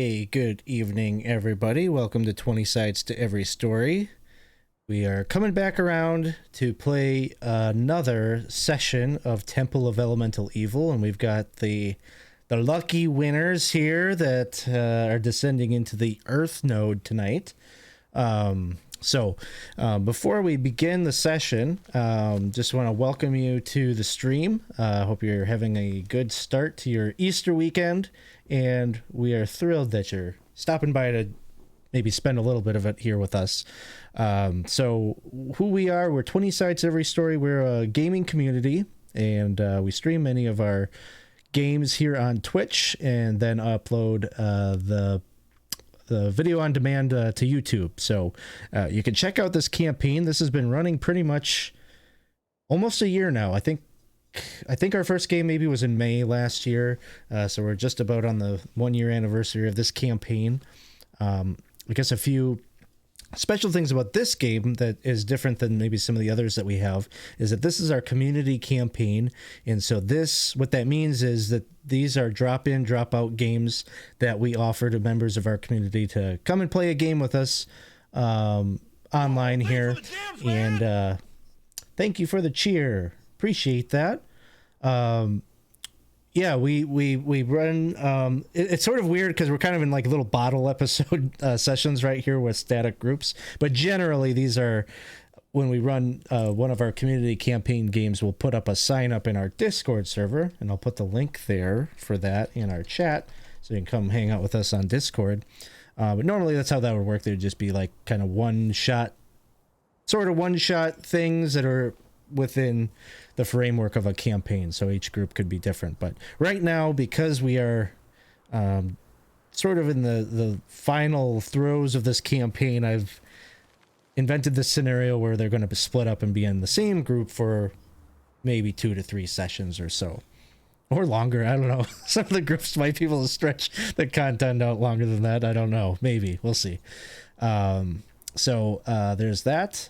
Hey, good evening, everybody. Welcome to 20 Sides to Every Story. We are coming back around to play another session of Temple of Elemental Evil, and we've got the lucky winners here that are descending into the Earth node tonight. So before we begin the session, just want to welcome you to the stream. Hope you're having a good start to your Easter weekend, and we are thrilled that you're stopping by to maybe spend a little bit of it here with us. So who we are, we're 20 Sides Every Story. We're a gaming community, and we stream many of our games here on Twitch and then upload the video on demand to YouTube. So you can check out this campaign. This has been running pretty much almost a year now. I think our first game maybe was in May last year. So we're just about on the 1 year anniversary of this campaign. I guess a few special things about this game that is different than maybe some of the others that we have is that this is our community campaign. And so what that means is that these are drop-in, drop-out games that we offer to members of our community to come and play a game with us online here. And thank you for the cheer. Appreciate that. Yeah, we run, it's sort of weird because we're kind of in like little bottle episode sessions right here with static groups. But generally, these are, when we run one of our community campaign games, we'll put up a sign up in our Discord server, and I'll put the link there for that in our chat, so you can come hang out with us on Discord. But normally that's how that would work. They would just be like kind of one-shot things that are within the framework of a campaign, so each group could be different. But right now, because we are sort of in the final throes of this campaign, I've invented this scenario where they're going to split up and be in the same group for maybe 2 to 3 sessions or so, or longer. I don't know. Some of the groups might be able to stretch the content out longer than that. I don't know. Maybe. We'll see. So there's that.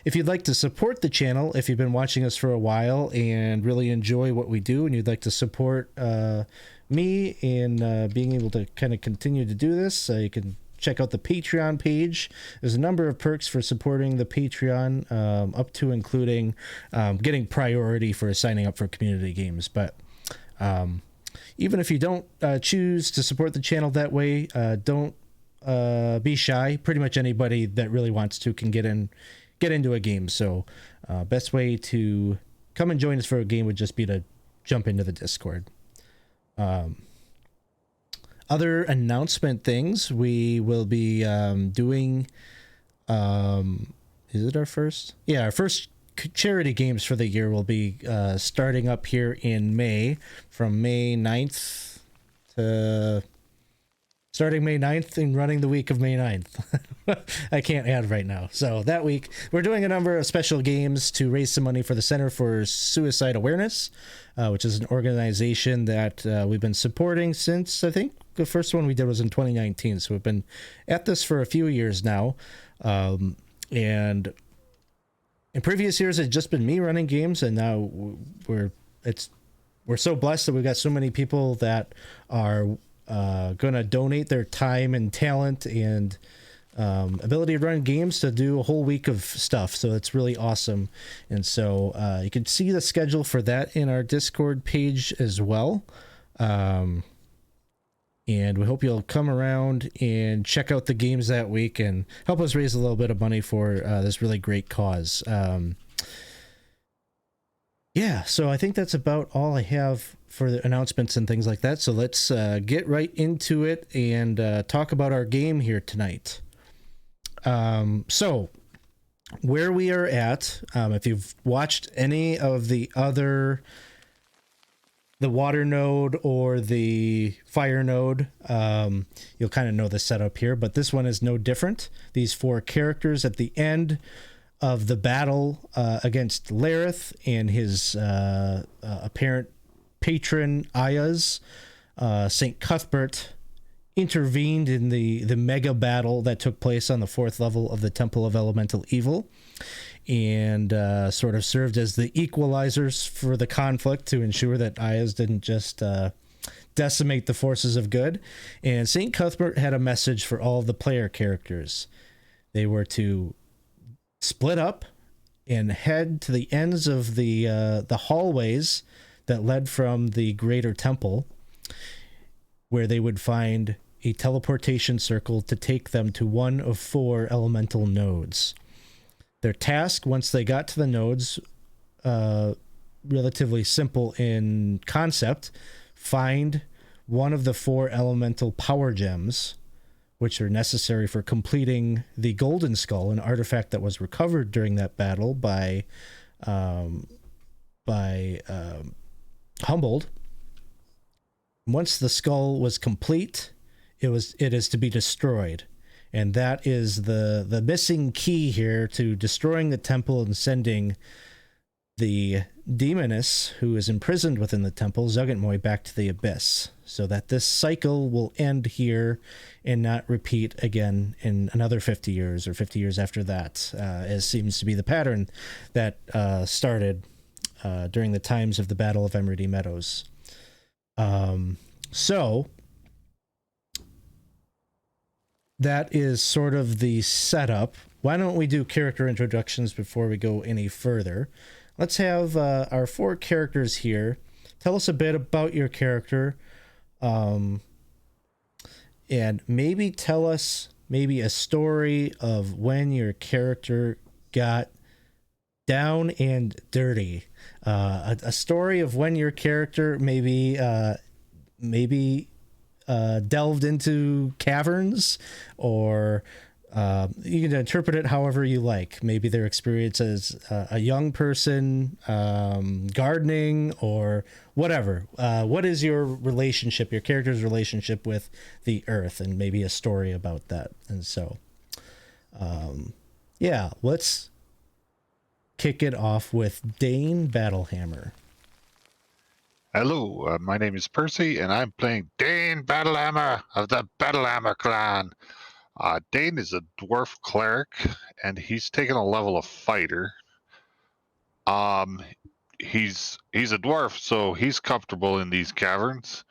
If you'd like to support the channel, if you've been watching us for a while and really enjoy what we do, and you'd like to support me in being able to kind of continue to do this, you can check out the Patreon page. There's a number of perks for supporting the Patreon, up to including getting priority for signing up for community games. But even if you don't choose to support the channel that way, don't be shy. Pretty much anybody that really wants to can get into a game. So best way to come and join us for a game would just be to jump into the Discord. Other announcement things, we will be doing is it our first? Yeah, our first charity games for the year will be starting up here in May, from May 9th to starting May 9th and running the week of May 9th. I can't add right now. So that week, we're doing a number of special games to raise some money for the Center for Suicide Awareness, which is an organization that we've been supporting since, I think, the first one we did was in 2019. So we've been at this for a few years now. And in previous years, it's just been me running games, and now we're so blessed that we've got so many people that are gonna donate their time and talent and ability to run games to do a whole week of stuff. So it's really awesome. And so you can see the schedule for that in our Discord page as well. And we hope you'll come around and check out the games that week and help us raise a little bit of money for this really great cause. Yeah, so I think that's about all I have for the announcements and things like that. So let's get right into it and talk about our game here tonight. So where we are at, if you've watched any of the other, the water node or the fire node, you'll kind of know the setup here, but this one is no different. These 4 characters at the end of the battle against Lareth and his apparent patron Ayaz, St. Cuthbert intervened in the mega battle that took place on the 4th level of the Temple of Elemental Evil, and sort of served as the equalizers for the conflict to ensure that Ayaz didn't just decimate the forces of good. And St. Cuthbert had a message for all of the player characters. They were to split up and head to the ends of the hallways that led from the greater temple, where they would find a teleportation circle to take them to one of 4 elemental nodes. Their task, once they got to the nodes, relatively simple in concept: find one of the 4 elemental power gems, which are necessary for completing the Golden Skull, an artifact that was recovered during that battle by Humboldt. Once the skull was complete, it is to be destroyed. And that is the missing key here to destroying the temple and sending the demoness who is imprisoned within the temple, Zuggentmoy, back to the abyss, so that this cycle will end here and not repeat again in another 50 years or 50 years after that, as seems to be the pattern that started during the times of the Battle of Emerald Meadows. So that is sort of the setup. Why don't we do character introductions before we go any further? Let's have our 4 characters here. Tell us a bit about your character, and maybe tell us a story of when your character got down and dirty. A story of when your character maybe delved into caverns, or you can interpret it however you like. Maybe their experience as a young person, gardening, or whatever. What is your relationship, your character's relationship with the earth, and maybe a story about that? And so, yeah, let's kick it off with Dane Battlehammer. Hello, my name is Percy, and I'm playing Dane Battlehammer of the Battlehammer clan. Dane is a dwarf cleric, and he's taken a level of fighter. He's a dwarf, so he's comfortable in these caverns.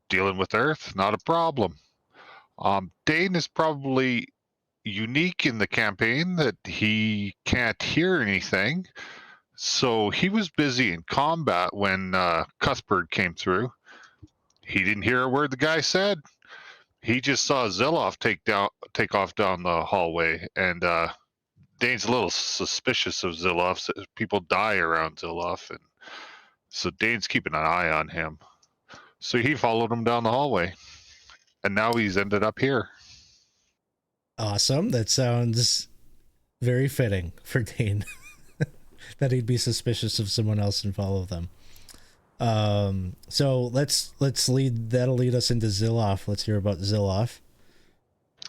Dealing with Earth, not a problem. Dane is probably unique in the campaign that he can't hear anything. So he was busy in combat when Cuthbert came through. He didn't hear a word the guy said. He just saw Ziloff take off down the hallway, and Dane's a little suspicious of Ziloff. People die around Ziloff, and so Dane's keeping an eye on him. So he followed him down the hallway, and now he's ended up here. Awesome. That sounds very fitting for Dane. That he'd be suspicious of someone else and follow them. So that'll lead us into Ziloff. Let's hear about Ziloff.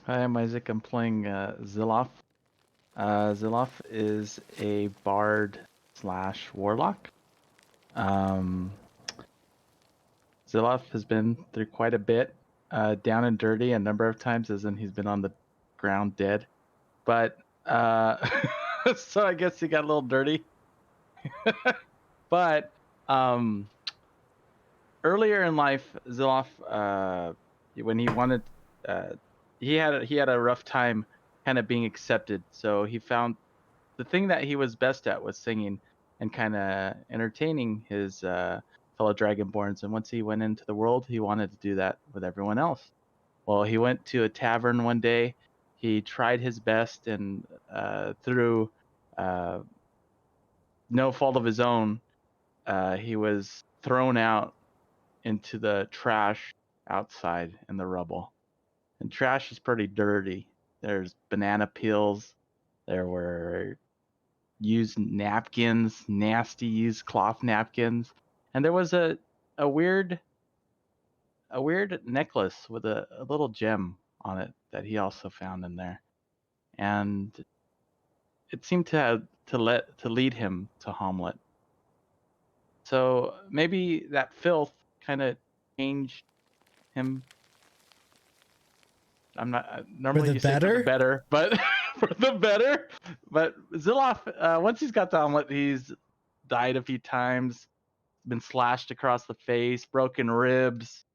Hi, I'm Isaac. I'm playing Ziloff. Ziloff is a bard / warlock. Ziloff has been through quite a bit, down and dirty a number of times, as in he's been on the ground dead. But so I guess he got a little dirty. But earlier in life, Ziloff, when he wanted, he had a rough time kind of being accepted. So he found the thing that he was best at was singing and kind of entertaining his fellow Dragonborns. And once he went into the world, he wanted to do that with everyone else. Well, he went to a tavern one day. He tried his best, and through no fault of his own, he was thrown out into the trash outside in the rubble. And trash is pretty dirty. There's banana peels. There were used napkins, nasty used cloth napkins. And there was a weird necklace with a little gem on it that he also found in there. And it seemed to lead him to Hamlet. So maybe that filth kind of changed him. I'm not normally you say for the better, but for the better. But Ziloff, once he's got the Hamlet, he's died a few times. been slashed across the face, broken ribs.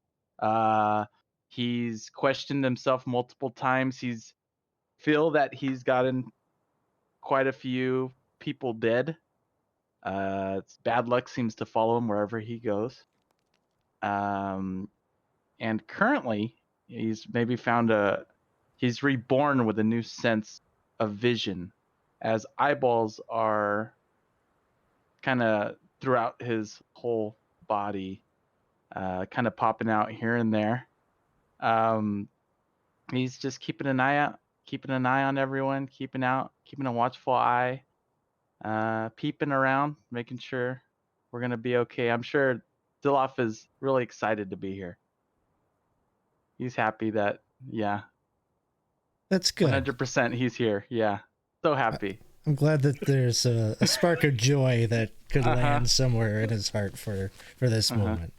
He's questioned himself multiple times. He's feel that he's gotten quite a few people dead. Bad luck seems to follow him wherever he goes. And currently, he's maybe he's reborn with a new sense of vision, as eyeballs are kind of throughout his whole body, kind of popping out here and there. He's just keeping an eye on everyone, keeping a watchful eye, peeping around, making sure we're gonna be okay. I'm sure Zilloff is really excited to be here. He's happy that, yeah, That's good. 100% he's here. Yeah, so happy. I'm glad that there's a spark of joy that could land somewhere in his heart for this moment.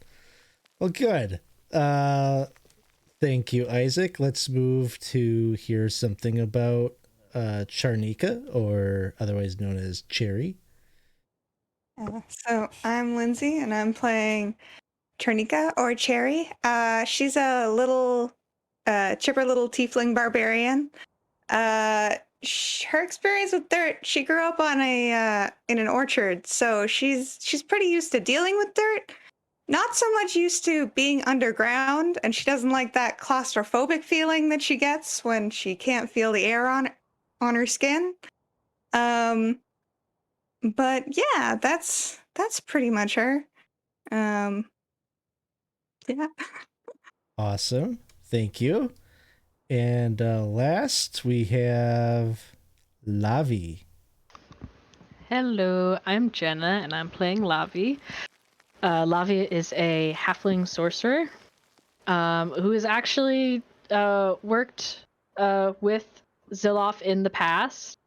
Well, good. Thank you, Isaac. Let's move to hear something about Charnika, or otherwise known as Cherry. So I'm Lindsay, and I'm playing Charnika, or Cherry. She's a little, chipper little tiefling barbarian. Her experience with dirt, she grew up on in an orchard, so she's pretty used to dealing with dirt. Not so much used to being underground, and she doesn't like that claustrophobic feeling that she gets when she can't feel the air on her skin. But yeah, that's pretty much her. Yeah. Awesome. Thank you. And last we have Lavi. Hello, I'm Jenna, and I'm playing Lavi. Lavi is a halfling sorcerer who has actually worked with Zilloff in the past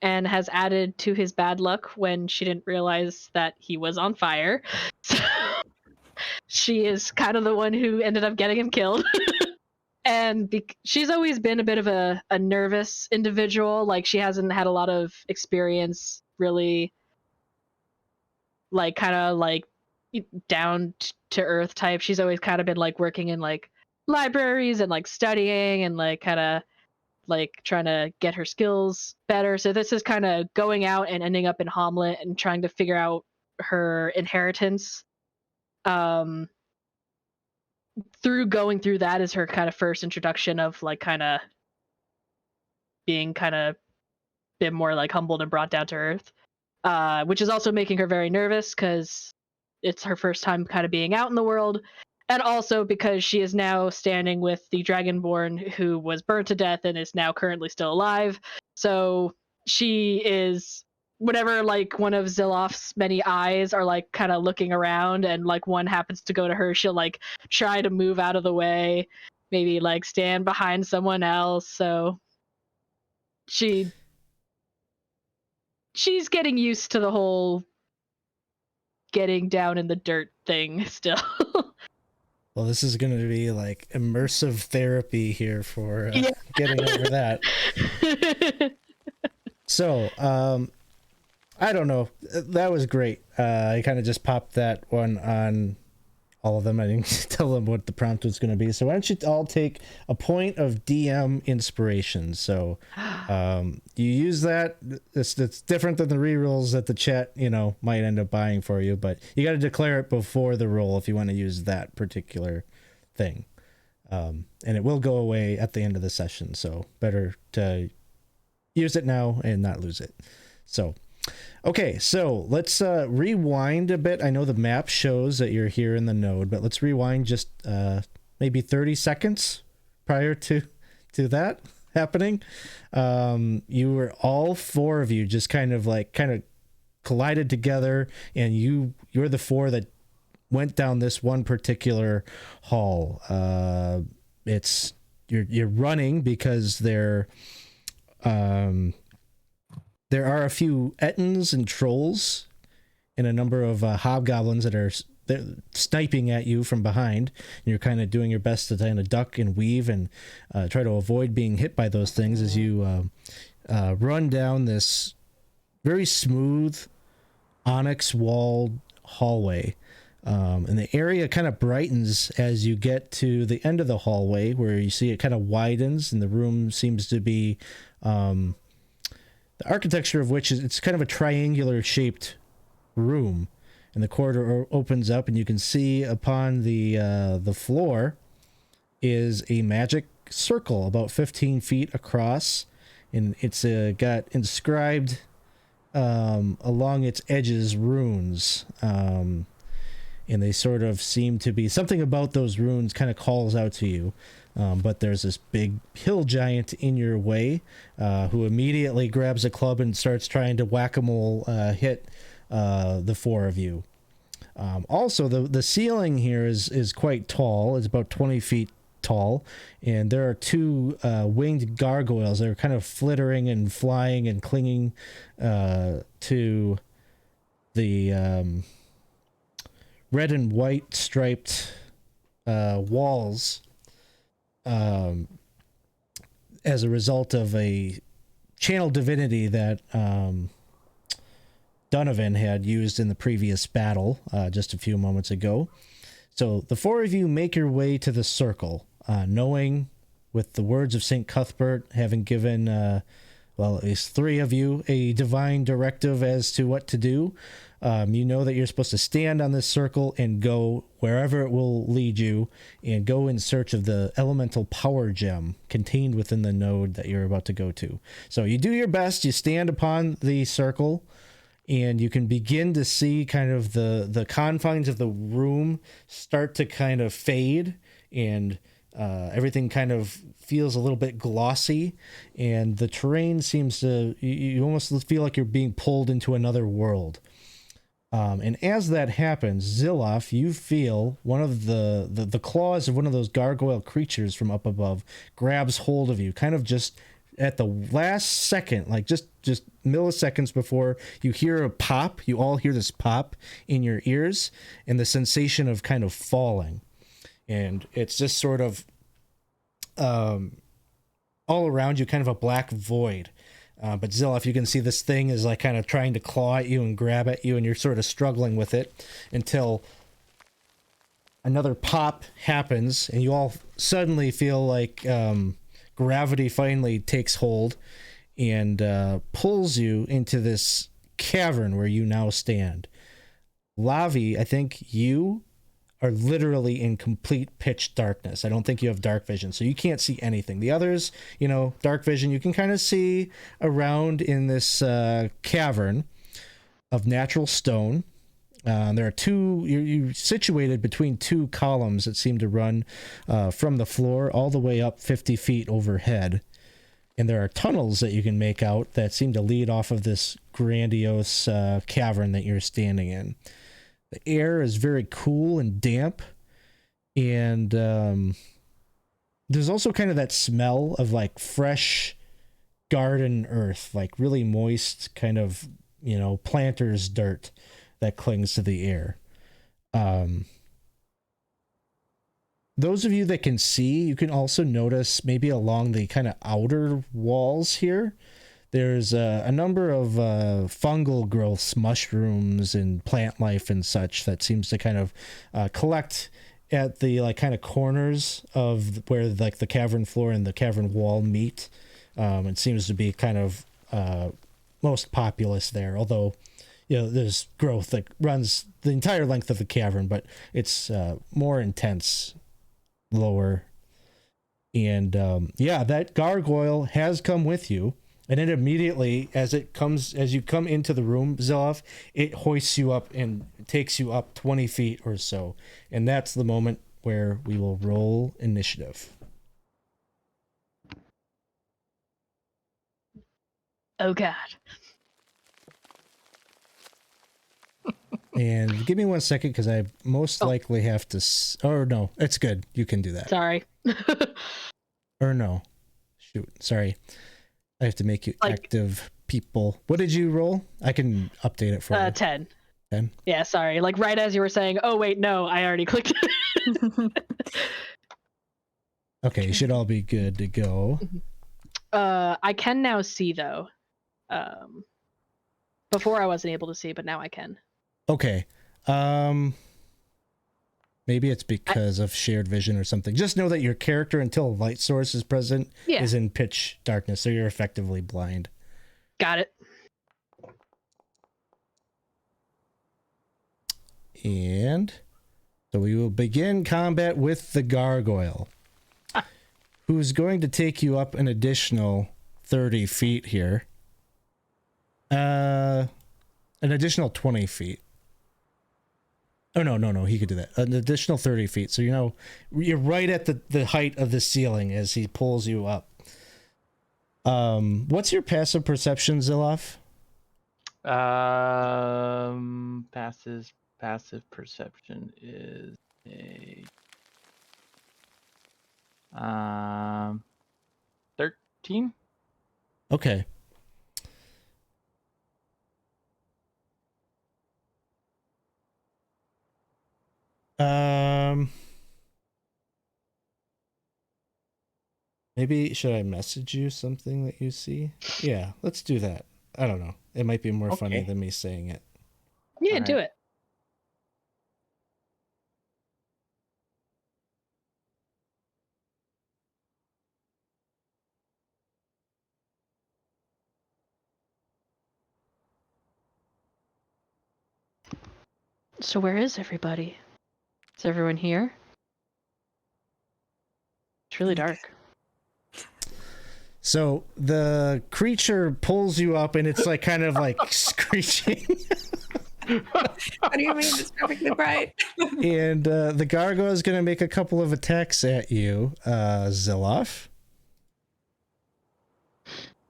and has added to his bad luck when she didn't realize that he was on fire. So she is kind of the one who ended up getting him killed. And she's always been a bit of a nervous individual. Like, she hasn't had a lot of experience really, like, kind of like down to earth type. She's always kind of been like working in like libraries and like studying and like kind of like trying to get her skills better. So this is kind of going out and ending up in Hamlet and trying to figure out her inheritance. Going through that is her kind of first introduction of like kind of being kind of bit more like humbled and brought down to earth, which is also making her very nervous because it's her first time kind of being out in the world, and also because she is now standing with the Dragonborn who was burned to death and is now currently still alive. So she is, whenever like one of Zilloff's many eyes are like kind of looking around and like one happens to go to her, she'll like try to move out of the way, maybe like stand behind someone else. So she's getting used to the whole getting down in the dirt thing still. Well, this is going to be like immersive therapy here for getting over that. So, I don't know. That was great. I kind of just popped that one on all of them. I didn't tell them what the prompt was going to be. So why don't you all take a point of DM inspiration? So you use that. It's different than the rerolls that the chat, might end up buying for you, but you got to declare it before the roll if you want to use that particular thing. And it will go away at the end of the session. So better to use it now and not lose it. So okay, so let's rewind a bit. I know the map shows that you're here in the node, but let's rewind just maybe 30 seconds prior to that happening. You were, all four of you just kind of collided together, and you're the four that went down this one particular hall. You're running because there are a few ettins and trolls and a number of hobgoblins that are sniping at you from behind. And you're kind of doing your best to kind of duck and weave and try to avoid being hit by those things as you run down this very smooth onyx walled hallway. And the area kind of brightens as you get to the end of the hallway, where you see it kind of widens, and the room seems to be the architecture of which is it's kind of a triangular shaped room, and the corridor opens up, and you can see upon the floor is a magic circle about 15 feet across, and it's got inscribed along its edges runes, and they sort of seem to be something about those runes kind of calls out to you. But there's this big hill giant in your way, who immediately grabs a club and starts trying to whack-a-mole hit the four of you. Also, the ceiling here is quite tall. It's about 20 feet tall, and there are two winged gargoyles that are kind of flittering and flying and clinging to the red and white striped walls as a result of a channel divinity that Donovan had used in the previous battle just a few moments ago. So the four of you make your way to the circle, knowing, with the words of St. Cuthbert having given, well, at least three of you a divine directive as to what to do. You know that you're supposed to stand on this circle and go wherever it will lead you, and go in search of the elemental power gem contained within the node that you're about to go to. So you do your best, you stand upon the circle, and you can begin to see kind of the confines of the room start to kind of fade, and everything kind of feels a little bit glossy, and the terrain seems to, you almost feel like you're being pulled into another world. And as that happens, Zilloff, you feel one of the claws of one of those gargoyle creatures from up above grabs hold of you, kind of just at the last second, like just milliseconds before you hear a pop. You all hear this pop in your ears, and the sensation of kind of falling. And it's just sort of all around you, kind of a black void. But Zilloff, you can see this thing is like kind of trying to claw at you and grab at you, and you're sort of struggling with it until another pop happens, and you all suddenly feel like gravity finally takes hold and pulls you into this cavern where you now stand. Lavi, I think you are literally in complete pitch darkness. I don't think you have dark vision, so you can't see anything. The others, you know, dark vision, you can kind of see around in this cavern of natural stone. There are two, you're situated between two columns that seem to run from the floor all the way up 50 feet overhead. And there are tunnels that you can make out that seem to lead off of this grandiose cavern that you're standing in. The air is very cool and damp, and there's also kind of that smell of like fresh garden earth, like really moist kind of, you know, planter's dirt that clings to the air. Those of you that can see, you can also notice maybe along the kind of outer walls here, there's a number of fungal growths, mushrooms and plant life and such that seems to kind of collect at the like kind of corners of where like the cavern floor and the cavern wall meet. It seems to be kind of most populous there, although, you know, there's growth that runs the entire length of the cavern, but it's more intense lower. And yeah, that gargoyle has come with you. And then immediately, as you come into the room, Zilloff, it hoists you up and takes you up 20 feet or so. And that's the moment where we will roll initiative. Oh, God. And give me 1 second, because I most likely have to... Or no, it's good. You can do that. Sorry. Or no. Shoot, sorry. I have to make you active people. What did you roll? I can update it for you. 10. 10? Yeah, sorry. Like right as you were saying, oh wait, no, I already clicked it. Okay, you should all be good to go. I can now see though. Before I wasn't able to see, but now I can. Okay. Maybe it's because of shared vision or something. Just know that your character, until a light source is present, is in pitch darkness, so you're effectively blind. Got it. And so we will begin combat with the gargoyle, who's going to take you up an additional 30 feet here. An additional 20 feet. Oh, no, he could do that. An additional 30 feet. So, you're right at the height of the ceiling as he pulls you up. What's your passive perception, Zilloff? Passive perception is a 13. Okay. Maybe should I message you something that you see? Yeah, let's do that. I don't know. It might be more funny than me saying it. Yeah, do it. So where is everybody? Is everyone here? It's really dark. So the creature pulls you up and it's like kind of like screeching. What do you mean? It's perfectly bright. And the gargoyle is going to make a couple of attacks at you, Zilloff.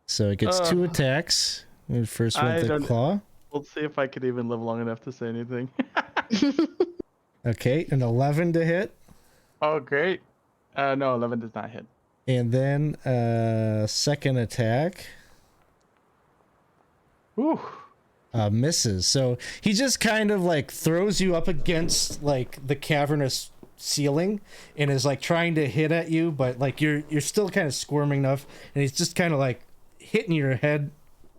So it gets 2 attacks. The first one with the claw. We'll see if I could even live long enough to say anything. Okay, an 11 to hit. Oh, great. No, 11 does not hit. And then second attack. Whew. Misses. So he just kind of like throws you up against like the cavernous ceiling and is like trying to hit at you, but like you're still kind of squirming enough, and he's just kind of like hitting your head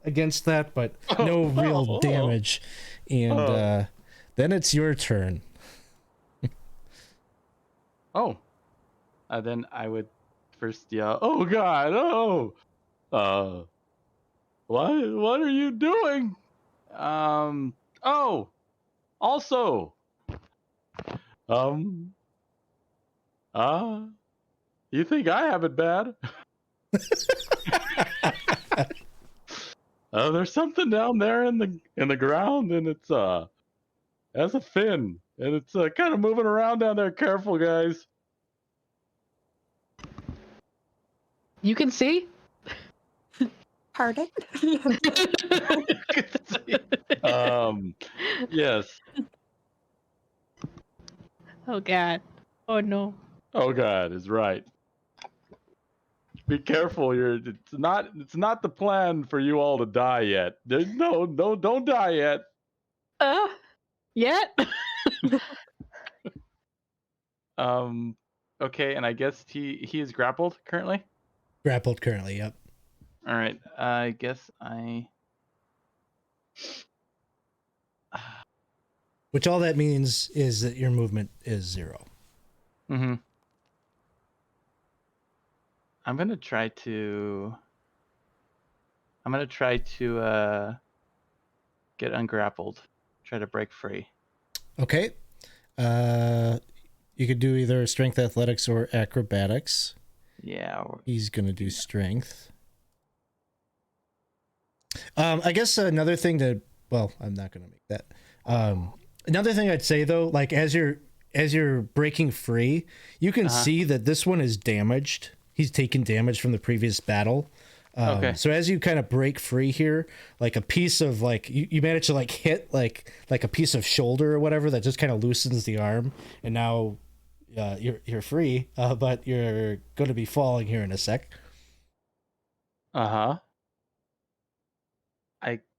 against that, but no real damage. And then it's your turn. Then I would first yell, "Oh God! Oh, what are you doing?" Also, you think I have it bad? There's something down there in the ground, and it's has a fin, and it's kind of moving around down there. Careful, guys. You can see? Pardon? Yes. Oh God. Oh no. Oh God is right. Be careful. It's not the plan for you all to die yet. No, don't die yet. Yet? Okay, and I guess he is grappled currently. Grappled currently, yep. All right. I guess I. Which all that means is that your movement is 0. Mm-hmm. I'm gonna try to get ungrappled. Try to break free. Okay. You could do either strength athletics or acrobatics. Yeah. He's gonna do strength. I guess another thing I'm not gonna make that. Another thing I'd say though, like as you're breaking free, you can see that this one is damaged. He's taken damage from the previous battle. Okay. So as you kind of break free here, like a piece of like you manage to like hit like a piece of shoulder or whatever that just kind of loosens the arm, and now you're free, but you're going to be falling here in a sec. I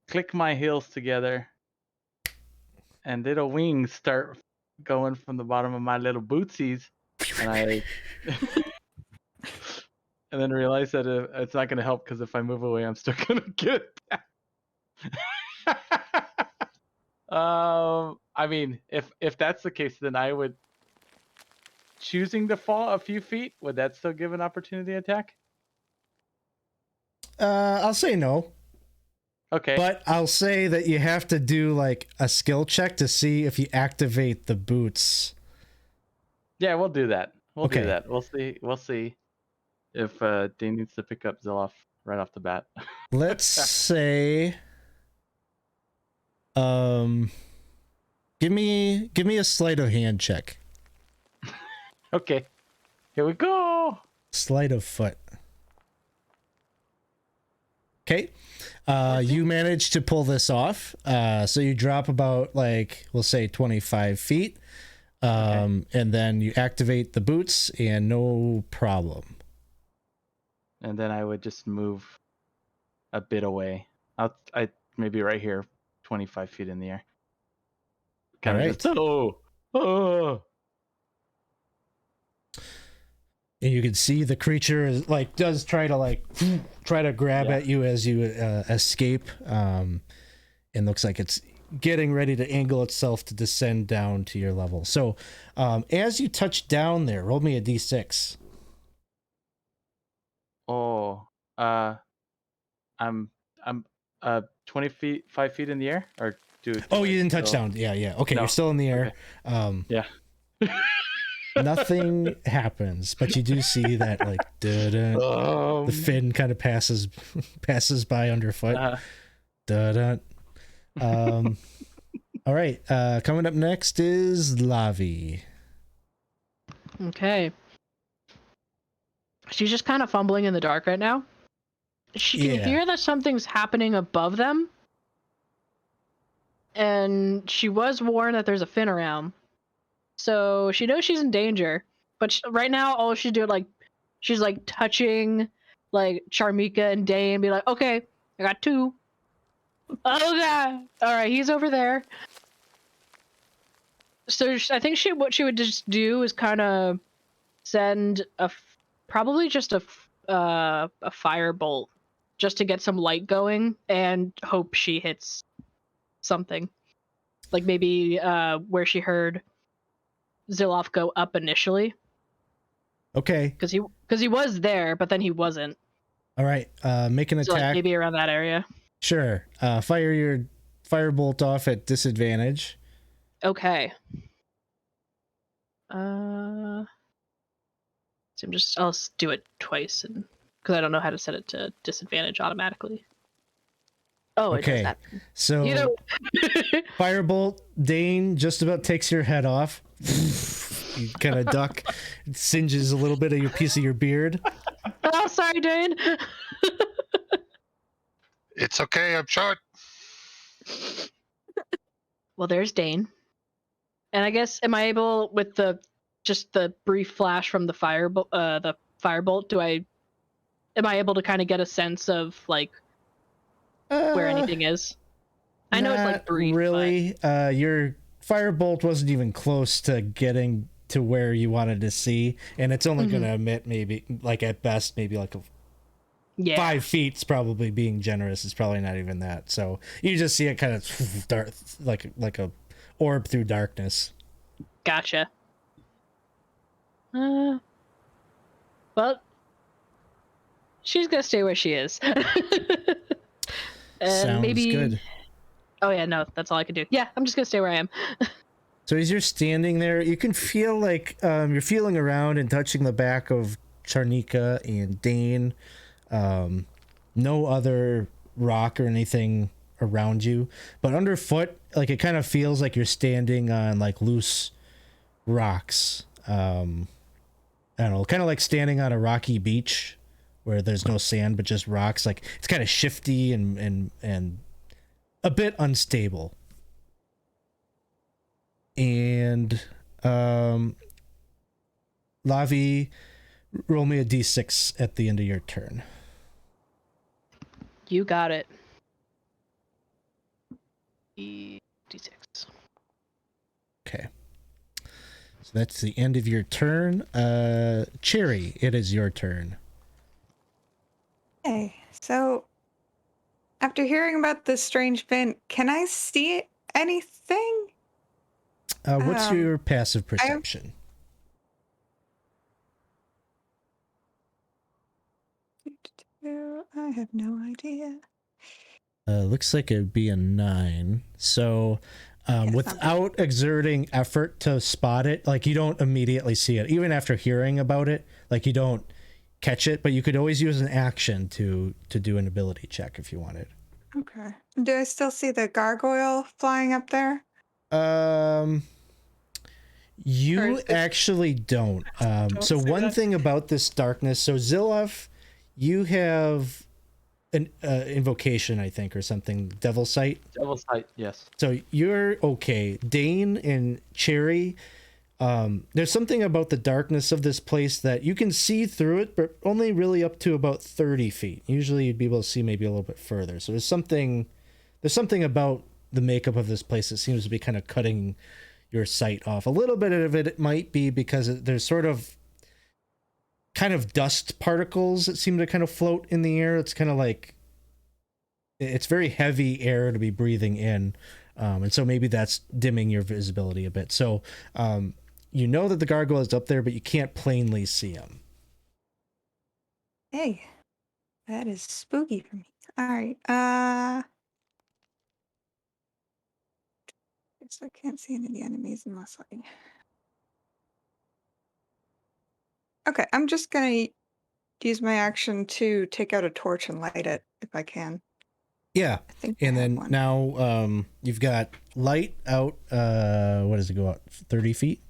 click my heels together, and little wings start going from the bottom of my little bootsies, and I and then realize that it's not going to help because if I move away, I'm still going to get it back. I mean, if that's the case, then I would choosing to fall a few feet, would that still give an opportunity attack? I'll say no. Okay. But I'll say that you have to do like a skill check to see if you activate the boots. Yeah, we'll do that. We'll Okay. do that. We'll see. We'll see if Dane needs to pick up Ziloff right off the bat. Let's say, give me a sleight of hand check. Okay. Here we go. Sleight of foot. Okay. You manage to pull this off. So you drop about like, we'll say 25 feet. And then you activate the boots and no problem. And then I would just move a bit away. I maybe right here, 25 feet in the air. Kind of Alright. just, oh. And you can see the creature is like does try to grab at you as you escape. And looks like it's getting ready to angle itself to descend down to your level. So as you touch down there, roll me a d6. Oh. I'm 5 feet in the air, or do Oh, you I didn't touch still- down. Yeah. Okay, No. you're still in the air. Yeah. Nothing happens, but you do see that like the fin kind of passes by underfoot. All right. Coming up next is Lavi. Okay. She's just kind of fumbling in the dark right now. She can hear that something's happening above them. And she was warned that there's a fin around. So she knows she's in danger. But right now, all she's doing, like, she's like touching like Charmika and Dane and be like, okay, I got 2. Oh, God. All right, he's over there. So I think what she would just do is kind of send probably just a firebolt just to get some light going and hope she hits something. Like maybe where she heard Ziloff go up initially. Okay. Because he was there, but then he wasn't. All right. Make an So attack. like maybe around that area. Sure. Fire your firebolt off at disadvantage. Okay. So I'll do it twice, and because I don't know how to set it to disadvantage automatically. Oh, it does that. So firebolt, Dane just about takes your head off. You kind of duck, it singes a little bit of your piece of your beard. Oh, sorry, Dane. It's okay, I'm short. Well, there's Dane. And I guess, am I able, with the brief flash from the firebolt, am I able to kind of get a sense of like where anything is? I know it's like brief. Really, your firebolt wasn't even close to getting to where you wanted to see, and it's only going to emit maybe, like at best, maybe like 5 feet's probably being generous. It's probably not even that. So you just see it kind of dark, like a orb through darkness. Gotcha. Well, she's gonna stay where she is. And Sounds maybe... good. Oh yeah, no, that's all I can do. Yeah, I'm just gonna stay where I am. So as you're standing there, you can feel like you're feeling around and touching the back of Charnika and Dane. No other rock or anything around you, but underfoot, like it kind of feels like you're standing on like loose rocks. I don't know, kind of like standing on a rocky beach where there's no sand but just rocks. Like it's kind of shifty and a bit unstable. And Lavi, roll me a d6 at the end of your turn. You got it. D6. Okay. So that's the end of your turn. Cherry, it is your turn. Okay, so after hearing about this strange vent, can I see anything? What's your passive perception? I have no idea. Looks like it would be a 9. So Yeah, without exerting effort to spot it, like you don't immediately see it. Even after hearing about it, like you don't catch it, but you could always use an action to do an ability check if you wanted. Okay. Do I still see the gargoyle flying up there? Or You is it- actually don't. Don't So see one that. thing about this darkness, so Zilloff, you have an invocation, I think, or something, devil sight. Devil sight, yes. So you're okay. Dane and Cherry, there's something about the darkness of this place that you can see through it, but only really up to about 30 feet. Usually you'd be able to see maybe a little bit further. So there's something about the makeup of this place that seems to be kind of cutting your sight off. A little bit of it might be because there's sort of kind of dust particles that seem to kind of float in the air. It's kind of like, it's very heavy air to be breathing in. And so maybe that's dimming your visibility a bit. So you know that the gargoyle is up there, but you can't plainly see him. Hey, that is spooky for me. All right. Guess I can't see any of the enemies unless I. Okay, I'm just gonna use my action to take out a torch and light it if I can. Yeah. I think I And have then one. now you've got light out. What does it go out? 30 feet?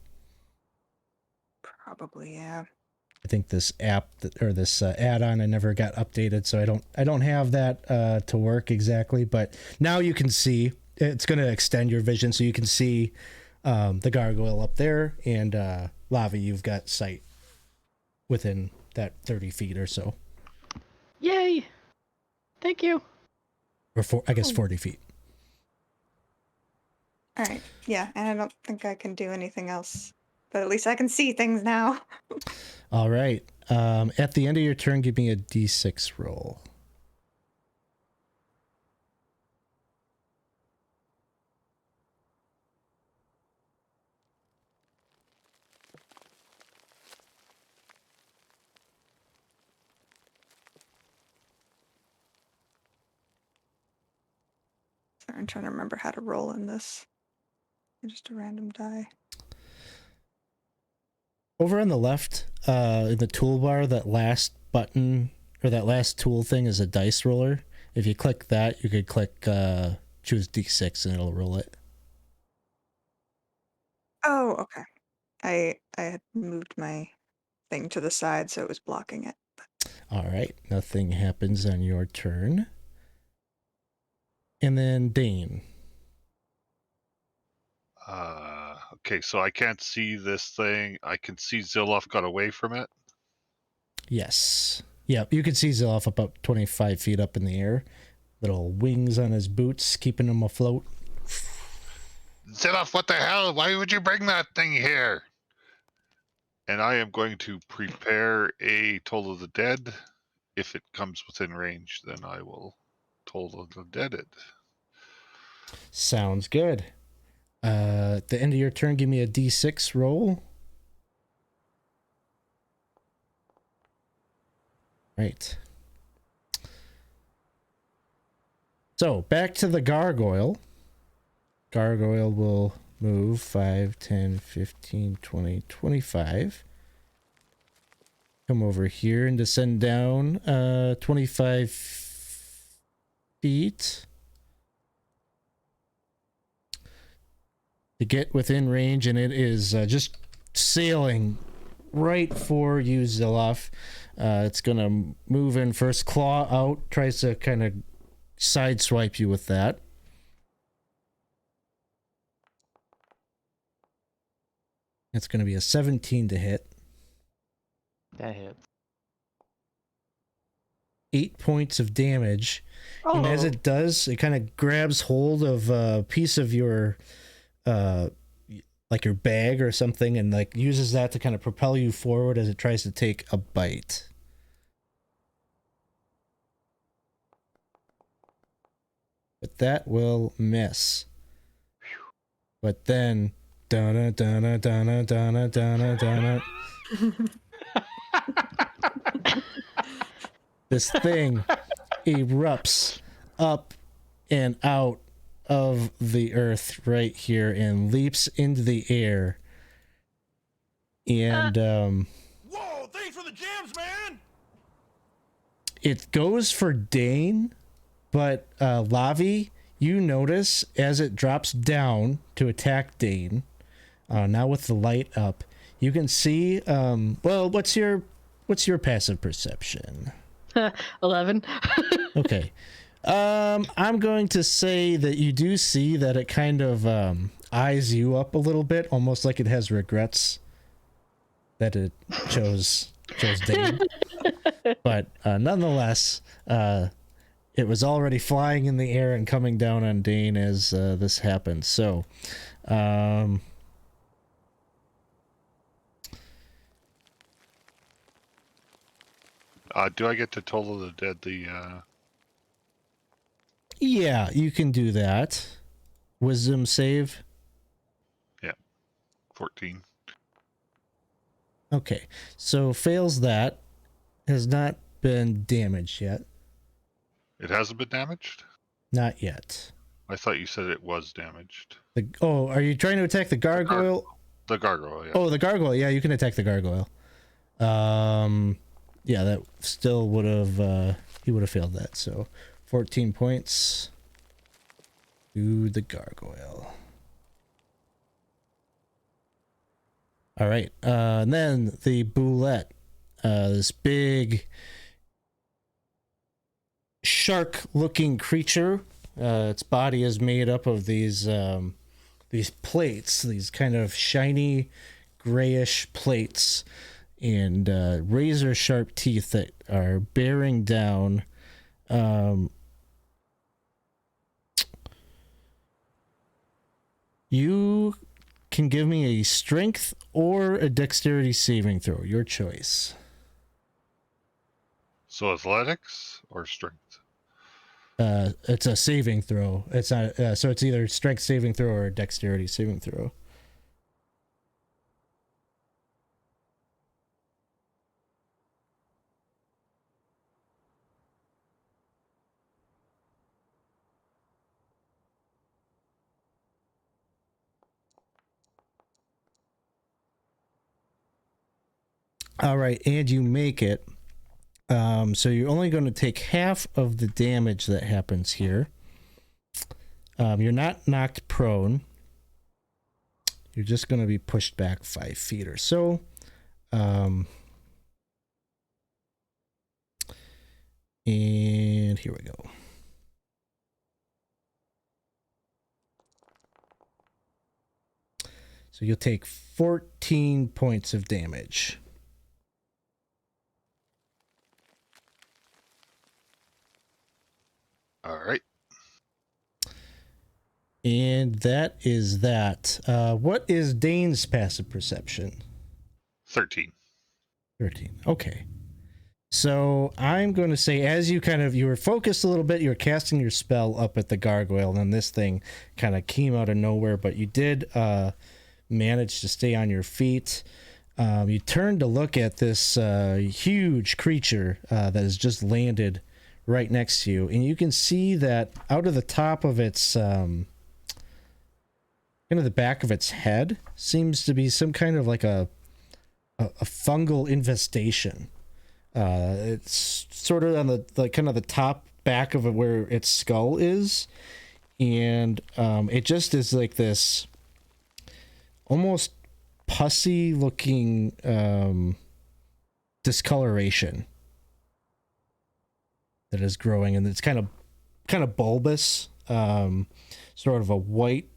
Probably, yeah. I think this app or this add-on I never got updated, so I don't have that to work exactly. But now you can see. It's going to extend your vision, so you can see the gargoyle up there, and Lava. You've got sight within that 30 feet or so, Yay! Thank you. or I guess 40 feet. All right, yeah, and I don't think I can do anything else, but at least I can see things now. All right. At the end of your turn, give me a D6 roll. Sorry, I'm trying to remember how to roll in this. Just a random die. Over on the left, in the toolbar, that last button or that last tool thing is a dice roller. If you click that, you could click choose D6 and it'll roll it. Oh, okay. I had moved my thing to the side, so it was blocking it. All right, nothing happens on your turn. And then Dane. Okay, so I can't see this thing. I can see Zilloff got away from it. Yes. Yeah, you can see Zilloff about 25 feet up in the air. Little wings on his boots, keeping him afloat. Zilloff, what the hell? Why would you bring that thing here? And I am going to prepare a Toll of the Dead. If it comes within range, then I will Toll of the Dead it. Sounds good. At the end of your turn, give me a D6 roll. Right. So, back to the gargoyle. Gargoyle will move 5, 10, 15, 20, 25. Come over here and descend down 25 feet. To get within range, and it is just sailing right for you, Zilloff. It's going to move in first, claw out, tries to kind of sideswipe you with that. It's going to be a 17 to hit. That hits. 8 points of damage. Oh. And as it does, it kind of grabs hold of a piece of your like your bag or something, and like uses that to kind of propel you forward as it tries to take a bite. But that will miss. But then donna donna donna donna donna donna this thing erupts up and out of the earth right here and leaps into the air. And Whoa, thanks for the jams, man! it goes for Dane, but Lavi, you notice as it drops down to attack Dane, now with the light up, you can see, well, what's your passive perception? 11. Okay. I'm going to say that you do see that it kind of eyes you up a little bit, almost like it has regrets that it chose Dane. But nonetheless, it was already flying in the air and coming down on Dane as this happened. So, do I get to total the deadly? yeah, you can do that. Wisdom save. 14. Okay, so fails that. Has not been damaged yet. It hasn't been damaged? Not yet. I thought you said it was damaged. Are you trying to attack the gargoyle? The gargoyle, yeah. Oh, the gargoyle. Yeah, you can attack the gargoyle. Yeah, that still would have, he would have failed that. So 14 points to the gargoyle. All right. And then the boulette, this big shark-looking creature. Its body is made up of these plates, these kind of shiny, grayish plates, and razor-sharp teeth that are bearing down. You can give me a strength or a dexterity saving throw, your choice. So athletics or strength? It's a saving throw. It's not. So it's either strength saving throw or dexterity saving throw. All right, and you make it. So you're only going to take half of the damage that happens here. You're not knocked prone. You're just going to be pushed back 5 feet or so. And here we go. So you'll take 14 points of damage. All right. And that is that. What is Dane's passive perception? 13. 13. Okay. So I'm going to say, as you were focused a little bit, you were casting your spell up at the gargoyle, and then this thing kind of came out of nowhere, but you did manage to stay on your feet. You turned to look at this huge creature that has just landed right next to you, and you can see that out of the top of its kind of the back of its head seems to be some kind of like a fungal infestation. It's sort of on the kind of the top back of it where its skull is, and it just is like this almost pussy looking discoloration that is growing, and it's kind of bulbous, sort of a white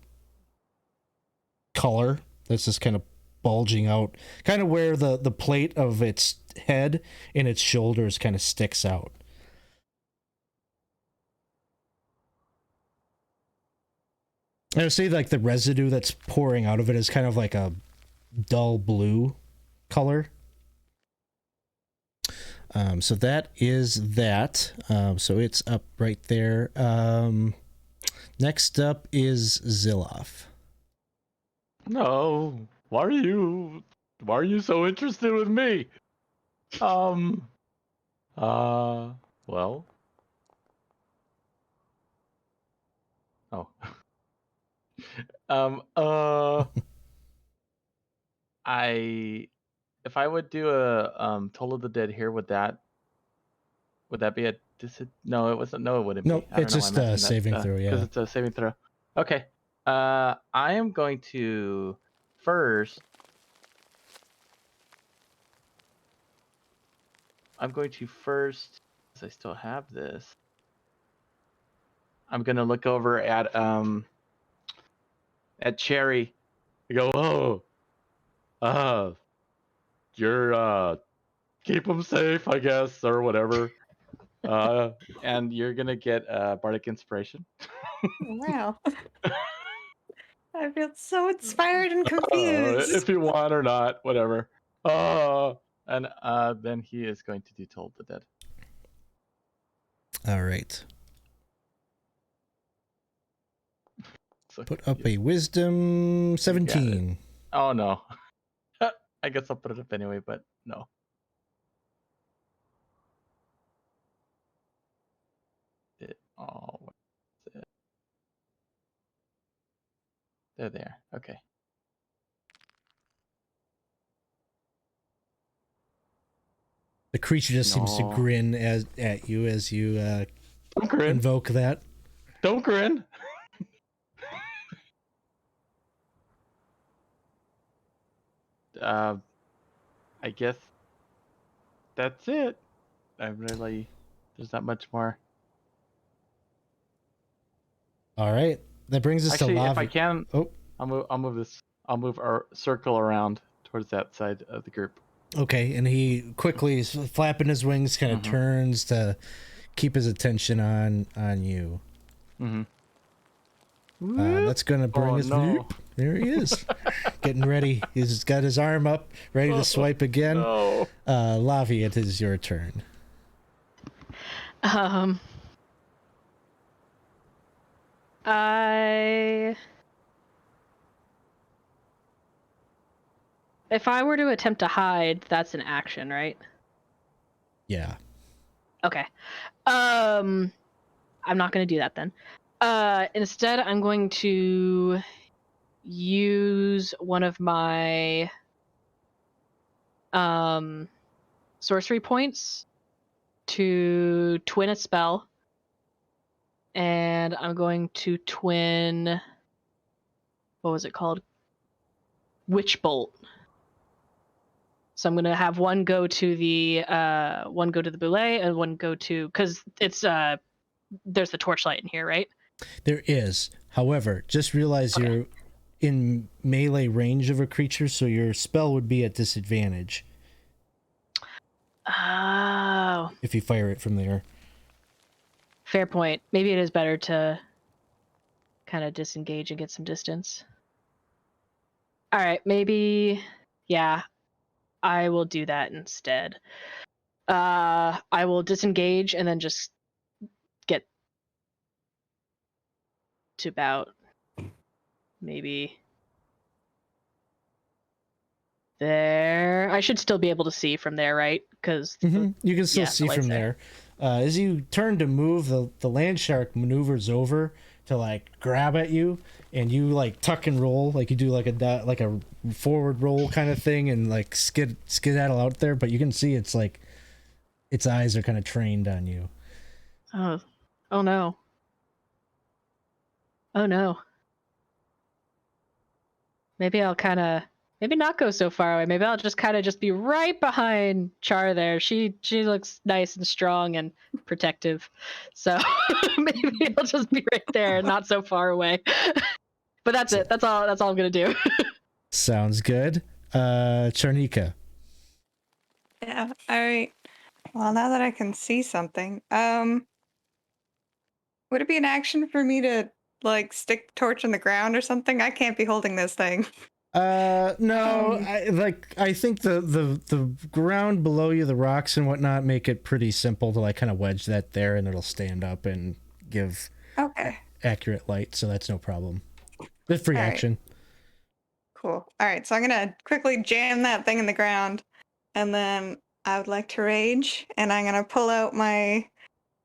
color that's just kind of bulging out, kind of where the plate of its head and its shoulders kind of sticks out. I would say like the residue that's pouring out of it is kind of like a dull blue color. So that is that. So it's up right there. Next up is Zilloff. No, why are you so interested with me? Well, If I would do a Toll of the Dead here, would that be a No, it wasn't. No, it wouldn't Nope, be. I don't it's know. just a saving throw, Because yeah. it's a saving throw. Okay. I am going to first. Because I still have this. I'm gonna look over at Cherry. I go, you're keep them safe, I guess, or whatever. And you're gonna get bardic inspiration. Wow. I feel so inspired and confused. If you want or not, whatever. And then he is going to do Toll of the Dead. All right. So Put up a wisdom 17. Oh no. I guess I'll put it up anyway, but no. What's it? There. Okay. The creature just seems to No. grin at you as you Don't grin. invoke that. Don't grin. I guess that's it. There's not much more. All right. That brings us Actually, to lava. if I can, Oh, I'll move our circle around towards that side of the group. okay. And he quickly, flapping his wings, kind of turns to keep his attention on you. Mm-hmm. That's going to bring us... No. There he is. Getting ready. He's got his arm up, ready to swipe again. No. Lavi, it is your turn. If I were to attempt to hide, that's an action, right? Yeah. Okay. I'm not going to do that then. Instead, I'm going to use one of my sorcery points to twin a spell. And I'm going to twin... What was it called? Witch Bolt. So I'm gonna have one go to the boulet and one go to, because it's there's the torchlight in here, right? There is. However, just realize you're in melee range of a creature, so your spell would be at disadvantage. Oh. If you fire it from there. Fair point. Maybe it is better to kind of disengage and get some distance. All right, maybe, yeah, I will do that instead. I will disengage and then just get to about maybe there. I should still be able to see from there, right? Because you can still see from there. As you turn to move, the land shark maneuvers over to like grab at you, and you like tuck and roll, like you do like a forward roll kind of thing, and like skedaddle out there. But you can see it's like its eyes are kind of trained on you. Oh no. Oh no. Maybe I'll maybe not go so far away. Maybe I'll just be right behind Char there. She looks nice and strong and protective. So maybe I'll just be right there, not so far away. But that's it. That's all I'm gonna do. Sounds good. Charnika. Yeah. All right. Well, now that I can see something, would it be an action for me to like stick the torch in the ground or something? I can't be holding this thing. No, I think the ground below you, the rocks and whatnot, make it pretty simple to like kind of wedge that there, and it'll stand up and give accurate light, so that's no problem. It's free action. Cool. All right, so I'm gonna quickly jam that thing in the ground, and then I would like to rage, and I'm gonna pull out my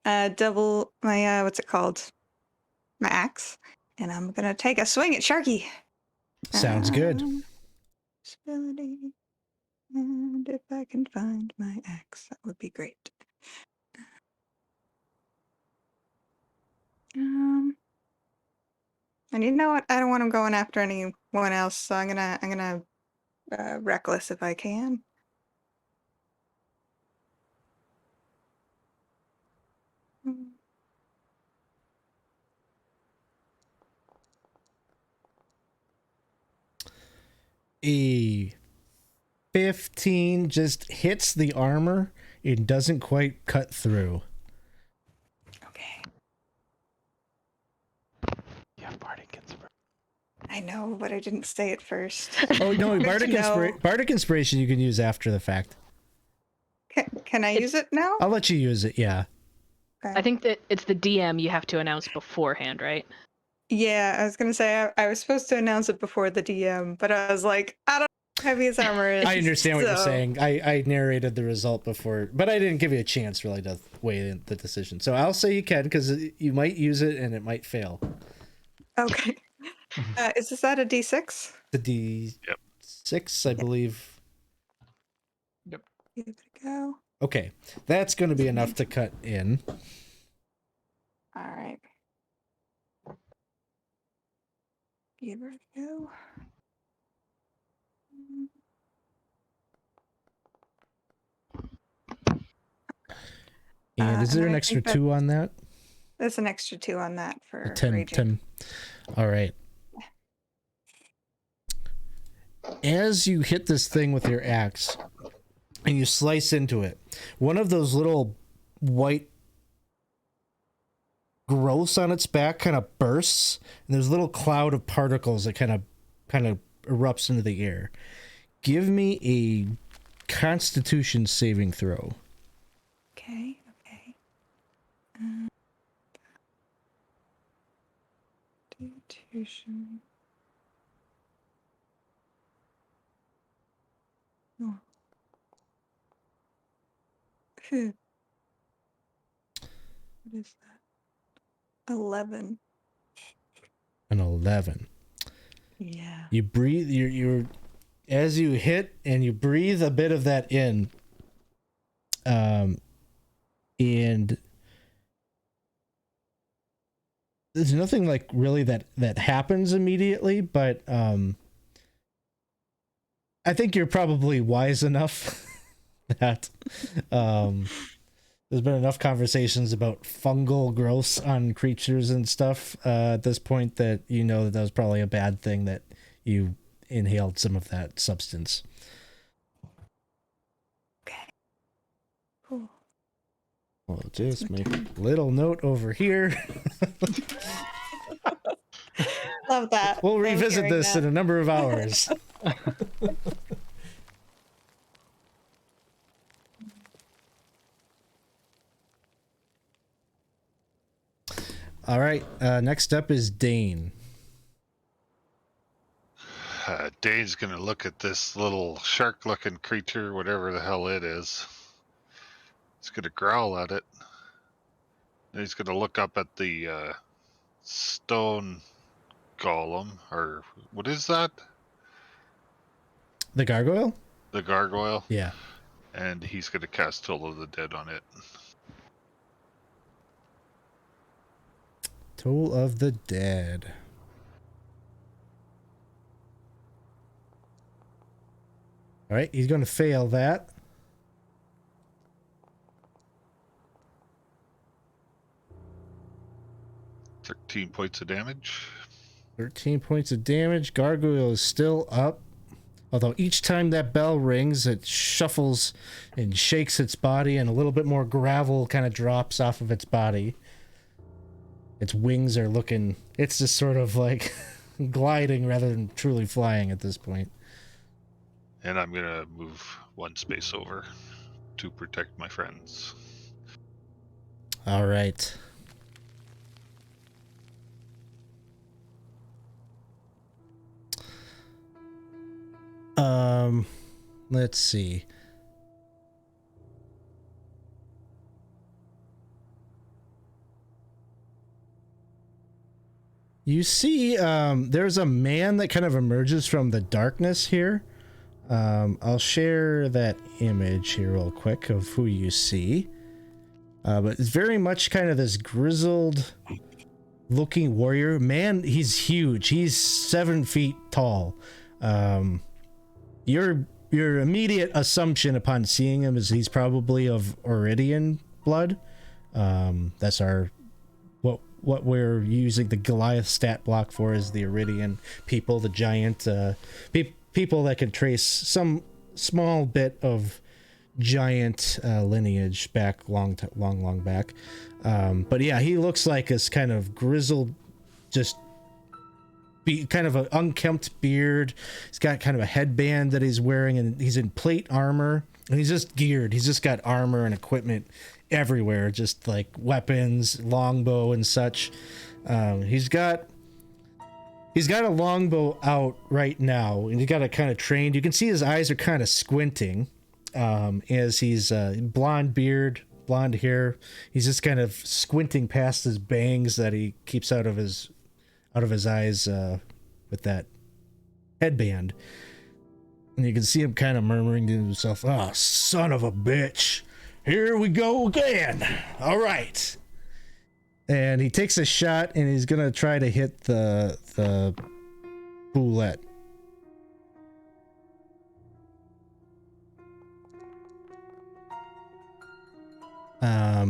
what's it called? My axe, And I'm going to take a swing at Sharky. Sounds good. Ability. And if I can find my axe, that would be great. And you know what? I don't want him going after anyone else, so I'm gonna reckless if I can. A 15 just hits the armor. It doesn't quite cut through. Okay. Yeah, Bardic Inspiration. I know, but I didn't say it first. Oh no, Good Bardic, to know. Bardic Inspiration you can use after the fact. Can I use it now? I'll let you use it, yeah. Okay. I think that it's the DM you have to announce beforehand, right? Yeah, I was gonna say I was supposed to announce it before the DM, but I was like, I don't know how heavy his armor is. I understand what you're so- saying. I narrated the result before, but I didn't give you a chance really to weigh in the decision. So I'll say you can, because you might use it and it might fail. Okay. Is this at a D6? The D6, I believe. Yep. Give it a go. Okay, that's going to be enough to cut in. All right. Give it a go. And is there and an I extra think 2 on that? There's an extra 2 on that for 10, raging. 10. All right. As you hit this thing with your axe and you slice into it, one of those little white growths on its back kind of bursts, and there's a little cloud of particles that kind of erupts into the air. Give me a Constitution saving throw. Okay. Constitution. Oh. Phew. What is that? 11. An 11. Yeah. You breathe. You're as you hit and you breathe a bit of that in. And there's nothing like really that happens immediately, but I think you're probably wise enough that there's been enough conversations about fungal growths on creatures and stuff at this point that you know that was probably a bad thing that you inhaled some of that substance. Okay. Cool. Well, just make a little note over here. Love that. We'll Love revisit hearing this that. in a number of hours. All right. Next up is Dane. Dane's gonna look at this little shark-looking creature, whatever the hell it is. He's gonna growl at it. Then he's gonna look up at the stone golem, or what is that? The gargoyle? The gargoyle. Yeah. And he's gonna cast Toll of the Dead on it. Toll of the Dead. All right, he's going to fail that. "13 points of damage. 13 points of damage. Gargoyle is still up. Although each time that bell rings, it shuffles and shakes its body, and a little bit more gravel kind of drops off of its body. Its wings are looking... It's just sort of like gliding rather than truly flying at this point. And I'm gonna move one space over to protect my friends. All right. Let's see. You see, there's a man that kind of emerges from the darkness here. I'll share that image here real quick of who you see. But it's very much kind of this grizzled looking warrior. Man, he's huge. He's 7 feet tall. Your immediate assumption upon seeing him is he's probably of Iridian blood. That's what we're using the Goliath stat block for, is the Iridian people, the giant people that can trace some small bit of giant lineage back long back. But yeah, he looks like this kind of grizzled, just kind of an unkempt beard. He's got kind of a headband that he's wearing, and he's in plate armor, and he's just geared. He's just got armor and equipment everywhere, just like weapons, longbow and such. He's got a longbow out right now, and he's got it kind of trained. You can see his eyes are kind of squinting, as he's blonde beard, blonde hair. He's just kind of squinting past his bangs that he keeps out of his eyes with that headband. And you can see him kind of murmuring to himself, "Oh, son of a bitch. Here we go again. All right." And he takes a shot, and he's going to try to hit the boulette.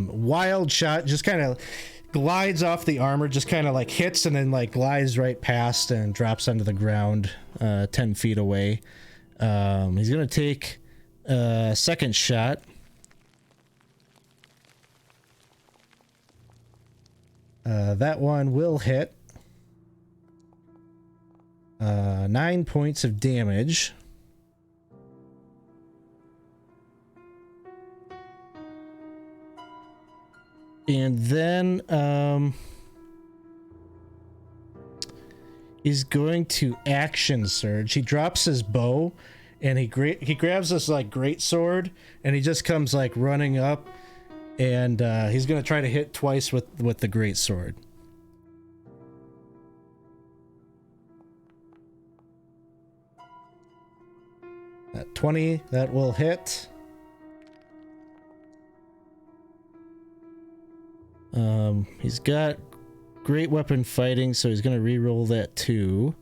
Wild shot, just kind of glides off the armor, just kind of like hits and then like glides right past and drops onto the ground 10 feet away. He's going to take a second shot. That one will hit. 9 points of damage. And then he's going to action surge. He drops his bow, and he grabs this like great sword, and he just comes like running up, and he's going to try to hit twice with the great sword. At 20, that will hit. He's got great weapon fighting, so he's going to re-roll that too.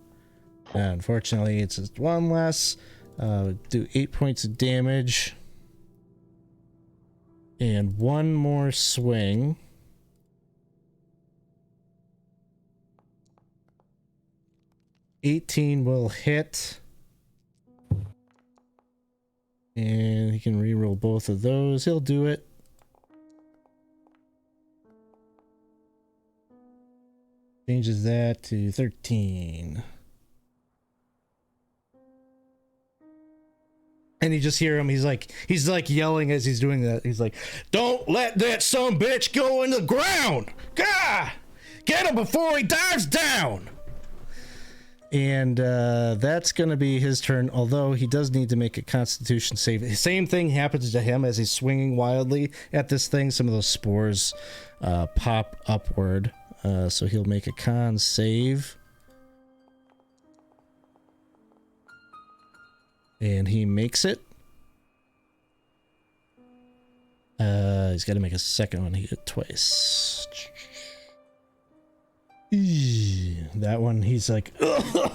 Unfortunately, it's just one less. Do 8 points of damage. And one more swing. $18 will hit. And he can re-roll both of those. He'll do it. Changes that to 13. And you just hear him, he's like yelling as he's doing that. He's like, "Don't let that son bitch go in the ground! Gah! Get him before he dives down!" And that's gonna be his turn, although he does need to make a constitution save. The same thing happens to him as he's swinging wildly at this thing. Some of those spores pop upward. So he'll make a con save. And he makes it. He's got to make a second one. He hit twice. That one, he's like,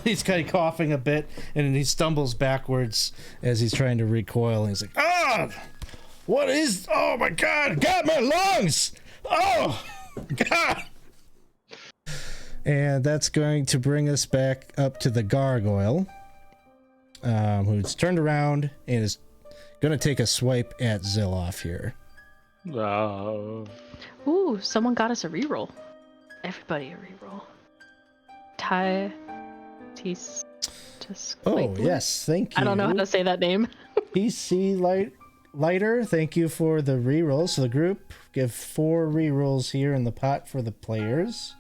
he's kind of coughing a bit, and then he stumbles backwards as he's trying to recoil. And he's like, "Ah! What is? Oh my God! Got my lungs! Oh God!" And that's going to bring us back up to the gargoyle, who's turned around and is going to take a swipe at Zilloff here. Ooh, someone got us a reroll. Everybody a reroll. Oh, yes, thank you. I don't know how to say that name. PC Lighter, thank you for the reroll. So the group give 4 rerolls here in the pot for the players.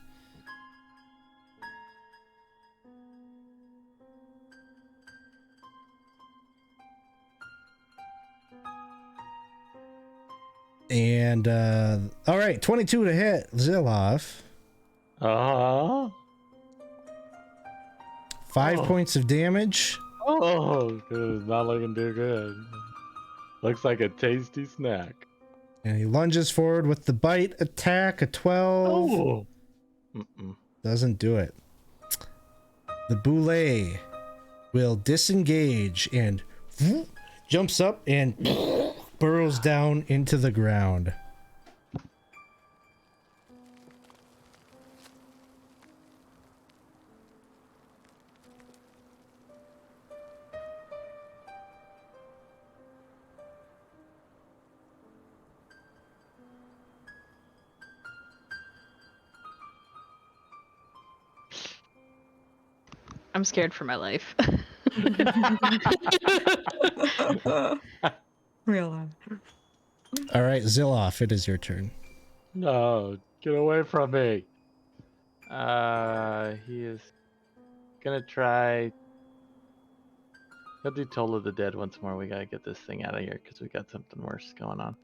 And all right, 22 to hit Zilloff. 5 points of damage. Oh, it's not looking too good. Looks like a tasty snack. And he lunges forward with the bite attack, a 12. Oh. Doesn't do it. The boule will disengage and jumps up and burrows down into the ground. I'm scared for my life. Real life. All right, Ziloff, it is your turn. No, get away from me. He is gonna try. He'll do Toll of the Dead once more. We gotta get this thing out of here because we got something worse going on.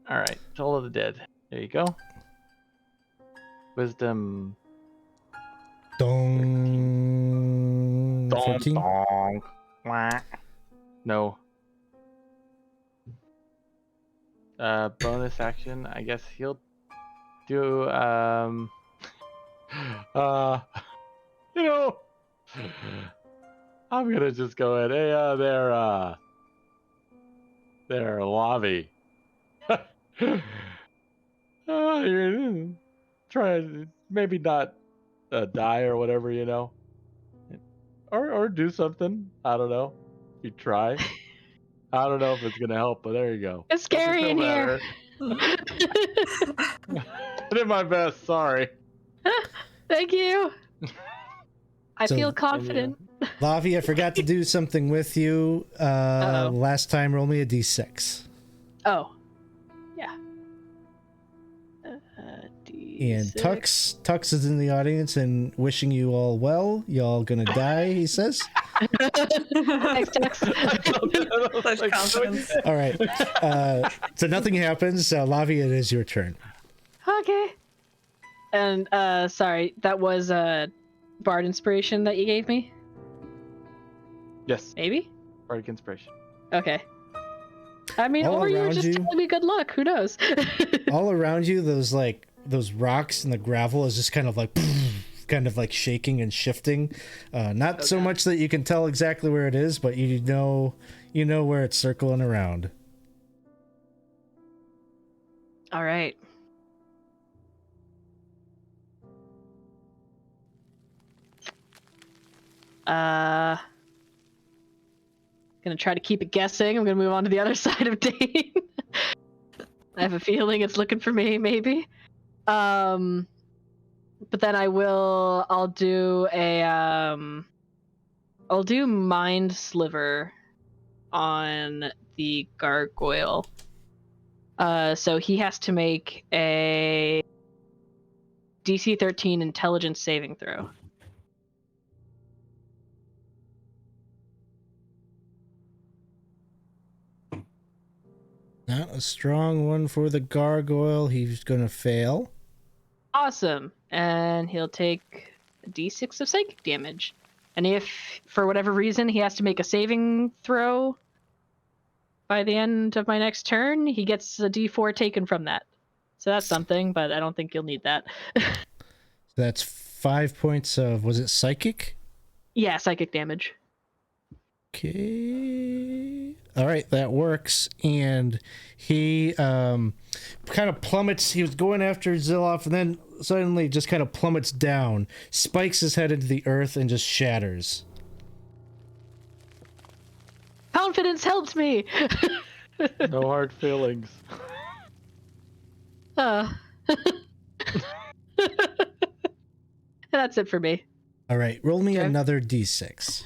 All right, Toll of the Dead. There you go. Wisdom. Dong. 14. Dong. Wah. No. Bonus action. I guess he'll do. You know, I'm gonna just go ahead. Hey, there, Lavi. You're try maybe not die or whatever, you know, or do something. I don't know. You try. I don't know if it's gonna help, but there you go. It's scary in here. I did my best. Sorry. Thank you. I So- feel confident. Lavi, I forgot to do something with you. Uh-oh. Last time, roll me a d6. Oh, yeah. And Tux is in the audience and wishing you all well. Y'all gonna die, he says. Thanks, Tux. Such confidence. All right. So nothing happens. Lavi, it is your turn. Okay. And sorry, that was Bard inspiration that you gave me? Yes. Maybe? Bardic inspiration. Okay. I mean, All or you were around just you- telling me good luck. Who knows? All around you, those rocks and the gravel is just kind of like shaking and shifting. Not so Okay. much that you can tell exactly where it is, but you know where it's circling around. All right. Gonna try to keep it guessing. I'm gonna move on to the other side of Dane. I have a feeling it's looking for me, maybe. But then I'll do Mind Sliver on the gargoyle. So he has to make a DC 13 intelligence saving throw. Not a strong one for the gargoyle. He's gonna fail. Awesome. And he'll take a d6 of psychic damage. And if, for whatever reason, he has to make a saving throw by the end of my next turn, he gets a d4 taken from that. So that's something, but I don't think you'll need that. That's 5 points of, was it psychic? Yeah, psychic damage. Okay. All right, that works. And he kind of plummets. He was going after Ziloff, and then suddenly just kind of plummets down, spikes his head into the earth, and just shatters. Confidence helped me! No hard feelings. That's it for me. All right, roll me Okay. another d6.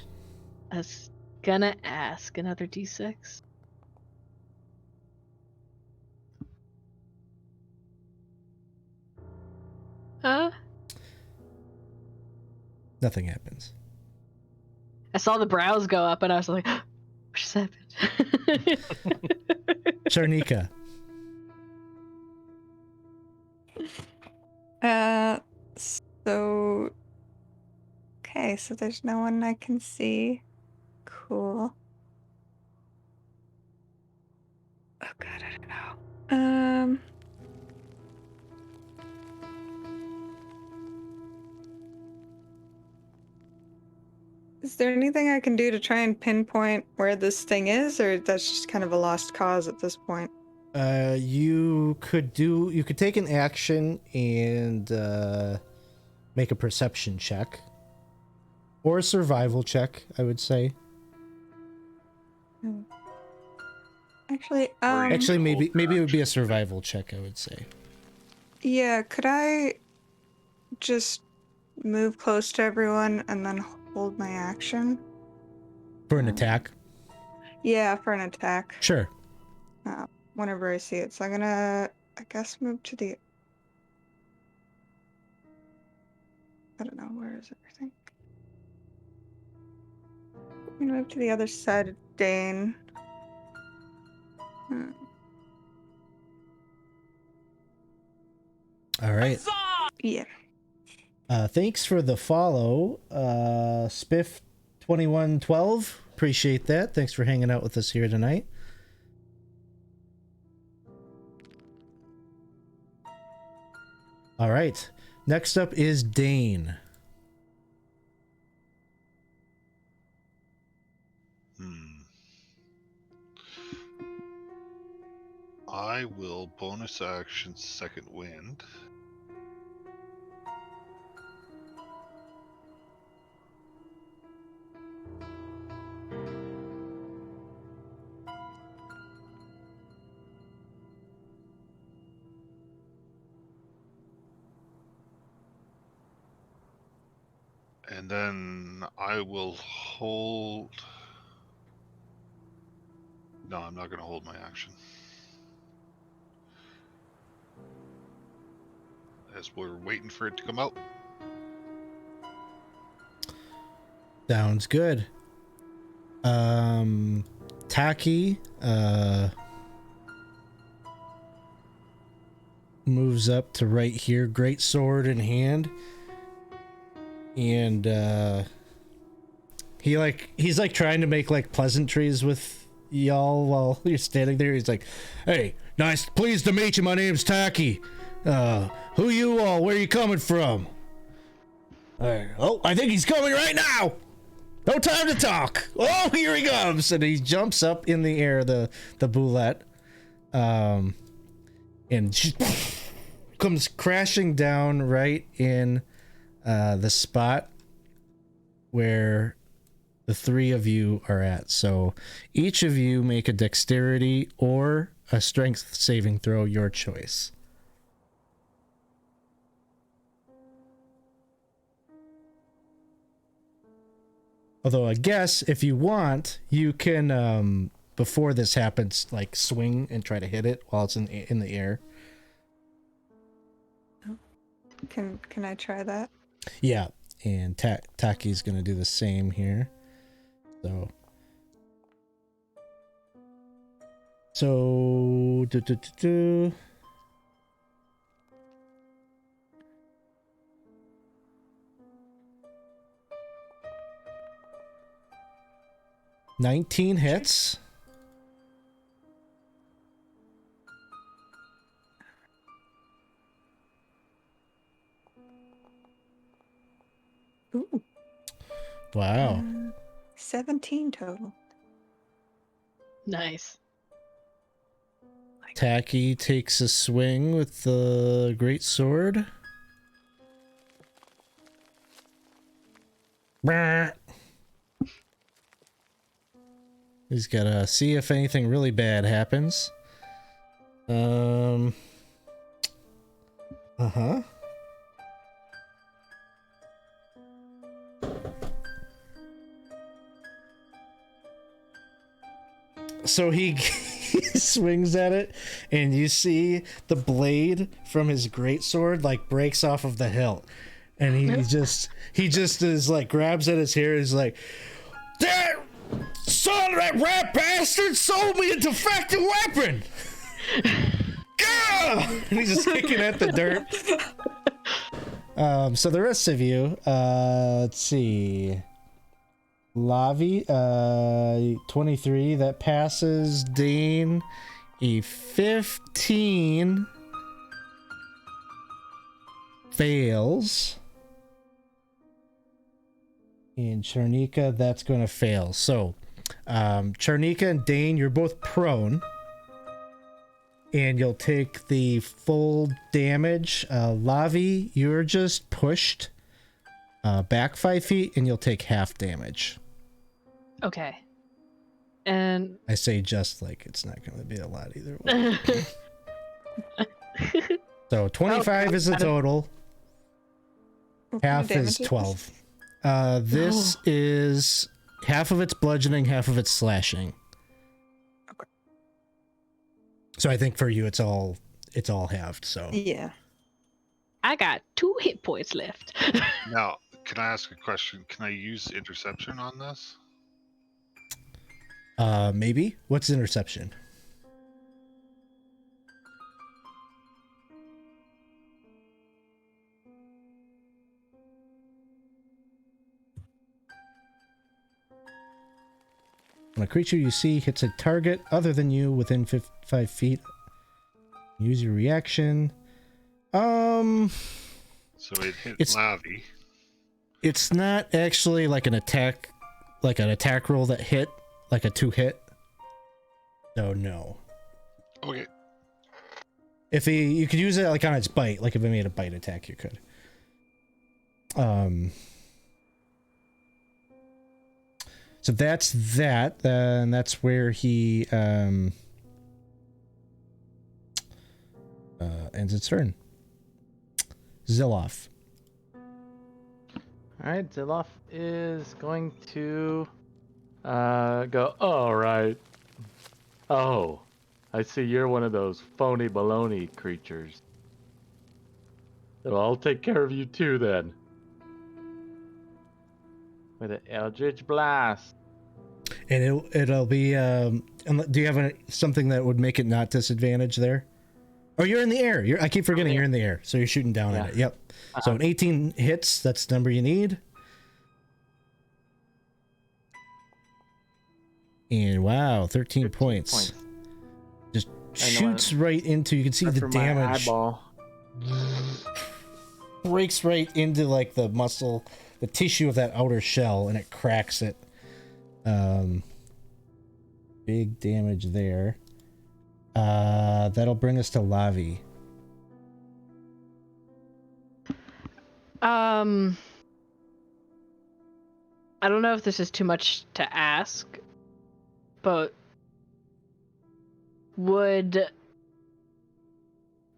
I was gonna ask another d6. Nothing happens. I saw the brows go up and I was like, what just happened? Charnika. So, okay. Okay, so there's no one I can see. Cool. Oh god, I don't know. Is there anything I can do to try and pinpoint where this thing is, or that's just kind of a lost cause at this point? You could take an action and make a perception check. Or a survival check, I would say. Actually, Actually, maybe it would be a survival check, I would say. yeah, could I just move close to everyone and then hold my action? For an attack? Yeah, for an attack. Sure. Whenever I see it. So I'm gonna, I guess, move to the... I don't know, where is everything? I'm gonna move to the other side of Dane. All right. Yeah. Thanks for the follow, Spiff2112. Appreciate that. Thanks for hanging out with us here tonight. All right. Next up is Dane. I will bonus action second wind. And then I will hold... No, I'm not going to hold my action. As we're waiting for it to come out. Sounds good. Taki moves up to right here, great sword in hand. And he's like trying to make like pleasantries with y'all while you're standing there. He's like, "Hey, nice, pleased to meet you. My name's Taki. Who you all? Where you coming from?" Oh, I think he's coming right now. No time to talk. Oh, here he comes. And he jumps up in the air, the boulette, and comes crashing down right in the spot where the three of you are at. So each of you make a dexterity or a strength saving throw, your choice. Although I guess if you want, you can, before this happens, like swing and try to hit it while it's in the air. Can I try that? Yeah, and Taki's gonna do the same here. So 19 hits. Ooh. Wow. 17 total. Nice. Taki takes a swing with the great sword. He's gotta see if anything really bad happens. So he swings at it, and you see the blade from his greatsword like breaks off of the hilt, and he just is like grabs at his hair. He's like, "That son of that rat bastard sold me a defective weapon!" Gah! And he's just kicking at the dirt. So the rest of you, let's see. Lavi, 23, that passes. Dane, a 15, fails. And Charnika, that's going to fail. So, Charnika and Dane, you're both prone. And you'll take the full damage. Lavi, you're just pushed back 5 feet, and you'll take half damage. Okay. And I say just like it's not going to be a lot either way. So 25 is the total. What kind Half of is damage 12. This is half of it's bludgeoning, half of it's slashing. Okay. So I think for you it's all halved. So Yeah. I got 2 hit points left. Now, can I ask a question? Can I use interception on this? maybe. What's interception? When a creature you see hits a target other than you within 5 feet, use your reaction. So it hit It's- Lavi. It's not actually like an attack roll that hit, like a 2-hit. So no. Okay. If you could use it like on its bite, like if it made a bite attack, you could. So that's that. And that's where he ends its turn. Ziloff. All right, Ziloff is going to go. All right. Oh, I see you're one of those phony baloney creatures. So I'll take care of you too then. With an Eldritch Blast. And it'll be do you have something that would make it not disadvantage there? Oh, you're in the air. I keep forgetting you're in the air, so you're shooting down at it. Yep. So an 18 hits, that's the number you need. And wow, 13 points. Just shoots right into, you can see the damage. Eyeball. Breaks right into like the muscle, the tissue of that outer shell, and it cracks it. Big damage there. That'll bring us to Lavi. I don't know if this is too much to ask, but would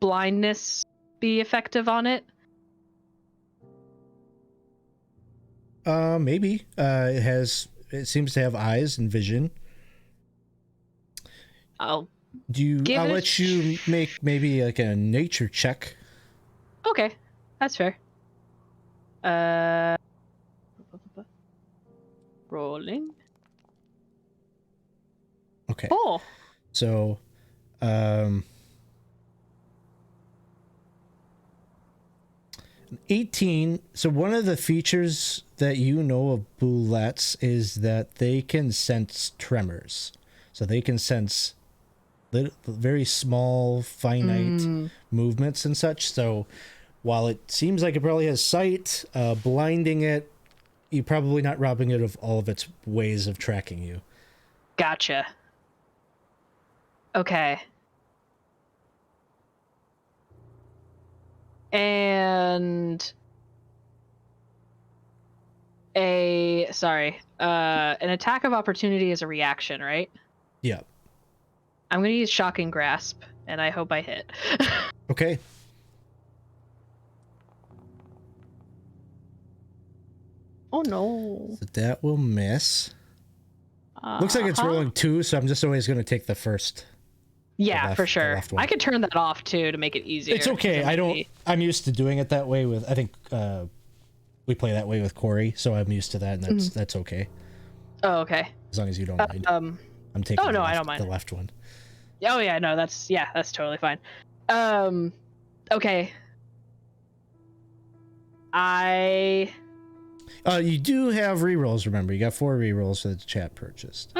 blindness be effective on it? Maybe. It seems to have eyes and vision. I'll I'll let you make maybe like a nature check. Okay, that's fair. Rolling. Okay. Oh. So, 18. So one of the features that you know of boulettes is that they can sense tremors. So they can sense very small, finite movements and such. So while it seems like it probably has sight, blinding it, you're probably not robbing it of all of its ways of tracking you. Gotcha. Okay. And an attack of opportunity is a reaction, right? Yeah. I'm gonna use Shocking Grasp, and I hope I hit. Okay. Oh no. So that will miss. Looks like it's rolling 2, so I'm just always going to take the first. Yeah, for sure. left one. I could turn that off too to make it easier. It's okay. I'm used to doing it that way with, I think we play that way with Corey, so I'm used to that, and that's okay. Oh, okay. As long as you don't mind. I'm taking I don't mind. The left one. Oh yeah, no, that's totally fine. Okay. I. You do have rerolls, remember. You got 4 rerolls that the chat purchased.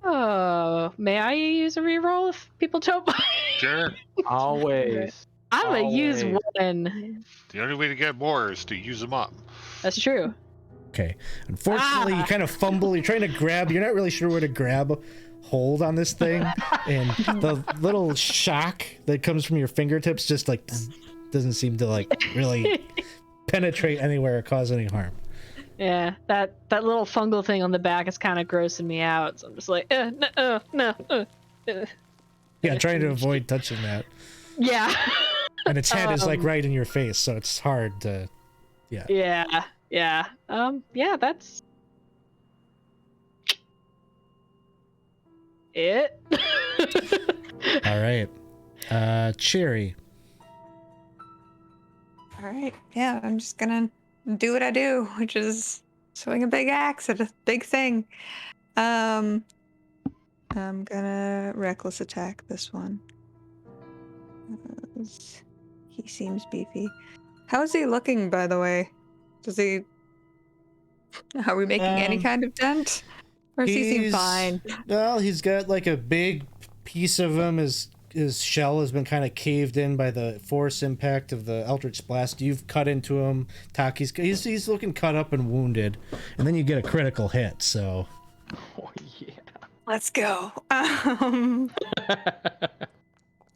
Oh, may I use a reroll if people don't mind? Sure. Always. I'm gonna use Always. one. The only way to get more is to use them up. That's true. Okay. Unfortunately, you kind of fumble. You're trying to grab. You're not really sure where to grab hold on this thing. And the little shock that comes from your fingertips just like doesn't seem to like really penetrate anywhere or cause any harm. Yeah, that little fungal thing on the back is kind of grossing me out. So I'm just like, no. Yeah, trying to avoid touching that. Yeah. And its head is like right in your face, so it's hard to. Yeah. Yeah. Yeah, that's it. All right. Cherry. All right. Yeah, I'm just gonna do what I do, which is swing a big axe at a big thing. I'm gonna reckless attack this one. 'Cause he seems beefy. How is he looking, by the way? Does he? Are we making any kind of dent? Or does he seem fine? Well, he's got like a big piece of him. His shell has been kind of caved in by the force impact of the Eldritch Blast. You've cut into him. Taki's he's looking cut up and wounded, and then you get a critical hit. So, Oh, yeah. Let's go. All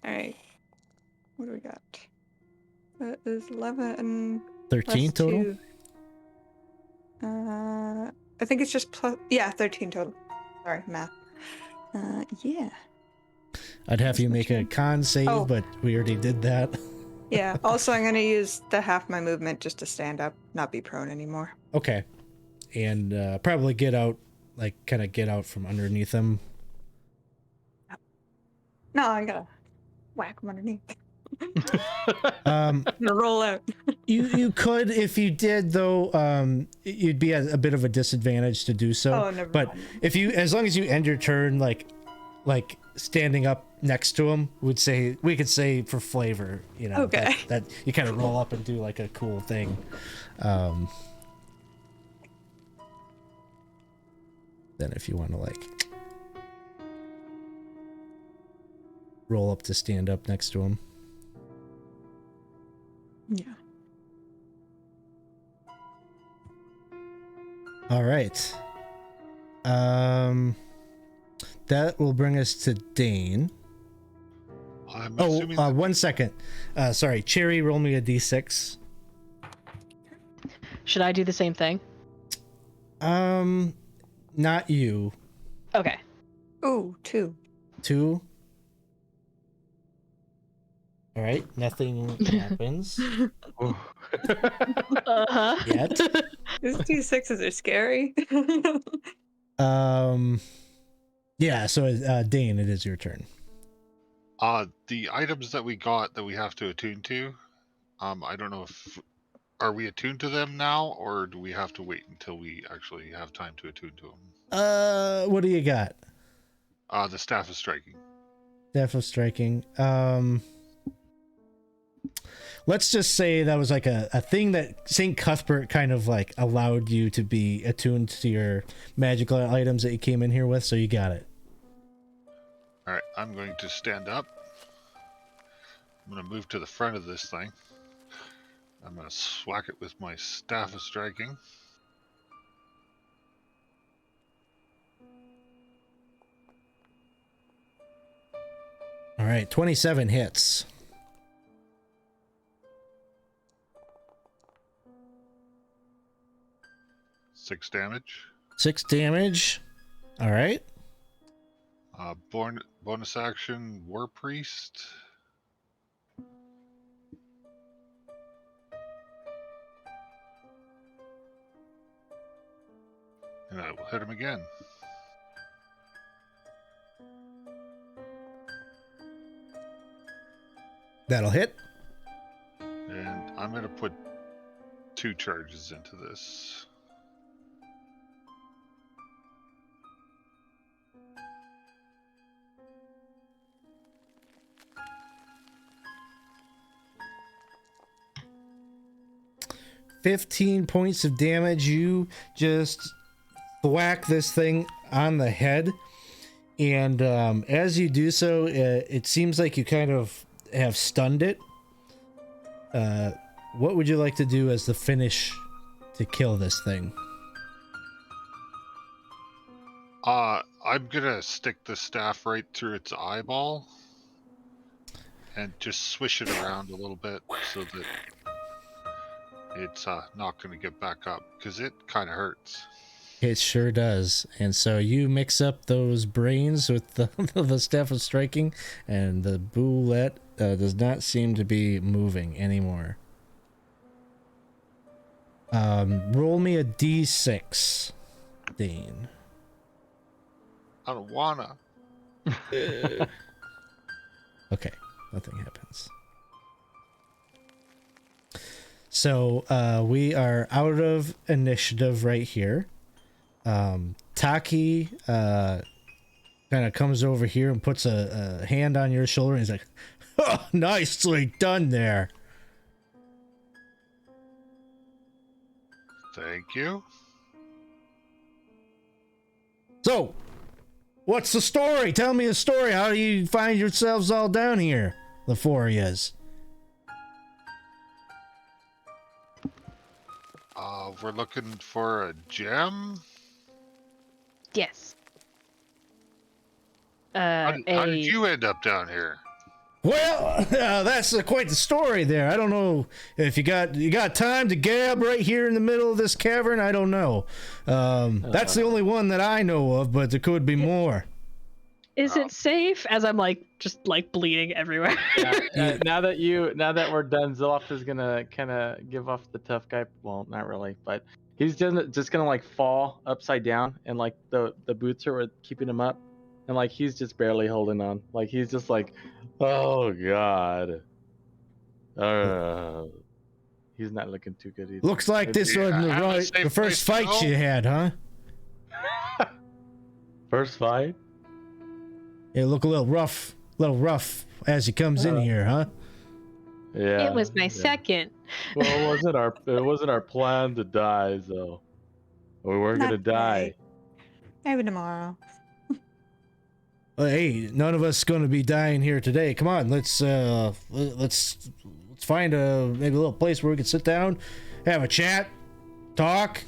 right. What do we got? That is 11 and 13 plus total. 2. I think it's just plus. Yeah, 13 total. Sorry, math. Yeah. I'd have you make a turn. con save, Oh. but we already did that. Yeah. Also, I'm gonna use the half my movement just to stand up, not be prone anymore. Okay, and probably get out, like kind of get out from underneath him. No, I'm gonna whack him underneath. Um, I'm gonna roll out. you could if you did though. You'd be at a bit of a disadvantage to do so. Oh, never but mind. if you, as long as you end your turn like standing up next to him, we could say for flavor, you know, Okay. that you kind of roll up and do like a cool thing. Then if you want to like roll up to stand up next to him. Yeah. All right. That will bring us to Dane. I'm Oh, assuming that 1 second. Sorry, Cherry, roll me a d6. Should I do the same thing? Not you. Okay. Ooh, 2. 2. All right, nothing happens Uh-huh. yet. These D6s are scary. Yeah. So, Dane, it is your turn. the items that we got that we have to attune to, I don't know if are we attuned to them now, or do we have to wait until we actually have time to attune to them? What do you got? The staff of striking. Staff of striking. Let's just say that was like a thing that St. Cuthbert kind of like allowed you to be attuned to your magical items that you came in here with, so you got it. All right, I'm going to stand up. I'm going to move to the front of this thing. I'm going to swack it with my staff of striking. All right, 27 hits. 6 damage. 6 damage. All right. Bonus action, War Priest. And I will hit him again. That'll hit. And I'm going to put 2 charges into this. 15 points of damage. You just whack this thing on the head, and as you do so, it seems like you kind of have stunned it. What would you like to do as the finish to kill this thing? I'm gonna stick the staff right through its eyeball and just swish it around a little bit so that it's not gonna get back up, because it kind of hurts. It sure does. And so you mix up those brains with the staff of striking, and the boulette does not seem to be moving anymore. Roll me a d6, Dane. I don't wanna. Okay, nothing happens. So we are out of initiative right here. Taki kind of comes over here and puts a hand on your shoulder, and he's like, oh, nicely done there. Thank you. So, what's the story? Tell me a story. How do you find yourselves all down here, the four of yous? We're looking for a gem. Yes. How did you end up down here? Well, that's quite the story there. I don't know if you got time to gab right here in the middle of this cavern. I don't know. That's the only one that I know of, but there could be more. Is it safe? As I'm just bleeding everywhere. Now that we're done, Zilloff is gonna kind of give off the tough guy. Well, not really, but he's just gonna fall upside down, and the boots are keeping him up, and he's just barely holding on. He's just oh god. He's not looking too good either. Looks like this wasn't the first fight you had, huh? First fight? It look a little rough as he comes in here, huh? Yeah. It was my second. Well, it wasn't our plan to die, so we weren't gonna die. Maybe tomorrow. Hey, none of us going to be dying here today. Come on, let's find maybe a little place where we can sit down, have a chat, talk.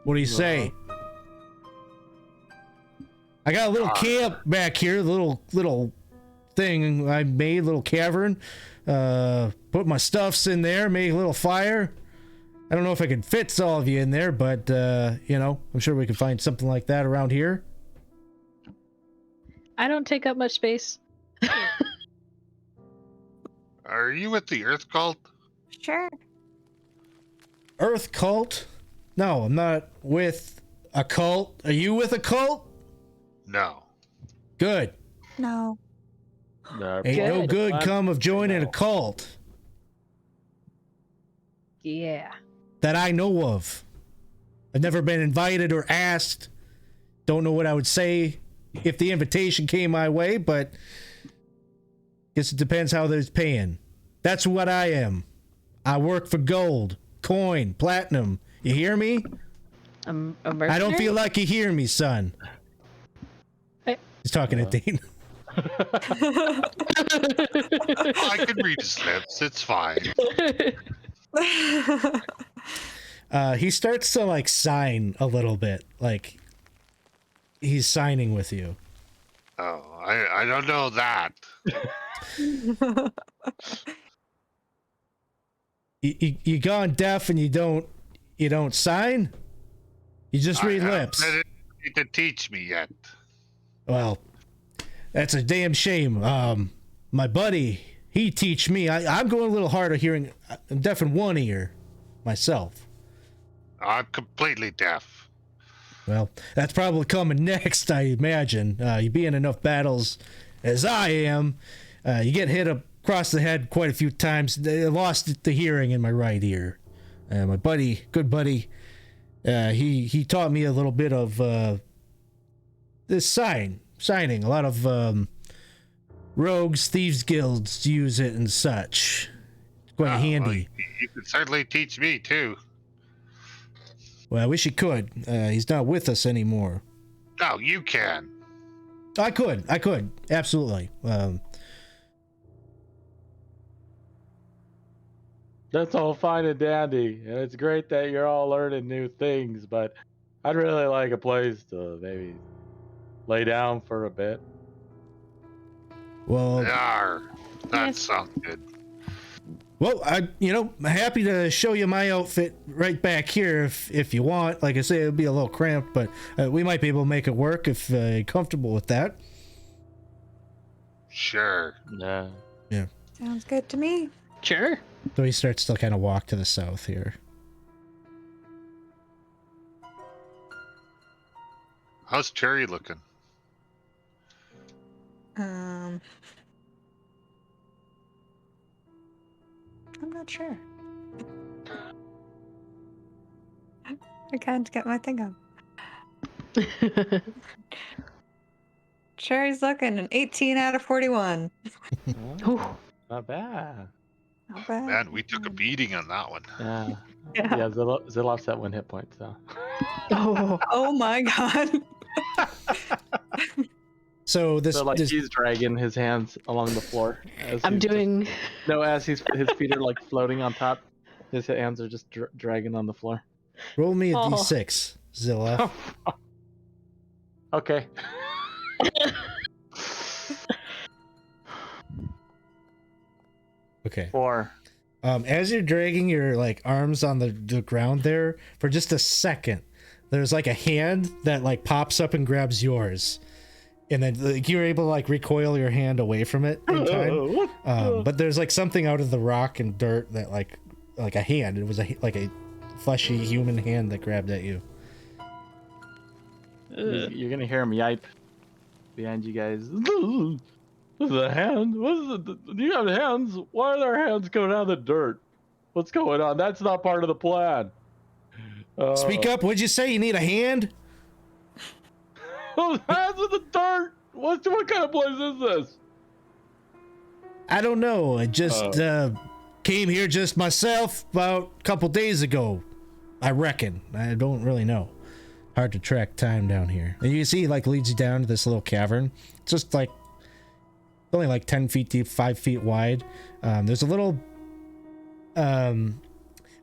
What do you say? I got a little camp back here, little thing I made, little cavern. Put my stuffs in there, made a little fire. I don't know if I can fit all of you in there, but I'm sure we can find something like that around here. I don't take up much space. Are you with the Earth Cult? Sure. Earth Cult? No, I'm not with a cult. Are you with a cult? No. Good. No. Ain't no good come of joining a cult. Yeah. That I know of. I've never been invited or asked. Don't know what I would say if the invitation came my way, but guess it depends how they're paying. That's what I am. I work for gold, coin, platinum. You hear me? A I don't feel like you hear me, son. He's talking to Dane. I can read his lips. It's fine. He starts to sign a little bit, like he's signing with you. Oh, I don't know that. You gone deaf and you don't sign? You just read lips. They didn't need to teach me yet. Well, that's a damn shame. My buddy, he teach me. I'm going a little hard of hearing. I'm deaf in one ear myself. I'm completely deaf. Well, that's probably coming next, I imagine. You be in enough battles as I am, you get hit across the head quite a few times. I lost the hearing in my right ear. My buddy, good buddy, he taught me a little bit of this signing. A lot of rogues, thieves guilds use it and such. Quite Well, handy. you could certainly teach me too. Well, I wish he could. He's not with us anymore. No, you can. I could, absolutely. That's all fine and dandy, and it's great that you're all learning new things, but I'd really like a place to maybe lay down for a bit. Well, Yar, that Yes. sounds good. well, I'm happy to show you my outfit right back here if you want. Like I say, it'll be a little cramped, but we might be able to make it work if you're comfortable with that. Sure. Yeah. Sounds good to me. Sure. So he starts to kind of walk to the south here. How's Cherry looking? I'm not sure. I can't get my thing up. Cherry's looking an 18 out of 41. Ooh. Not bad. Not bad. Man, we took a beating on that one. Yeah. Yeah. Yeah, Zilop's at 1 hit point, so. Oh. Oh my god. So this, So like this he's dragging his hands along the floor. As I'm he's just- doing. No, as his feet are like floating on top, his hands are just dragging on the floor. roll me a Oh. d6, Zilla. Okay. Okay. 4. As you're dragging your like arms on the ground there for just a second, there's like a hand that like pops up and grabs yours, and then like, you're able to like recoil your hand away from it in time. But there's like something out of the rock and dirt that like a hand. It was like a fleshy human hand that grabbed at you. You're gonna hear him yipe behind you guys. This is a hand. What is it? Do you have hands? Why are there hands coming out of the dirt? What's going on? That's not part of the plan. Speak up. What'd you say? You need a hand? Those hands in the dirt. What kind of place is this? I don't know. I just came here just myself about a couple days ago. I reckon. I don't really know. Hard to track time down here. And you can see he like leads you down to this little cavern. It's just like only like 10 feet deep, 5 feet wide. There's a little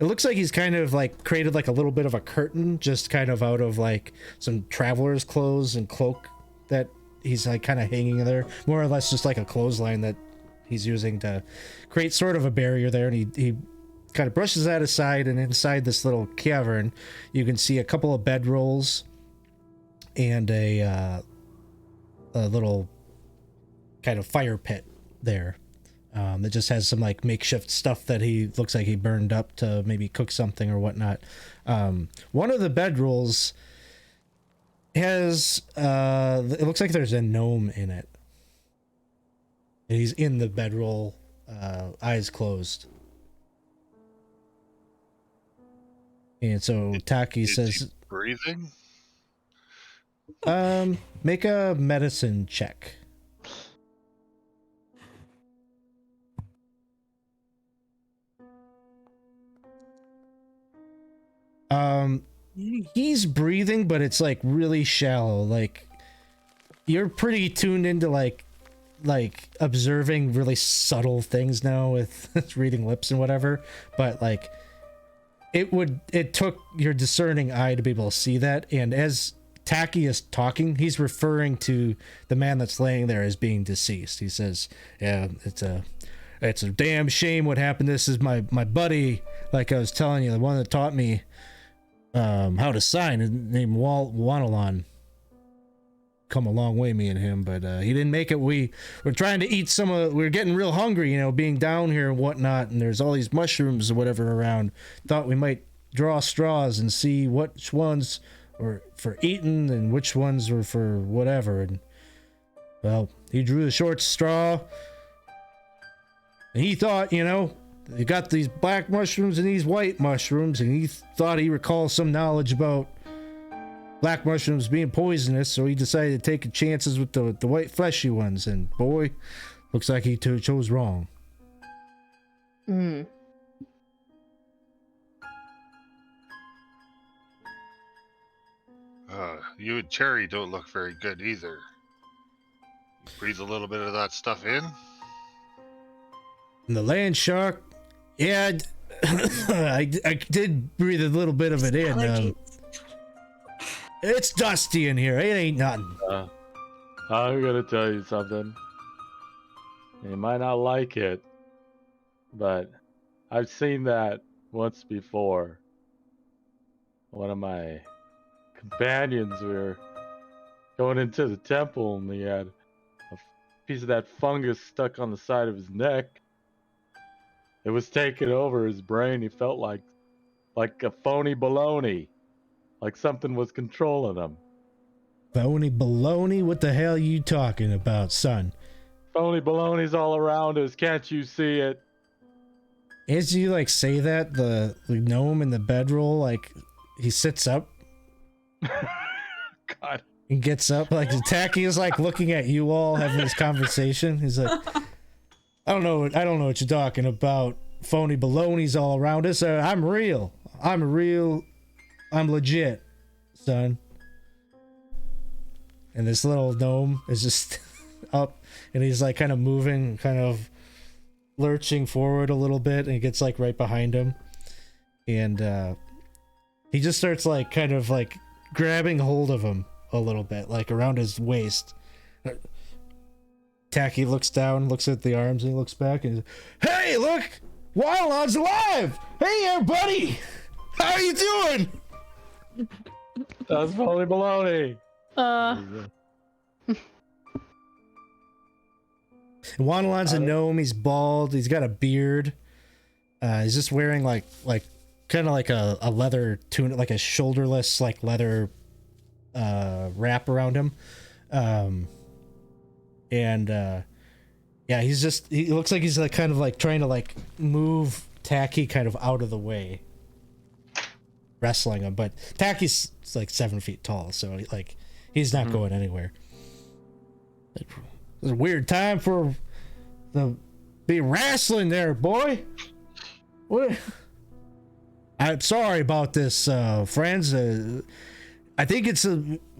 it looks like he's kind of like created like a little bit of a curtain just kind of out of like some traveler's clothes and cloak that he's like kind of hanging there, more or less just like a clothesline that he's using to create sort of a barrier there. And he kind of brushes that aside, and inside this little cavern you can see a couple of bedrolls and a little kind of fire pit there that just has some like makeshift stuff that he looks like he burned up to maybe cook something or whatnot. One of the bedrolls has it looks like there's a gnome in it, and he's in the bedroll, eyes closed. And so Taki Is says, he breathing? make a medicine check. He's breathing, but it's like really shallow. Like you're pretty tuned into like observing really subtle things now with reading lips and whatever, but like it took your discerning eye to be able to see that. And as Taki is talking, he's referring to the man that's laying there as being deceased. He says, yeah, it's a damn shame what happened. This is my buddy, like I was telling you, the one that taught me how to sign, named Wanalon. Come a long way, me and him, but he didn't make it. We were trying to eat we were getting real hungry, being down here and whatnot, and there's all these mushrooms or whatever around. Thought we might draw straws and see which ones were for eating and which ones were for whatever. And well, he drew the short straw, and he thought, you got these black mushrooms and these white mushrooms, and he thought he recalled some knowledge about black mushrooms being poisonous, so he decided to take chances with the white fleshy ones, and boy, looks like he chose wrong. you and Cherry don't look very good either. Breathe a little bit of that stuff in. And the land shark, yeah, I did breathe a little bit of it in. Allergies. It's dusty in here. It ain't nothing. I'm gonna tell you something. You might not like it, but I've seen that once before. One of my companions, we were going into the temple, and he had a piece of that fungus stuck on the side of his neck. It was taking over his brain. He felt like a phony baloney, like something was controlling him. Phony baloney? What the hell are you talking about, son? Phony baloney's all around us. Can't you see it? As you like say that, the gnome in the bedroll, like he sits up God. and gets up. Like Tacky is like looking at you all having this conversation. He's like, I don't know what you're talking about. Phony baloney's all around us. I'm real. I'm legit, son. And this little gnome is just up, and he's like kind of moving, kind of lurching forward a little bit, and he gets like right behind him, and he just starts like kind of like grabbing hold of him a little bit, like around his waist. Tacky looks down, looks at the arms, and he looks back and he's, hey, look! Wildlaw's alive! Hey, everybody! How are you doing? That's phony baloney. Wanalon's a gnome. He's bald. He's got a beard. He's just wearing like kind of like a leather tunic, like a shoulderless like leather wrap around him. Yeah, he looks like he's like kind of like trying to like move Tacky kind of out of the way, wrestling him. But Tacky's like 7 feet tall, so like he's not going anywhere. It's a weird time for the be wrestling there, boy. What? I'm sorry about this, friends. I think it's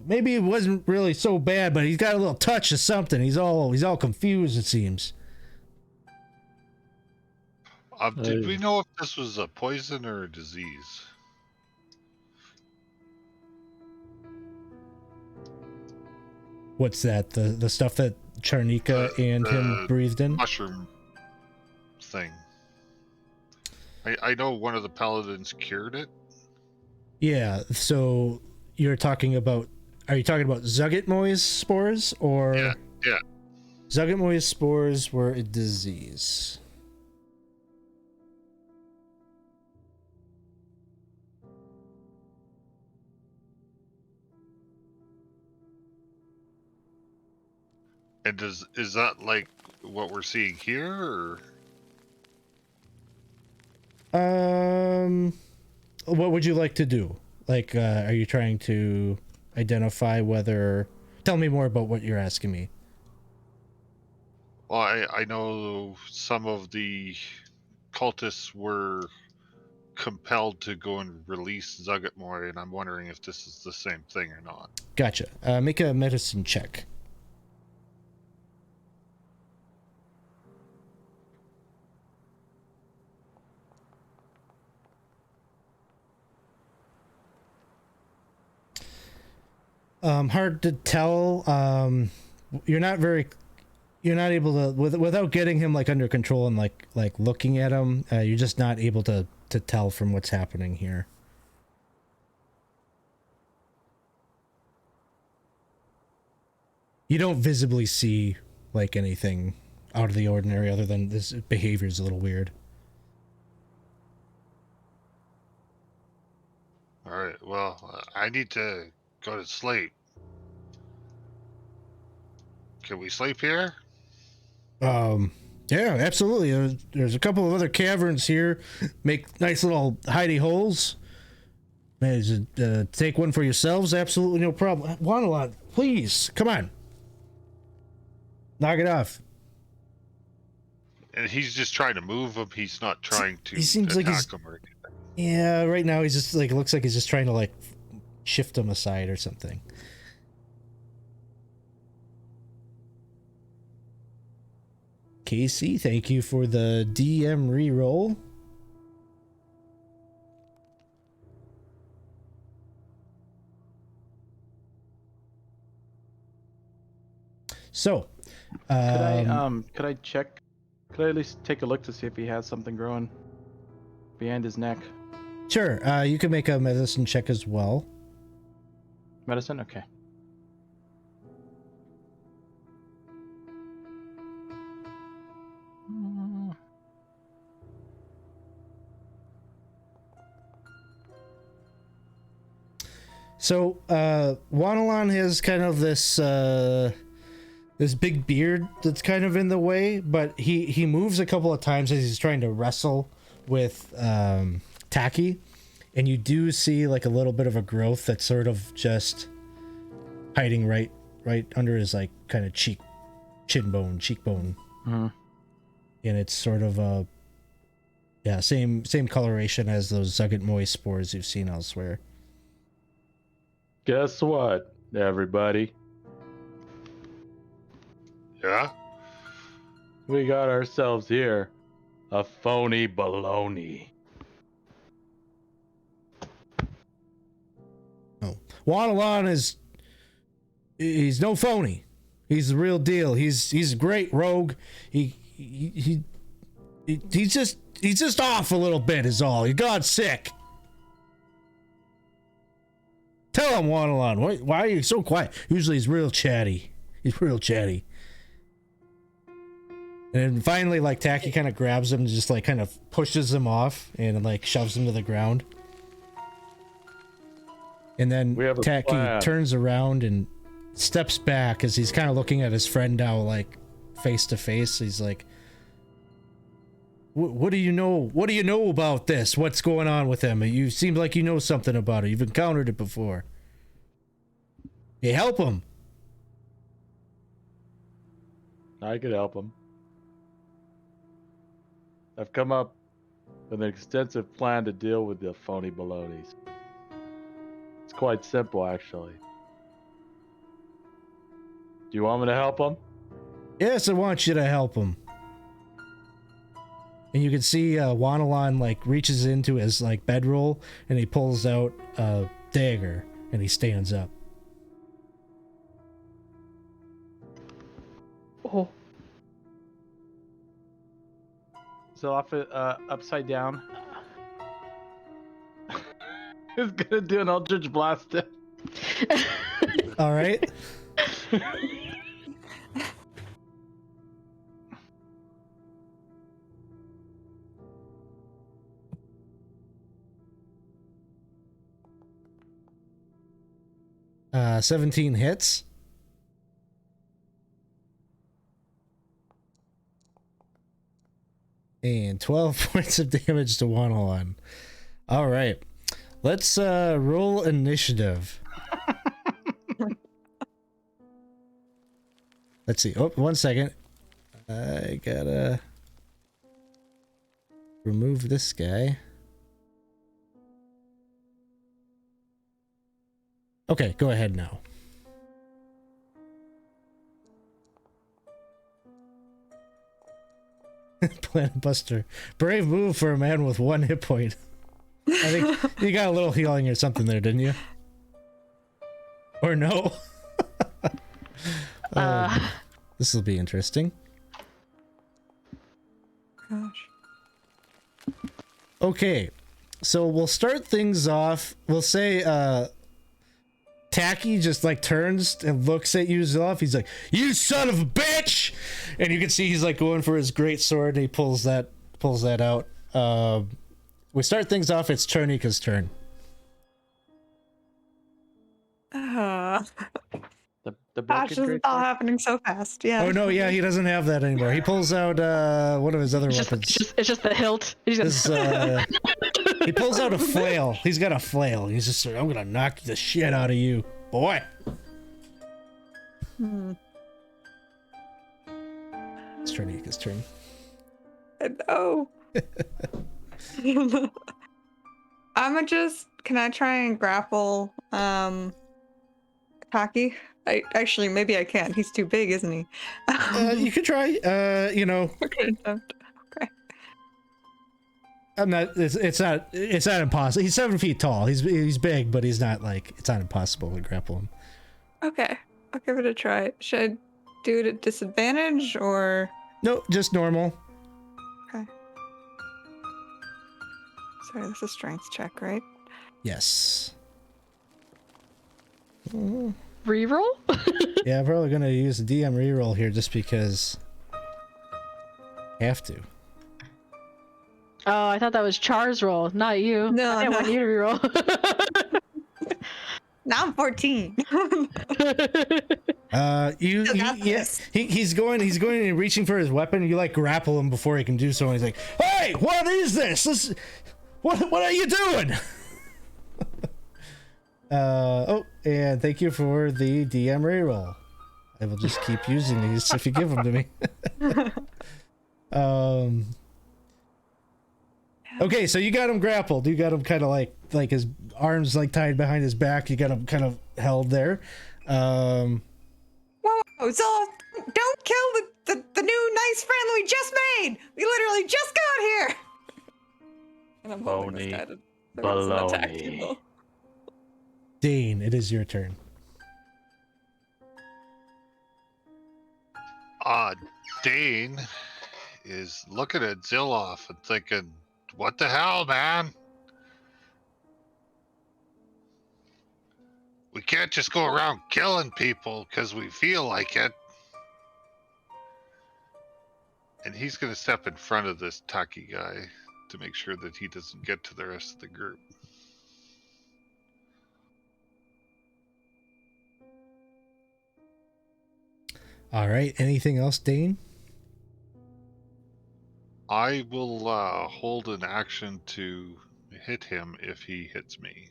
maybe it wasn't really so bad, but he's got a little touch of something. He's all confused, it seems. Did we know if this was a poison or a disease? What's that? The stuff that Charnika and him breathed in? Mushroom thing. I know one of the paladins cured it. Yeah, so are you talking about Zuggetmoy's spores, or? Yeah. Zuggetmoy's spores were a disease. And is that like what we're seeing here, or? What would you like to do? Like, are you trying to identify whether? Tell me more about what you're asking me. Well, I know some of the cultists were compelled to go and release Zuggetmoy, and I'm wondering if this is the same thing or not. Gotcha. Make a medicine check. Hard to tell. You're not able to without getting him like under control and like looking at him. You're just not able to tell from what's happening here. You don't visibly see like anything out of the ordinary other than this behavior is a little weird. All right. Well, I need to go to sleep. Can we sleep here? Yeah, absolutely. There's a couple of other caverns here. Make nice little hidey holes. Take one for yourselves. Absolutely no problem. Wanalon, please, come on. Knock it off. And he's just trying to move him. He's not trying to He seems like attack him or anything. Yeah, right now he's just like, looks like he's just trying to like shift them aside or something. Casey, thank you for the DM reroll. So, Could I check? Could I at least take a look to see if he has something growing behind his neck? sure, you can make a medicine check as well. Medicine? Okay. So, Wanalon has kind of this this big beard that's kind of in the way, but he moves a couple of times as he's trying to wrestle with Tacky, and you do see like a little bit of a growth that's sort of just hiding right under his like kind of cheekbone, Mm-hmm. and it's sort of a same coloration as those Zugget Moist spores you've seen elsewhere. Guess what, everybody? Yeah? We got ourselves here a phony baloney. Oh, Wanalon he's no phony. He's the real deal. He's a great rogue. He's just off a little bit is all. He got sick. Tell him, Wanalon. Why are you so quiet? Usually he's real chatty. He's real chatty. And then finally, like, Tacky kind of grabs him and just, like, kind of pushes him off and, like, shoves him to the ground. And then Tacky turns around and steps back as he's kind of looking at his friend now, like, face to face. He's like, what do you know? What do you know about this? What's going on with him? You seem like you know something about it. You've encountered it before. Hey, help him. I could help him. I've come up with an extensive plan to deal with the phony balonies. It's quite simple, actually. Do you want me to help him? Yes, I want you to help him. And you can see Wanalon like reaches into his like bedroll and he pulls out a dagger and he stands up. Oh. So off it, upside down. He's gonna do an Eldritch Blast. All right. 17 hits. And 12 points of damage to Wanalon. All right. Let's roll initiative. Let's see. Oh, 1 second. I gotta remove this guy. Okay, go ahead now. Planet Buster. Brave move for a man with 1 hit point. I think you got a little healing or something there, didn't you? Or no? This will be interesting. Gosh. Okay, so we'll start things off. We'll say Tacky just like turns and looks at you off. He's like, "You son of a bitch!" And you can see he's like going for his great sword and he pulls that out. We start things off. It's Chernika's turn. The Gosh, this is all happening so fast. Yeah. Oh no, yeah, he doesn't have that anymore. He pulls out one of his other weapons. It's just the hilt. He pulls out a flail. He's got a flail. He's just like, "I'm gonna knock the shit out of you, boy." It's Chernika's turn. No. I'ma just try and grapple Taki? Maybe I can't. He's too big, isn't he? You could try. Okay. I'm not. It's not impossible. He's 7 feet tall. He's big, but he's not like. It's not impossible to grapple him. Okay, I'll give it a try. Should I do it at disadvantage or? No, just normal. Okay. Sorry, this is a strength check, right? Yes. Reroll? Yeah, I'm probably gonna use a DM reroll here just because. Have to. Oh, I thought that was Char's roll, not you. No, I didn't want you to reroll. Now I'm 14. You got yes. this. He's going and reaching for his weapon. You like grapple him before he can do so, and he's like, "Hey, what is this? What are you doing?" And thank you for the DM reroll. I will just keep using these if you give them to me. Okay, so you got him grappled. You got him kind of like his arms like tied behind his back. You got him kind of held there. Whoa, so don't kill the new nice friend we just made. We literally just got here. And I'm holding this guy to so he doesn't attack Baloney. people. Dane, it is your turn. Dane is looking at Zilloff and thinking, what the hell, man? We can't just go around killing people because we feel like it. And he's going to step in front of this Taki guy to make sure that he doesn't get to the rest of the group. All right. Anything else, Dane? I will hold an action to hit him if he hits me.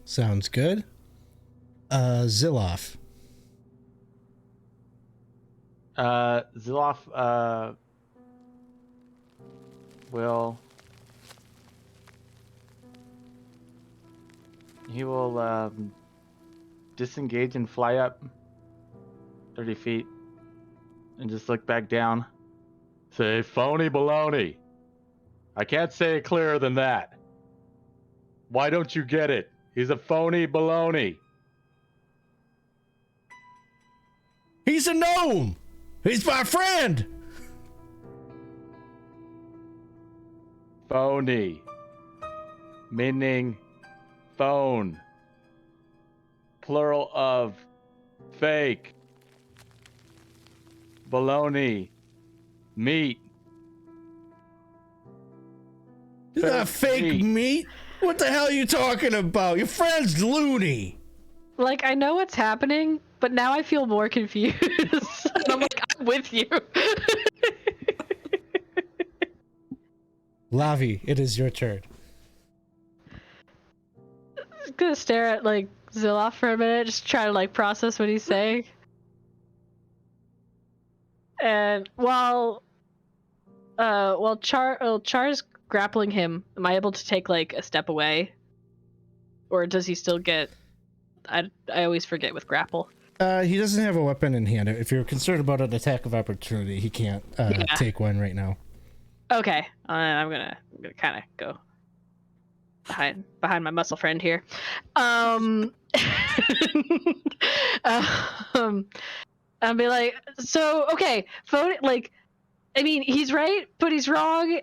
Sounds good. Zilloff. Zilloff will disengage and fly up 30 feet and just look back down. Say phony baloney. I can't say it clearer than that. Why don't you get it? He's a phony baloney. He's a gnome. He's my friend. Phony. Meaning phone. Plural of fake. Baloney. Meat. Fake meat? What the hell are you talking about? Your friend's loony. Like, I know what's happening, but now I feel more confused. And I'm like, I'm with you. Lavi, it is your turn. Just gonna stare at, like, Zilloff for a minute, just try to, like, process what he's saying. And while Char's grappling him, am I able to take, like, a step away? Or does he still get... I always forget with grapple. He doesn't have a weapon in hand. If you're concerned about an attack of opportunity, he can't take one right now. Okay, I'm gonna kind of go behind my muscle friend here. I'll be like, so okay, phone, like, I mean, he's right, but he's wrong,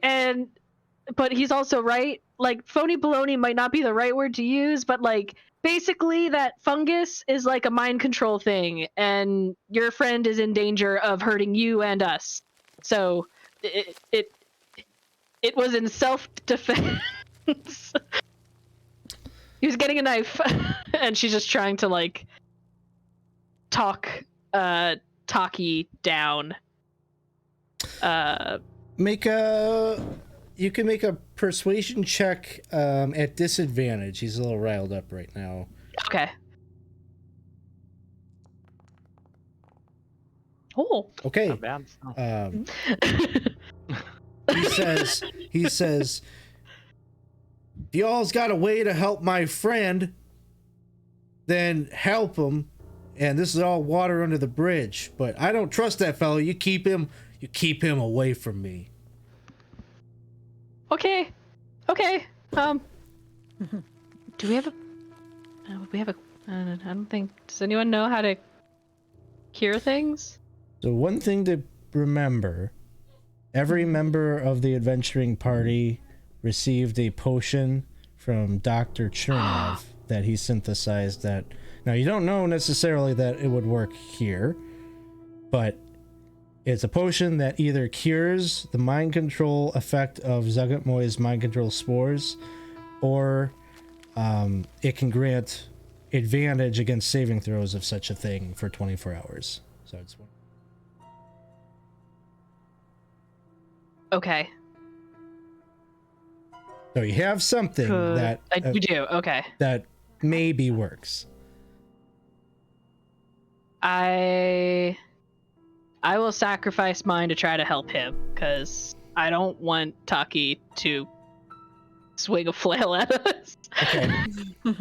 but he's also right. Like, phony baloney might not be the right word to use, but like, basically that fungus is like a mind control thing, and your friend is in danger of hurting you and us. So it was in self-defense. He was getting a knife, and she's just trying to, like, talk Taki down. You can make a persuasion check at disadvantage. He's a little riled up right now. Okay. Oh. Okay. Not bad. He says, if y'all's got a way to help my friend, then help him. And this is all water under the bridge. But I don't trust that fellow. You keep him away from me. Okay. Do we have a? I don't think. Does anyone know how to cure things? So one thing to remember: every member of the adventuring party received a potion from Dr. Chernov that he synthesized. That now you don't know necessarily that it would work here, but it's a potion that either cures the mind control effect of Zagat Moy's mind control spores, or it can grant advantage against saving throws of such a thing for 24 hours. So it's Okay. so you have something that we do. Okay. that maybe works. I will sacrifice mine to try to help him, because I don't want Taki to swing a flail at us. Okay.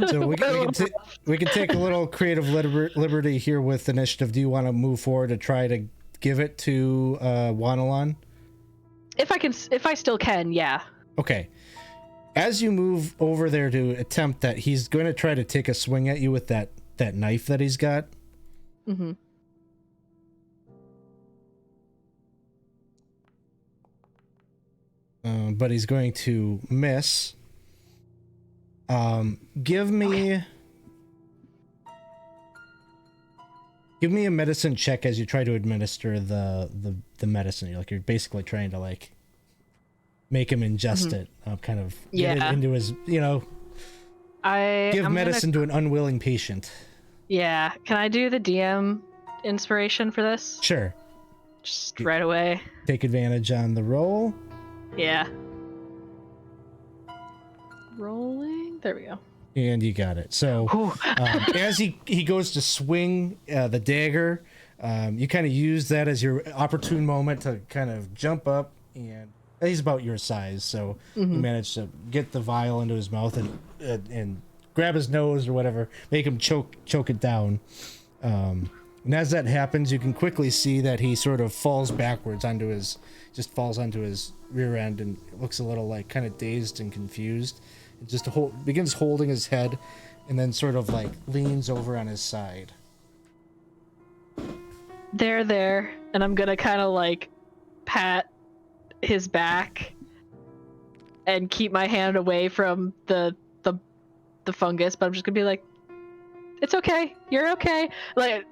So we can take a little creative liberty here with initiative. Do you want to move forward to try to give it to Wanalon? If I still can, yeah. Okay. As you move over there to attempt that, he's going to try to take a swing at you with that knife that he's got. Mm-hmm. But he's going to miss. Give me a medicine check as you try to administer the medicine. You're basically trying to like make him ingest it, kind of get it into his, give medicine to an unwilling patient. Yeah, can I do the DM inspiration for this? Sure. Just right away. Take advantage on the roll. Yeah. Rolling. There we go. And you got it. So as he goes to swing the dagger, you kind of use that as your opportune moment to kind of jump up, and he's about your size, so you manage to get the vial into his mouth and grab his nose or whatever, make him choke it down. And as that happens, you can quickly see that he sort of falls backwards onto his rear end and looks a little like kind of dazed and confused. It just begins holding his head and then sort of like leans over on his side. There, and I'm gonna kind of like pat his back and keep my hand away from the fungus, but I'm just gonna be like, it's okay, you're okay. Like,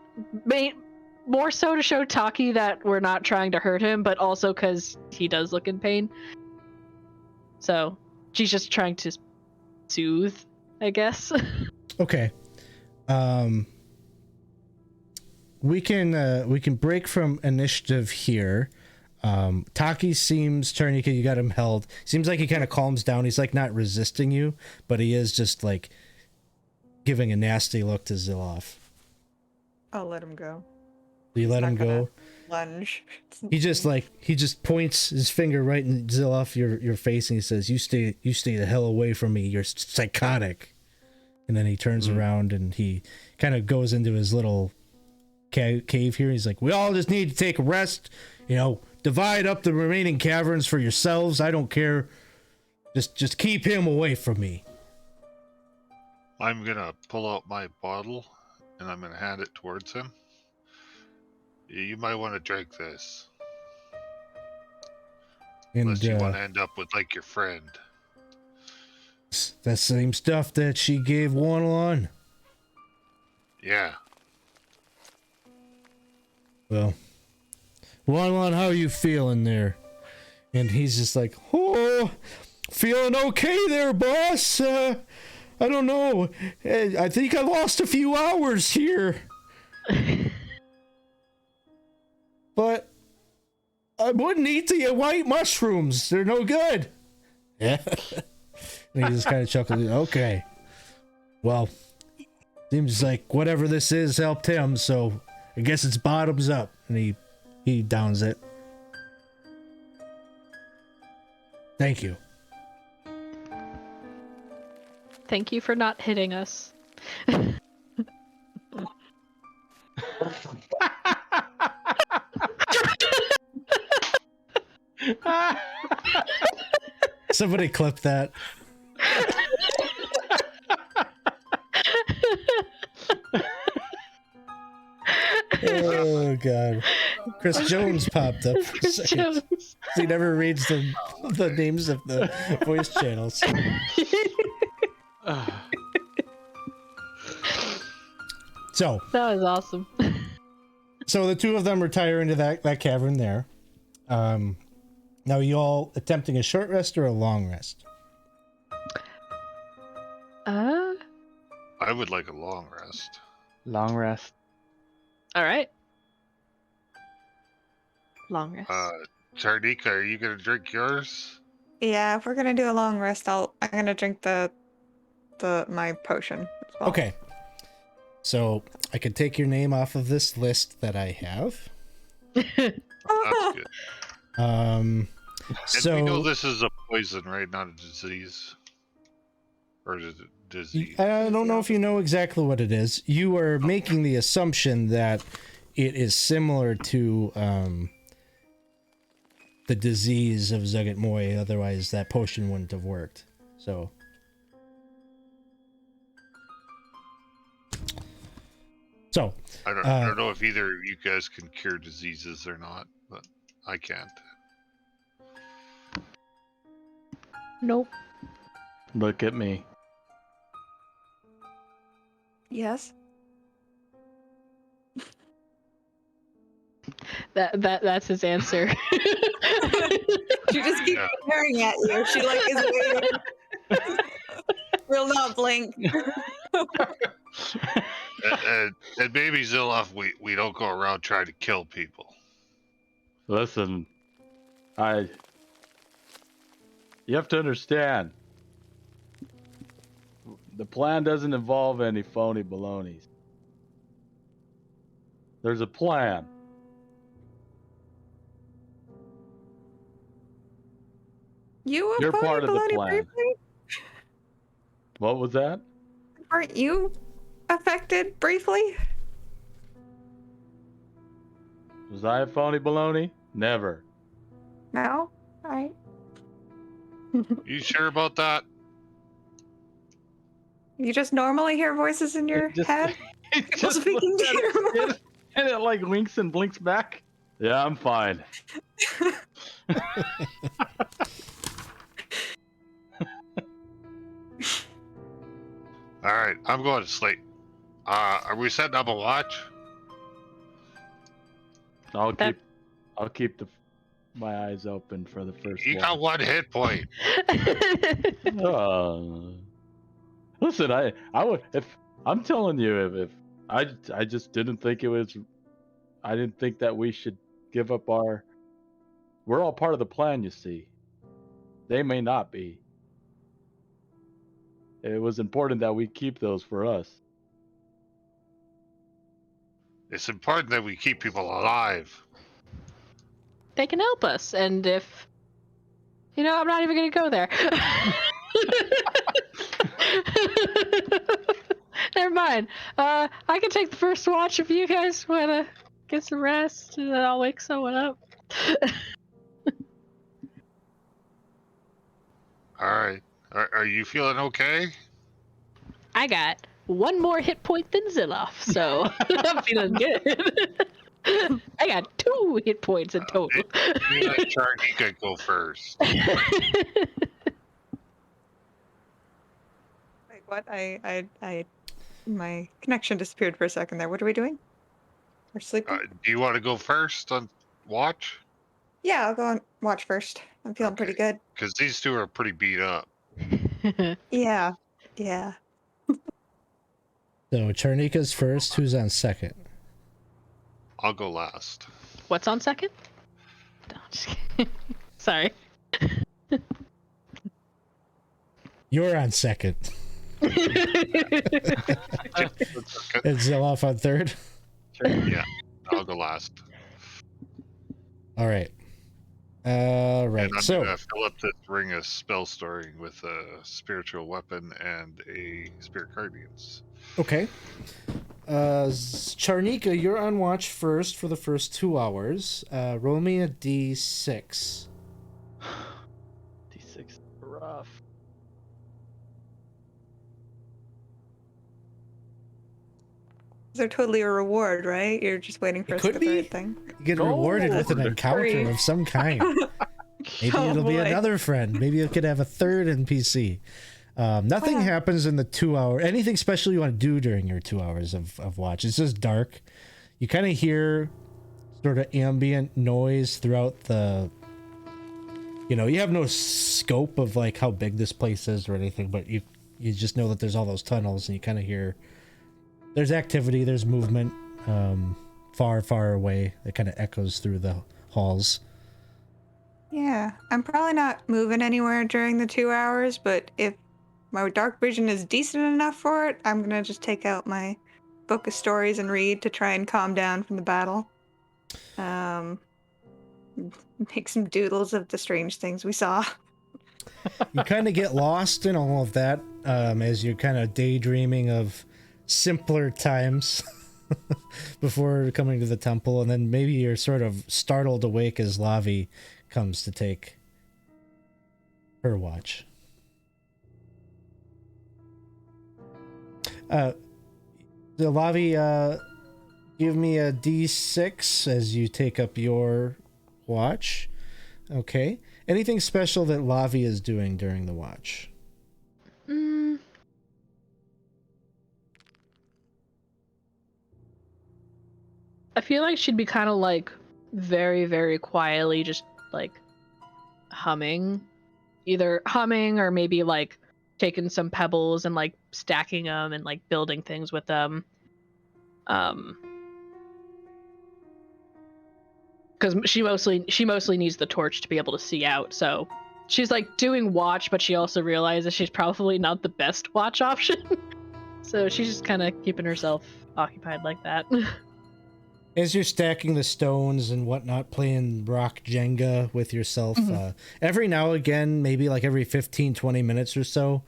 more so to show Taki that we're not trying to hurt him, but also because he does look in pain. So she's just trying to soothe, I guess. Okay. We can break from initiative here. Taki seems, Ternika, you got him held. Seems like he kind of calms down. He's like not resisting you, but he is just like giving a nasty look to Ziloff. I'll let him go. Do you let him go? Lunge. He just points his finger right in Ziloff your face, and he says, "You stay the hell away from me. You're psychotic." And then he turns around and he kind of goes into his little cave here. He's like, "We all just need to take a rest. Divide up the remaining caverns for yourselves. I don't care. Just keep him away from me." I'm gonna pull out my bottle and I'm gonna hand it towards him. You might want to drink this. Unless you want to end up with like your friend. That same stuff that she gave Wanalon. Yeah. Well, Wanalon, how are you feeling there? And he's just like, "Oh, feeling okay there, boss. I don't know. I think I lost a few hours here. But I wouldn't eat the white mushrooms. They're no good." Yeah. And he just kind of chuckled. "Okay. Well, seems like whatever this is helped him, so I guess it's bottoms up." And he downs it. "Thank you." Thank you for not hitting us. Somebody clip that. Oh god. Chris Jones popped up for a Chris second. Jones. He never reads the names of the voice channels. So That was awesome. So the two of them retire into that cavern there. Now you all attempting a short rest or a long rest? I would like a long rest. Long rest. All right. Long rest. Tarnika, are you gonna drink yours? Yeah, if we're gonna do a long rest, I'm gonna drink my potion as well. Okay. So I can take your name off of this list that I have. That's good. And So we know this is a poison, right? Not a disease. Or is it a disease? I don't know if you know exactly what it is. You are making the assumption that it is similar to the disease of Zugat Moy, otherwise that potion wouldn't have worked. So I don't know if either of you guys can cure diseases or not, but I can't. Nope. Look at me. Yes. That's his answer. She just keeps Yeah. staring at you. She like is waiting. Will not blink. And maybe Ziloff, we don't go around trying to kill people. Listen, you have to understand. The plan doesn't involve any phony balonies. There's a plan. You You're were part of the baloney plan. briefly? What was that? Aren't you affected briefly? Was I a phony baloney? Never. No? Alright. You sure about that? You just normally hear voices in your Just- head? It People speaking looks to at you. its skin, and it like winks and blinks back. Yeah, I'm fine. All right, I'm going to sleep. Are we setting up a watch? I'll That- keep my eyes open for the first You one. got one hit point. Listen, I would if I'm telling you if I just didn't think I didn't think that we should give up we're all part of the plan, you see. They may not be. It was important that we keep those for us. It's important that we keep people alive. They can help us, and if I'm not even gonna go there. Never mind. I can take the first watch if you guys wanna get some rest, and then I'll wake someone up. All right. Are you feeling okay? I got one more hit point than Ziloff, so I'm feeling good. I got 2 hit points in total. You let Tarnika go first. Wait, what? My connection disappeared for a second there. What are we doing? We're sleeping? Do you want to go first on watch? Yeah, I'll go and watch first. I'm feeling pretty Okay. good. Because these two are pretty beat up. Yeah. Yeah. So Charnika's first. Who's on second? I'll go last. What's on second? No, just kidding. Sorry. You're on second. And Ziloff on third. Yeah, I'll go last. All right. Right. And I'm So gonna fill up this ring of spell storing with a spiritual weapon and a spirit guardians. okay. Charnika, you're on watch first for the first 2 hours. Roll me a d6. D6 rough. They're totally a reward, right? You're just waiting for It us to could get the be. right thing. You get rewarded with an Gold. encounter Free. of some kind. Maybe Oh, it'll be boy. another friend. Maybe you could have a third NPC. Nothing Wow. happens in the 2 hour. Anything special you want to do during your 2 hours of watch? It's just dark. You kind of hear sort of ambient noise throughout the. You know, you have no scope of like how big this place is or anything, but you just know that there's all those tunnels, and you kind of hear. There's activity. There's movement. Far away. It kind of echoes through the halls. Yeah, I'm probably not moving anywhere during the 2 hours, but if my dark vision is decent enough for it, I'm gonna just take out my book of stories and read to try and calm down from the battle. Make some doodles of the strange things we saw. You kind of get lost in all of that as you're kind of daydreaming of simpler times before coming to the temple, and then maybe you're sort of startled awake as Lavi comes to take her watch. Lavi, give me a d6 as you take up your watch. Okay. Anything special that Lavi is doing during the watch? I feel like she'd be kind of like very, very quietly just like humming. Either humming or maybe like taking some pebbles and like stacking them and like building things with them. Because she mostly needs the torch to be able to see out, so she's like doing watch, but she also realizes she's probably not the best watch option. So she's just kind of keeping herself occupied like that. As you're stacking the stones and whatnot, playing rock Jenga with yourself, every now and again, maybe like every 15, 20 minutes or so,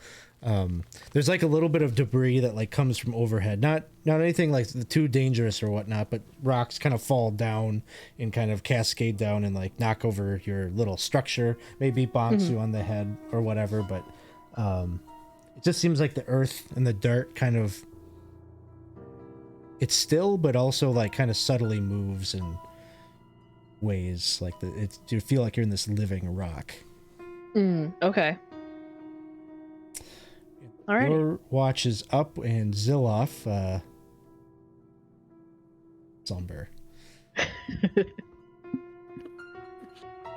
there's like a little bit of debris that like comes from overhead. Not anything like too dangerous or whatnot, but rocks kind of fall down and kind of cascade down and like knock over your little structure, maybe bonks you on the head or whatever. But it just seems like the earth and the dirt kind of, it's still, but also like kind of subtly moves in ways like you feel like you're in this living rock. Okay. All right. Your watch is up, and Zilloff, slumber.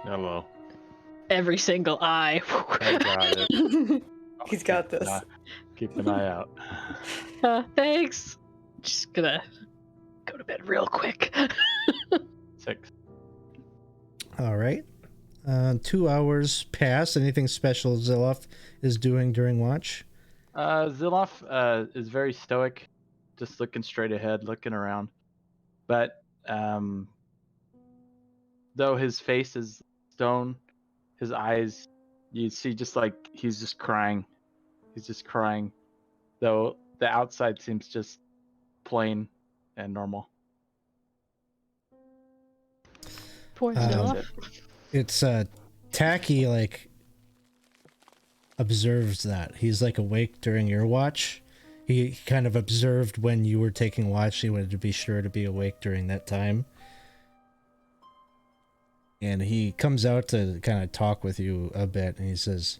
Hello. Every single eye. I got it. He's got this. Keep an eye out. Thanks. Just gonna go to bed real quick. 6. All right. 2 hours pass. Anything special Zilloff is doing during watch? Ziloff is very stoic, just looking straight ahead, looking around. But though his face is stone, his eyes, you see just like he's just crying. He's just crying, though the outside seems just plain and normal. Poor That's Zilloff. It's Tacky like observes that. He's like awake during your watch. He kind of observed when you were taking watch. He wanted to be sure to be awake during that time. And he comes out to kind of talk with you a bit, and he says,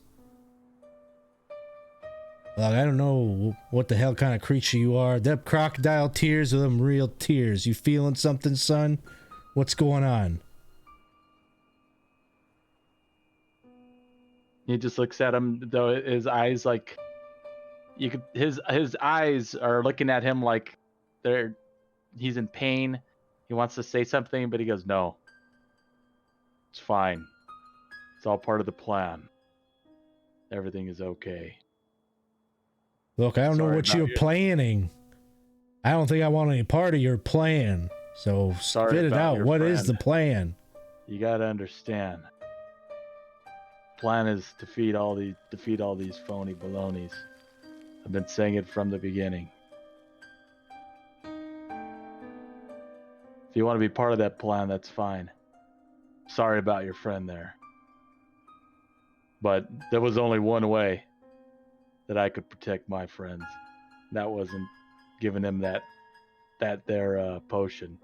"Look, I don't know what the hell kind of creature you are. Them crocodile tears or them real tears. You feeling something, son? What's going on?" He just looks at him, though his eyes like his eyes are looking at him like he's in pain. He wants to say something, but he goes, "No. It's fine. It's all part of the plan. Everything is okay." Look, I don't know Sorry what about you're you. planning. I don't think I want any part of your plan. So Sorry spit it about out. your What is friend. the plan? You gotta understand. plan is to defeat all these phony balonies. I've been saying it from the beginning. If you want to be part of that plan, that's fine. Sorry about your friend there. But there was only one way that I could protect my friends. That wasn't giving them that potion.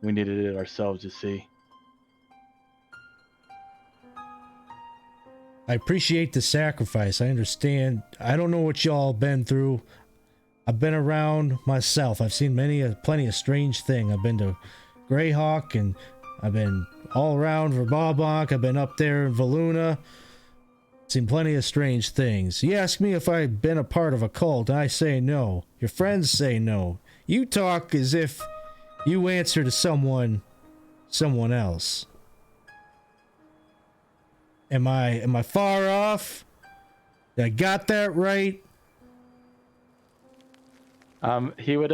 We needed it ourselves, you see. I appreciate the sacrifice. I understand. I don't know what y'all been through. I've been around myself. I've seen plenty of strange things. I've been to Greyhawk, and I've been all around Verbobonk. I've been up there in Valuna. Seen plenty of strange things. You ask me if I've been a part of a cult, I say no. Your friends say no. You talk as if you answer to someone else. Am I far off? Did I got that right? He would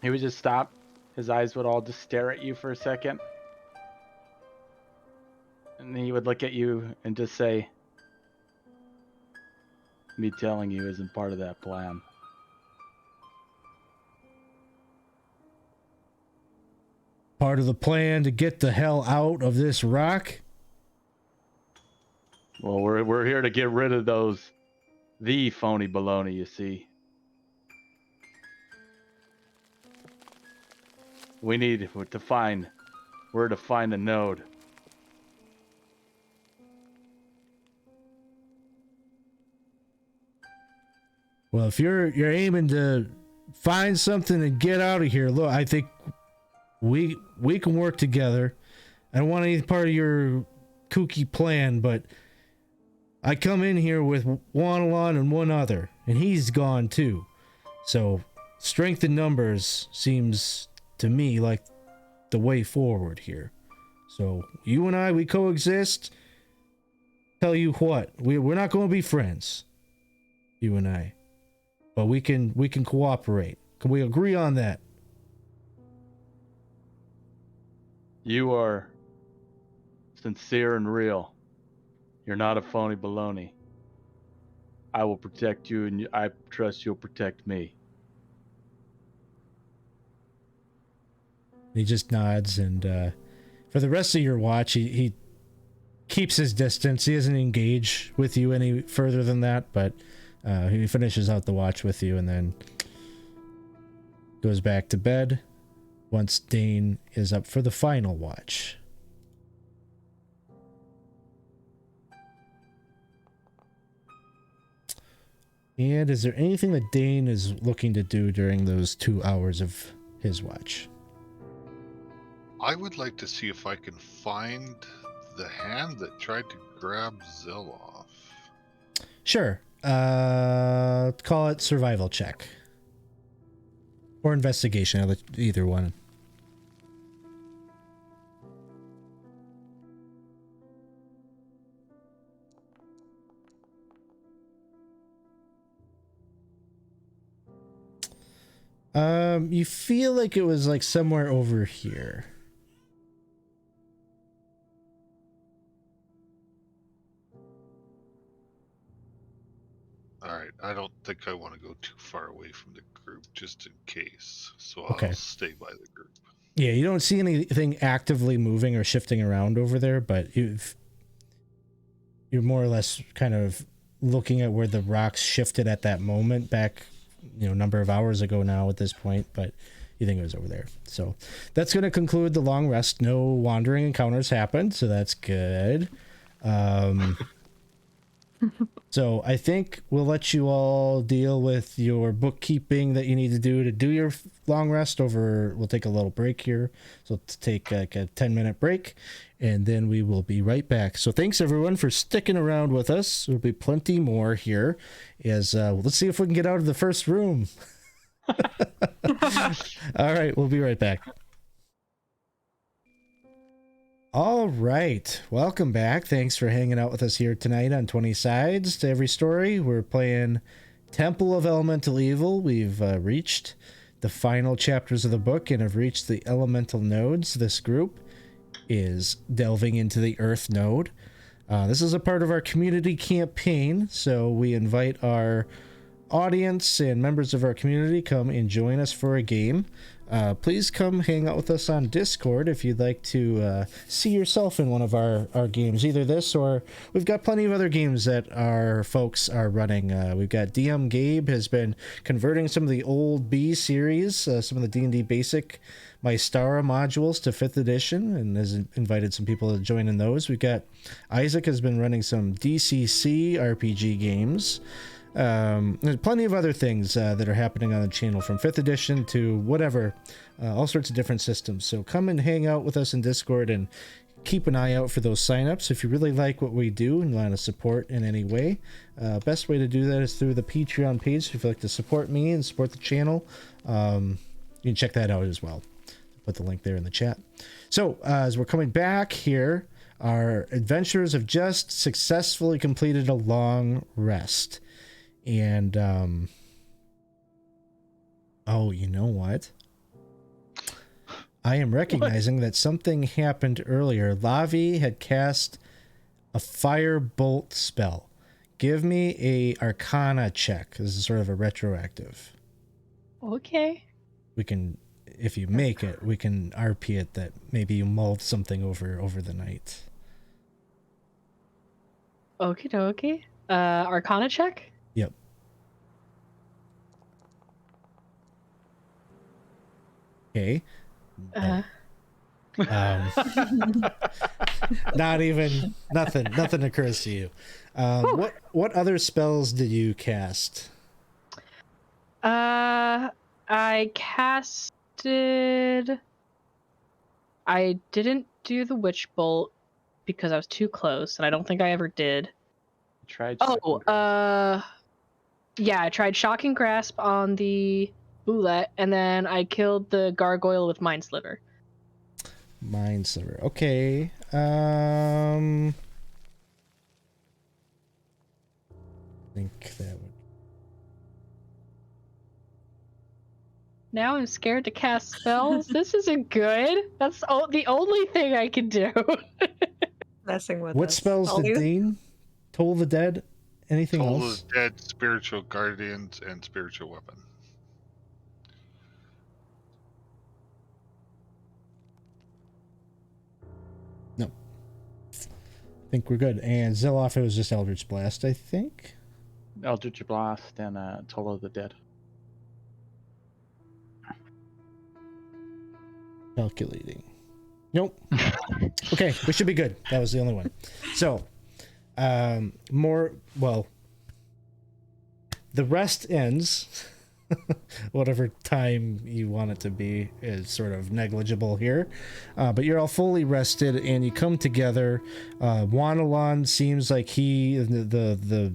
just stop. His eyes would all just stare at you for a second. And he would look at you and just say, me telling you isn't part of that plan. Part of the plan to get the hell out of this rock? Well, we're here to get rid of the phony baloney, you see. We need to find a node. Well, if you're aiming to find something and get out of here, look, I think we can work together. I don't want any part of your kooky plan, but I come in here with Wanalon and one other, and he's gone too. So strength in numbers seems to me like the way forward here. So you and I, we coexist. Tell you what, we're not going to be friends, you and I, but we can cooperate. Can we agree on that? You are sincere and real. You're not a phony baloney. I will protect you, and I trust you'll protect me. He just nods, and for the rest of your watch, he keeps his distance. He doesn't engage with you any further than that, but he finishes out the watch with you and then goes back to bed once Dane is up for the final watch. And is there anything that Dane is looking to do during those 2 hours of his watch? I would like to see if I can find the hand that tried to grab Ziloff. Sure. Call it survival check. Or investigation, either one. You feel like it was like somewhere over here. Alright, I don't think I want to go too far away from the group, just in case. So Okay. I'll stay by the group. Yeah, you don't see anything actively moving or shifting around over there, but you're more or less kind of looking at where the rocks shifted at that moment back, a number of hours ago now at this point, but you think it was over there. So that's going to conclude the long rest. No wandering encounters happened, so that's good. So I think we'll let you all deal with your bookkeeping that you need to do your long rest over. We'll take a little break here. So let's take like a 10-minute break, and then we will be right back. So thanks everyone for sticking around with us. There'll be plenty more here. Let's see if we can get out of the first room. All right, we'll be right back. All right, welcome back. Thanks for hanging out with us here tonight on 20 Sides to Every Story. We're playing Temple of Elemental Evil. We've reached the final chapters of the book and have reached the elemental nodes. This group is delving into the Earth node. This is a part of our community campaign, so we invite our audience and members of our community come and join us for a game. Please come hang out with us on Discord if you'd like to see yourself in one of our games, either this or we've got plenty of other games that our folks are running. We've got DM Gabe has been converting some of the old B series, some of the D&D basic Mystara modules to 5th edition, and has invited some people to join in those. We've got Isaac has been running some DCC RPG games. There's plenty of other things that are happening on the channel, from 5th edition to whatever, all sorts of different systems. So come and hang out with us in Discord and keep an eye out for those signups. If you really like what we do and want to support in any way, best way to do that is through the Patreon page. If you'd like to support me and support the channel, you can check that out as well. Put the link there in the chat. So as we're coming back here, our adventurers have just successfully completed a long rest. And, oh, you know what? I am recognizing that something happened earlier. Lavi had cast a firebolt spell. Give me a Arcana check. This is sort of a retroactive. Okay. We can, if you make it, we can RP it that maybe you mulled something over the night. Okie dokie. Arcana check? Yep. Okay. Not even nothing occurs to you. What other spells did you cast? I didn't do the witch bolt because I was too close, and I don't think I ever did. Tried. Yeah, I tried shocking grasp on the boulette, and then I killed the gargoyle with mind sliver. Mind sliver. Okay. I think that would. Now I'm scared to cast spells. This isn't good. That's the only thing I can do. Messing with What us. spells did Dane? Toll the Dead? Anything Toll else? the Dead, Spiritual Guardians, and Spiritual Weapon. No. I think we're good. And Ziloff, it was just Eldritch Blast, I think. Eldritch Blast and Toll of the Dead. Calculating. Nope. Okay, we should be good. That was the only one. So, the rest ends. Whatever time you want it to be is sort of negligible here. But you're all fully rested, and you come together. Wanalon seems like the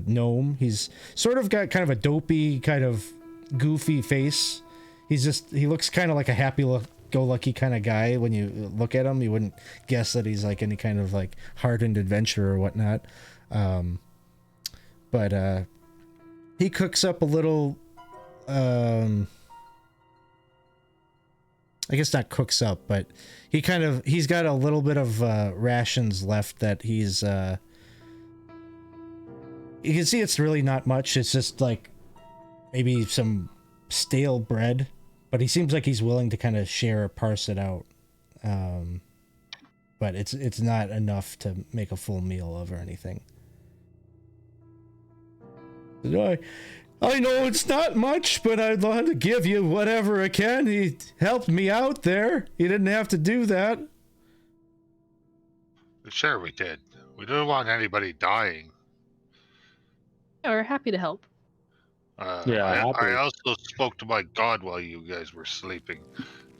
gnome. He's sort of got kind of a dopey, kind of goofy face. He looks kind of like a happy-go-lucky kind of guy. When you look at him, you wouldn't guess that he's like any kind of like hardened adventurer or whatnot. But he cooks up a little. I guess not cooks up, but he's got a little bit of rations left that he's. You can see it's really not much. It's just like maybe some stale bread, but he seems like he's willing to kind of share or parse it out. But it's not enough to make a full meal of or anything. I know it's not much, but I'd love to give you whatever I can. He helped me out there. He didn't have to do that. Sure, we did. We didn't want anybody dying. We're happy to help. I also spoke to my god while you guys were sleeping,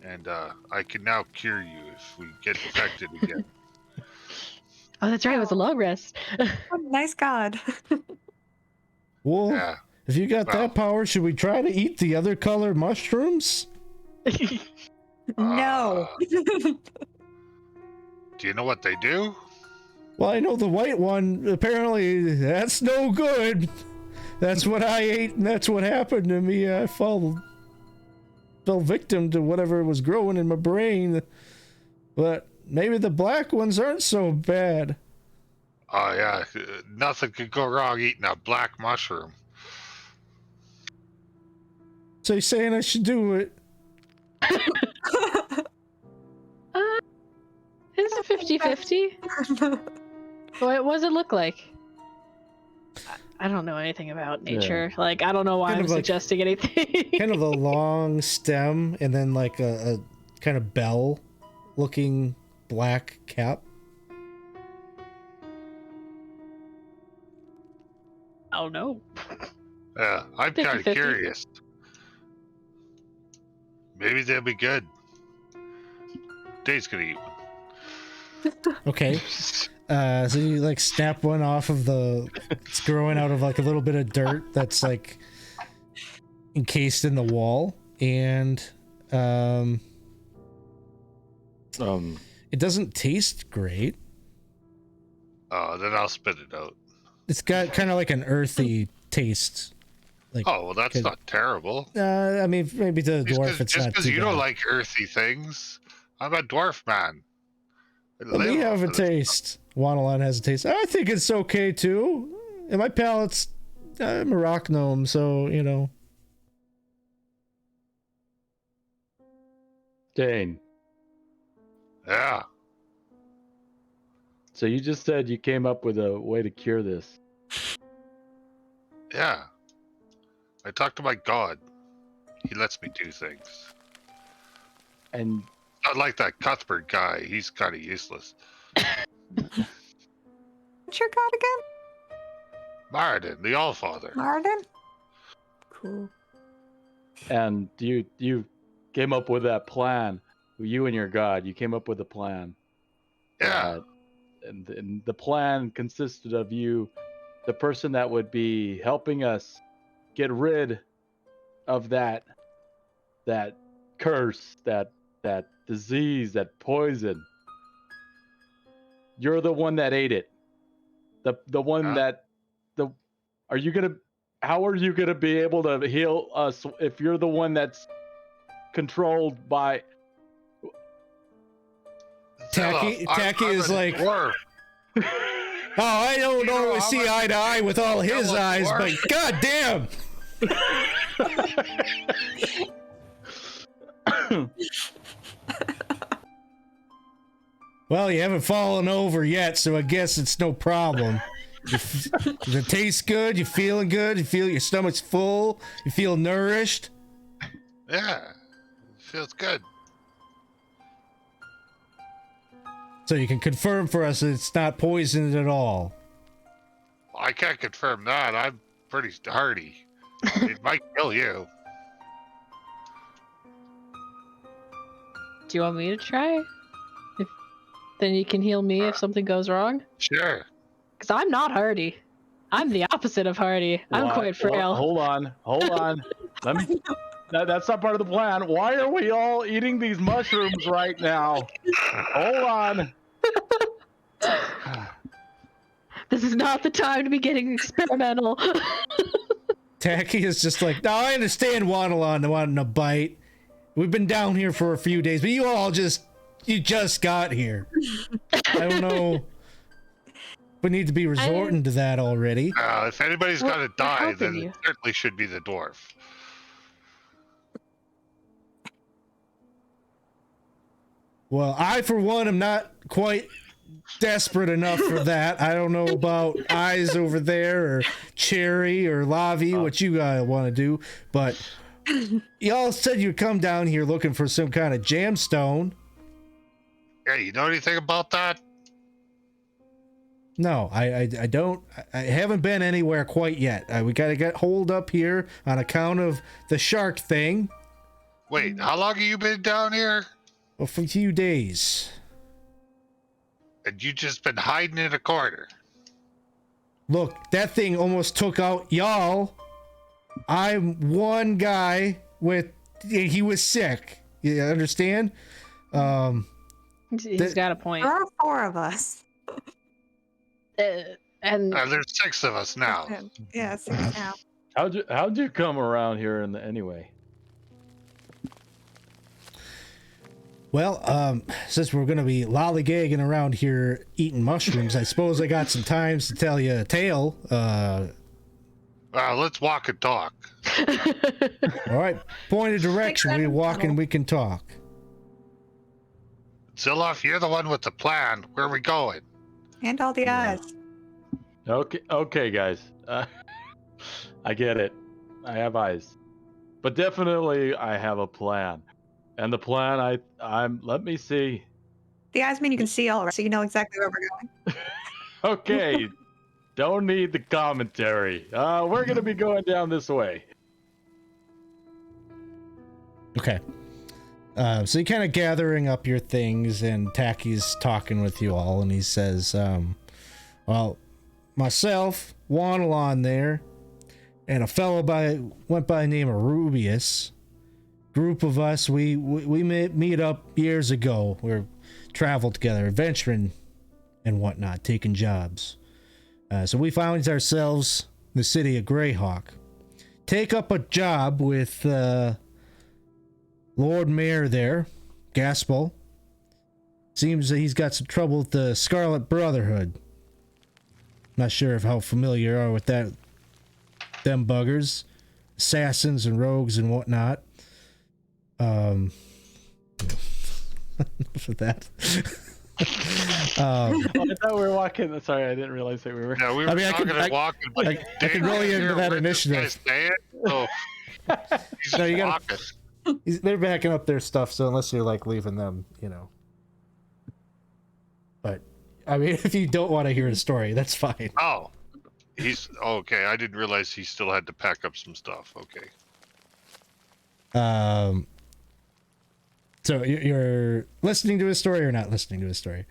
and I can now cure you if we get infected again. Oh, that's right. It was a long rest. Oh, nice God. Well, Yeah. if you got that power, should we try to eat the other color mushrooms? No. Do you know what they do? Well, I know the white one. Apparently, that's no good. That's what I ate, and that's what happened to me. I fell victim to whatever was growing in my brain. But maybe the black ones aren't so bad. Oh yeah, nothing could go wrong eating a black mushroom. So you're saying I should do it? It's a 50-50. What does it look like? I don't know anything about nature. Like, I don't know why I'm suggesting anything. Kind of a long stem and then like a kind of bell-looking black cap. I don't know. Yeah, I'm kind of 50-50. curious. Maybe they'll be good. Dave's gonna eat one. Okay. So you like snap one off of it's growing out of like a little bit of dirt that's like encased in the wall, and it doesn't taste great. Oh, then I'll spit it out. It's got kind of like an earthy taste. Like, Oh, well, that's not terrible. I mean, maybe to the dwarf it's Just not because too you bad. don't like earthy things, I'm a dwarf man. Let me have a taste. Wanalon has a taste. I think it's okay too. And my palate's, I'm a rock gnome, so you know. Dane. Yeah. So you just said you came up with a way to cure this. Yeah. I talked to my god. He lets me do things. And Not like that Cuthbert guy. He's kind of useless. What's your god again? Martin, the Allfather. Martin? Cool. and you came up with that plan. You and your god, you came up with a plan. Yeah. And the plan consisted of you, the person that would be helping us get rid of that curse, that disease, that poison. You're the one that ate it. The one that how are you gonna be able to heal us if you're the one that's controlled by Tacky is I'm a like, dwarf. oh, I don't know, always I'm see a eye to eye with all his yellow eyes, but dwarf. god damn. Well, you haven't fallen over yet, so I guess it's no problem. Does it taste good? You feeling good? You feel your stomach's full? You feel nourished? Yeah. Feels good. So you can confirm for us that it's not poisoned at all. I can't confirm that. I'm pretty hardy. It might kill you. Do you want me to try? Then you can heal me if something goes wrong? Sure. Because I'm not hardy. I'm the opposite of hardy. I'm quite frail. Hold on. Let me. That's not part of the plan. Why are we all eating these mushrooms right now? Hold on. This is not the time to be getting experimental. Tacky is just like, now I understand Wanalon wanting a bite. We've been down here for a few days, but you just got here. I don't know. We need to be resorting to that already. If anybody's got to die, helping then you. it certainly should be the dwarf. Well, I, for one, am not quite desperate enough for that. I don't know about Eyes over there or Cherry or Lavi, what you want to do, but y'all said you'd come down here looking for some kind of jamstone. Yeah, you know anything about that? No, I don't. I haven't been anywhere quite yet. We gotta get holed up here on account of the shark thing. Wait, how long have you been down here? Well, for a few days. And you just been hiding in a corner. Look, that thing almost took out y'all. I'm one guy he was sick. You understand? He's got a point. There are 4 of us. And There's 6 of us now. Yeah, 6 now. How'd you come around here anyway? Well, since we're gonna be lollygagging around here eating mushrooms, I suppose I got some times to tell you a tale. Let's walk and talk. All right, point of direction. We walk and we can talk. Ziloff, you're the one with the plan. Where are we going? And all the eyes. Okay, guys. I get it. I have eyes, but definitely I have a plan. And the plan, I'm. Let me see. The eyes mean you can see all right, so you know exactly where we're going. Okay, don't need the commentary. We're gonna be going down this way. Okay. So you're kind of gathering up your things, and Tacky's talking with you all, and he says, well, myself, Wanalon there, and a fellow went by the name of Rubius. Group of us, we meet up years ago. We're traveled together, adventuring and whatnot, taking jobs. So we found ourselves in the city of Greyhawk. Take up a job with Lord Mayor there, Gaspel. Seems that he's got some trouble with the Scarlet Brotherhood. Not sure of how familiar you are with them buggers, assassins and rogues and whatnot. For that. I thought we were walking. Sorry, I didn't realize that we were. Yeah, we were talking and walking. But I can roll you into that initiative. So he's No, you gotta- walking. They're backing up their stuff, so unless you're like leaving them, you know. But I mean, if you don't want to hear the story, that's fine. Oh, he's okay. I didn't realize he still had to pack up some stuff. Okay. So you're listening to his story or not listening to his story?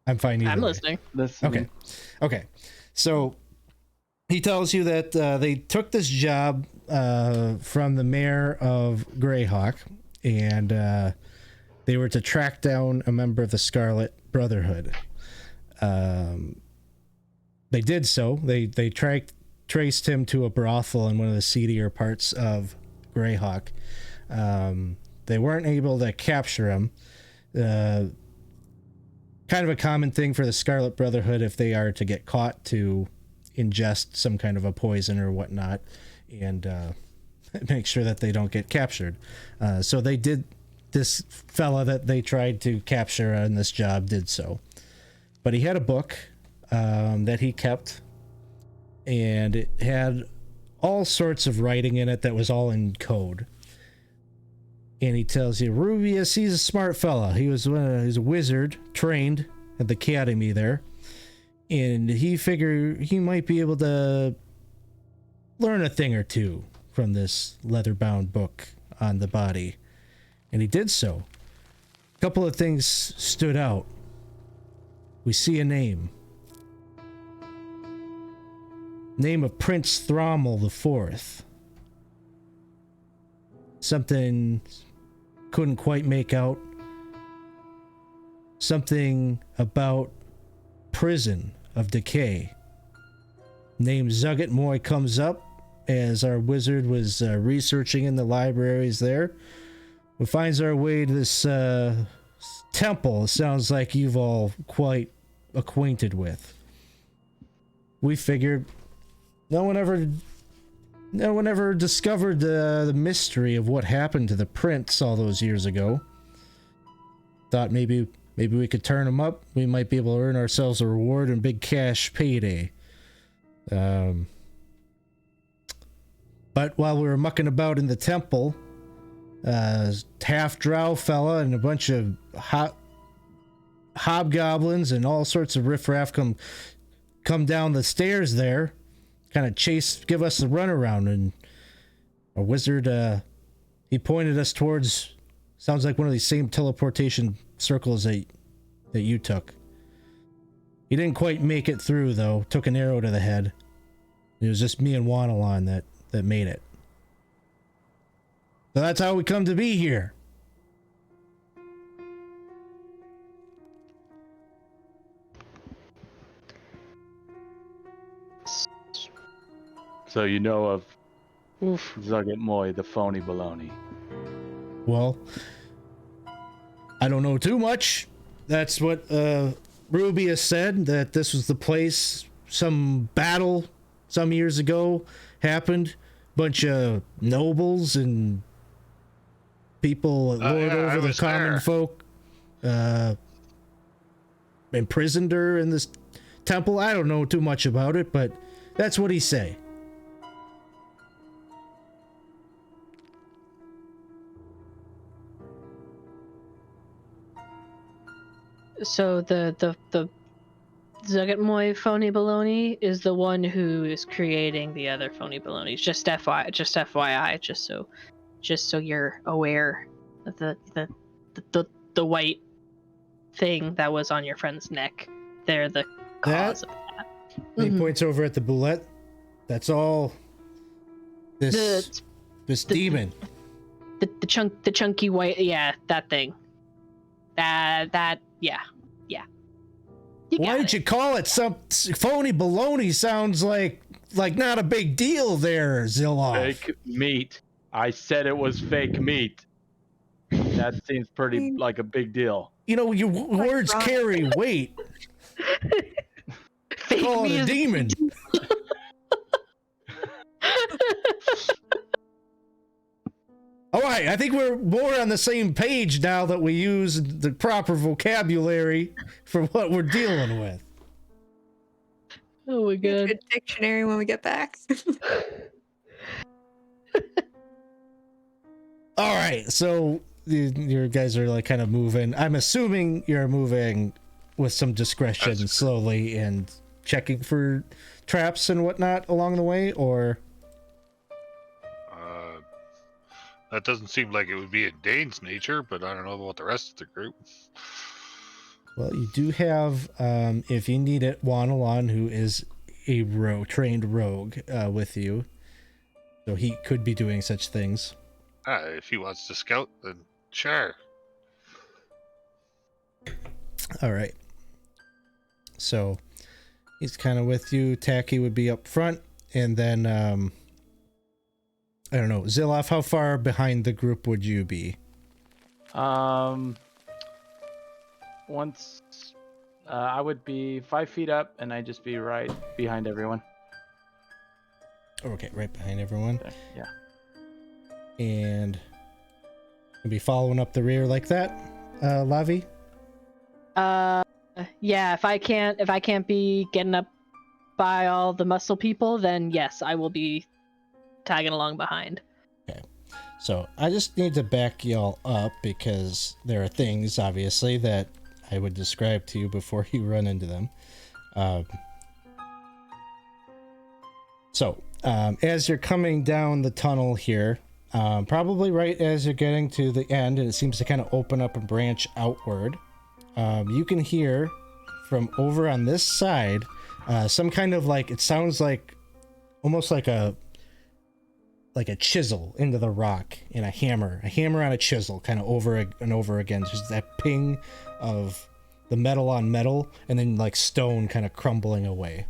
I'm fine either I'm way. listening. Okay. So he tells you that they took this job from the mayor of Greyhawk, and they were to track down a member of the Scarlet Brotherhood. They did so. They traced him to a brothel in one of the seedier parts of Greyhawk. They weren't able to capture him. Kind of a common thing for the Scarlet Brotherhood, if they are to get caught, to ingest some kind of a poison or whatnot, and make sure that they don't get captured. So they did. This fella that they tried to capture on this job did so, but he had a book that he kept, and it had all sorts of writing in it that was all in code. And he tells you, Rubius, he's a smart fella. He's a wizard, trained at the academy there. And he figured he might be able to learn a thing or two from this leather-bound book on the body. And he did so. A couple of things stood out. We see a name. Name of Prince Thrommel IV. Something couldn't quite make out. Something about prison of decay. Name Zugget Moy comes up as our wizard was researching in the libraries there. We finds our way to this temple. It sounds like you've all quite acquainted with. We figured no one ever discovered the mystery of what happened to the prince all those years ago. Thought maybe we could turn him up. We might be able to earn ourselves a reward and big cash payday. But while we were mucking about in the temple, half drow fella and a bunch of hobgoblins and all sorts of riffraff come down the stairs there, kind of give us the runaround, and our wizard, he pointed us towards, sounds like one of these same teleportation circles that you took. He didn't quite make it through, though. Took an arrow to the head. It was just me and Wanalon that made it. So that's how we come to be here. So you know of Zugget Moy, the phony baloney. Well, I don't know too much. That's what Ruby has said, that this was the place. Some battle some years ago happened. Bunch of nobles and people lord over the common folk imprisoned her in this temple. I don't know too much about it, but that's what he say. So the Zugatmoy phony baloney is the one who is creating the other phony balonies. Just FYI, just so you're aware of the white thing that was on your friend's neck. They're the cause of that. He points over at the boulette. That's all. This demon. The chunky white, yeah, that thing. That yeah. Why did you call it some phony baloney? Sounds like not a big deal there, Zilloff. Fake meat. I said it was fake meat. That seems pretty like a big deal. You know, your words carry weight. Fake Call it a demon. All right, I think we're more on the same page now that we use the proper vocabulary for what we're dealing with. Oh my god. Get a dictionary when we get back. All right, so your guys are like kind of moving. I'm assuming you're moving with some discretion, slowly, and checking for traps and whatnot along the way, or... That doesn't seem like it would be in Dane's nature, but I don't know about the rest of the group. Well, you do have, if you need it, Wanalon, who is a trained rogue, with you. So he could be doing such things. If he wants to scout, then sure. All right. So he's kind of with you. Tacky would be up front, and then I don't know, Zilloff, how far behind the group would you be? Once I would be 5 feet up, and I'd just be right behind everyone. Okay, right behind everyone. Okay, yeah. And be following up the rear like that, Lavi? Yeah, if I can't be getting up by all the muscle people, then yes, I will be tagging along behind. Okay. So I just need to back y'all up because there are things, obviously, that I would describe to you before you run into them. As you're coming down the tunnel here, probably right as you're getting to the end, and it seems to kind of open up and branch outward, you can hear from over on this side some kind of it sounds like almost like a chisel into the rock and a hammer on a chisel, kind of over and over again. Just that ping of the metal on metal, and then stone kind of crumbling away.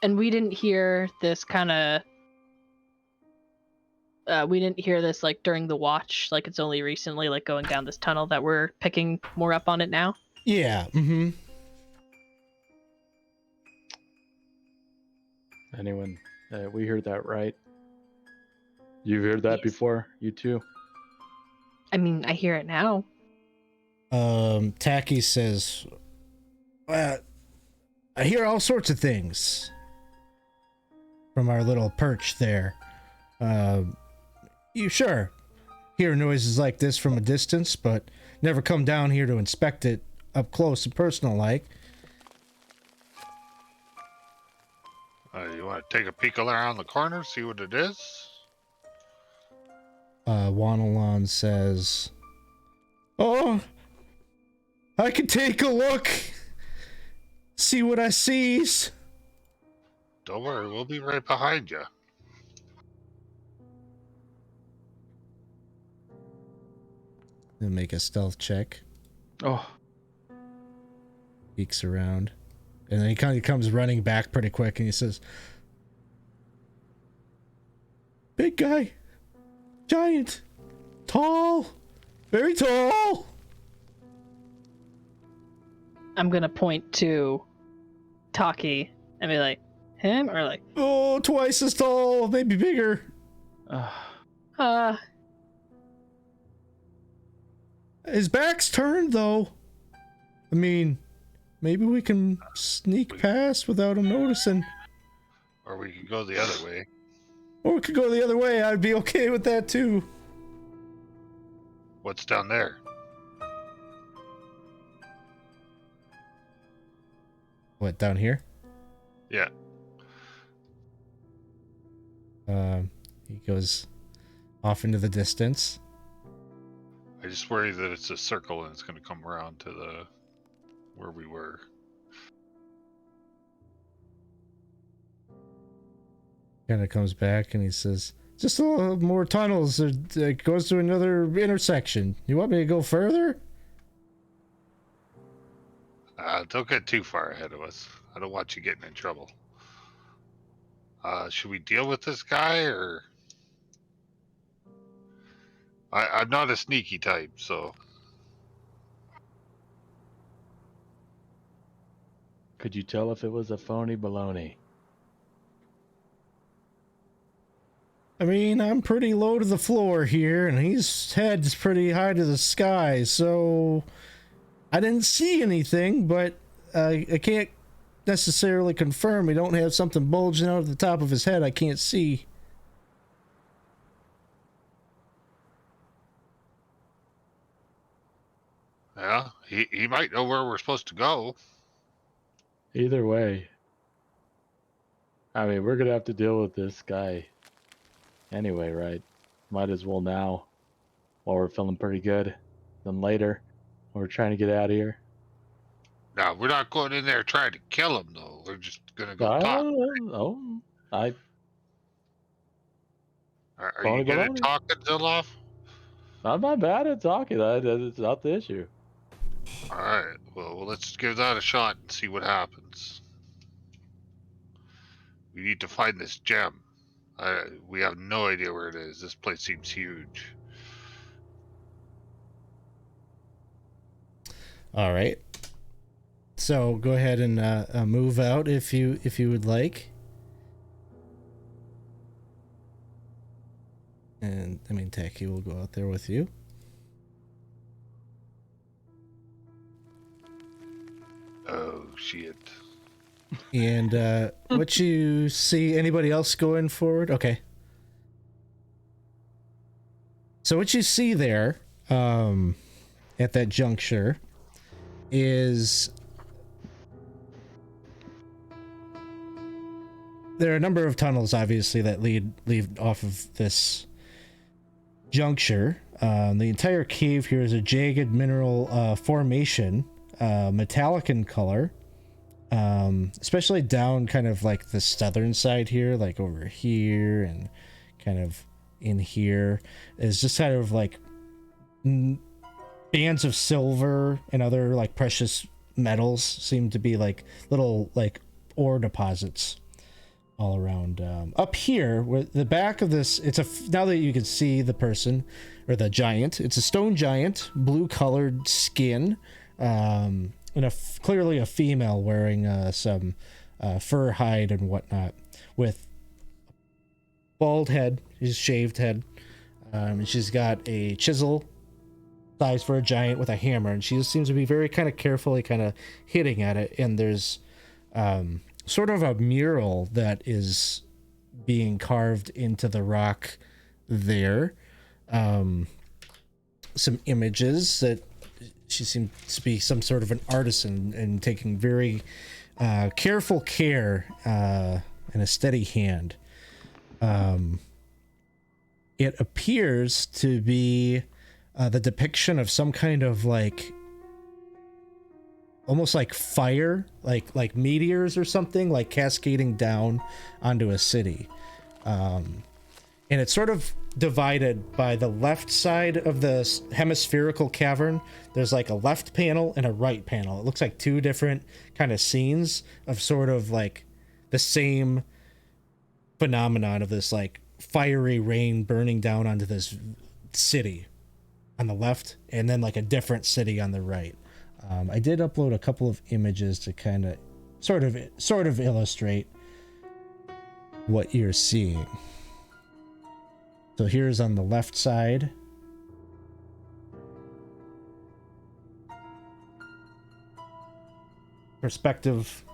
And we didn't hear this during the watch, it's only recently going down this tunnel that we're picking more up on it now. Yeah. Mm-hmm. Anyone, we heard that right? You've heard that before? You too? I mean, I hear it now. Tacky says, I hear all sorts of things from our little perch there. You sure hear noises like this from a distance, but never come down here to inspect it up close and personal like. You want to take a peek around the corner, see what it is? Wanalon says, "Oh, I can take a look, see what I sees." Don't worry, we'll be right behind you. He'll make a stealth check. Oh, Peeks around. And then he kind of comes running back pretty quick and he says, "Big guy. Giant. Tall. Very tall." I'm gonna point to Taki and be like, him or like, "Oh, twice as tall, maybe bigger." His back's turned, though. I mean, maybe we can sneak past without him noticing. Or we could go the other way. Or we could go the other way. I'd be okay with that, too. What's down there? What, down here? Yeah. He goes off into the distance. I just worry that it's a circle and it's going to come around to the where we were. Kind of comes back and he says, "Just a little more tunnels. It goes to another intersection. You want me to go further?" Don't get too far ahead of us. I don't want you getting in trouble. Should we deal with this guy, or... I'm not a sneaky type, so... Could you tell if it was a phony baloney? I mean, I'm pretty low to the floor here, and his head's pretty high to the sky, so I didn't see anything, but I can't necessarily confirm. We don't have something bulging out of the top of his head I can't see. Yeah, he might know where we're supposed to go. Either way, I mean, we're gonna have to deal with this guy anyway, right? Might as well now, while we're feeling pretty good, than later, when we're trying to get out of here. No, we're not going in there trying to kill him, though. We're just gonna go I talk. don't know. Are Phony you good at baloney. talking, Zilloff? I'm not bad at talking. It's not the issue. Alright, well, let's give that a shot and see what happens. We need to find this gem. We have no idea where it is. This place seems huge. All right. So go ahead and move out if you would like. And I mean, Taki will go out there with you. Oh shit! And what you see? Anybody else going forward? Okay. So what you see there, at that juncture, is there are a number of tunnels, obviously, that lead off of this juncture. The entire cave here is a jagged mineral formation, metallic in color, especially down kind of like the southern side here, like over here and kind of in here is just kind of like bands of silver and other like precious metals seem to be like little like ore deposits all around. Up here, where the back of this, now that you can see the person or the giant, it's a stone giant, blue colored skin, and clearly a female wearing some fur hide and whatnot, with bald head, his shaved head. She's got a chisel size for a giant with a hammer, and she just seems to be very kind of carefully kind of hitting at it. And there's sort of a mural that is being carved into the rock there. Some images that she seems to be some sort of an artisan and taking very careful care and a steady hand. It appears to be the depiction of some kind of like almost like fire, like meteors or something, like cascading down onto a city. And it's sort of divided by the left side of the hemispherical cavern. There's like a left panel and a right panel. It looks like two different kind of scenes of sort of like the same phenomenon of this like fiery rain burning down onto this city on the left, and then like a different city on the right. I did upload a couple of images to kind of sort of illustrate what you're seeing. So here's on the left side. Perspective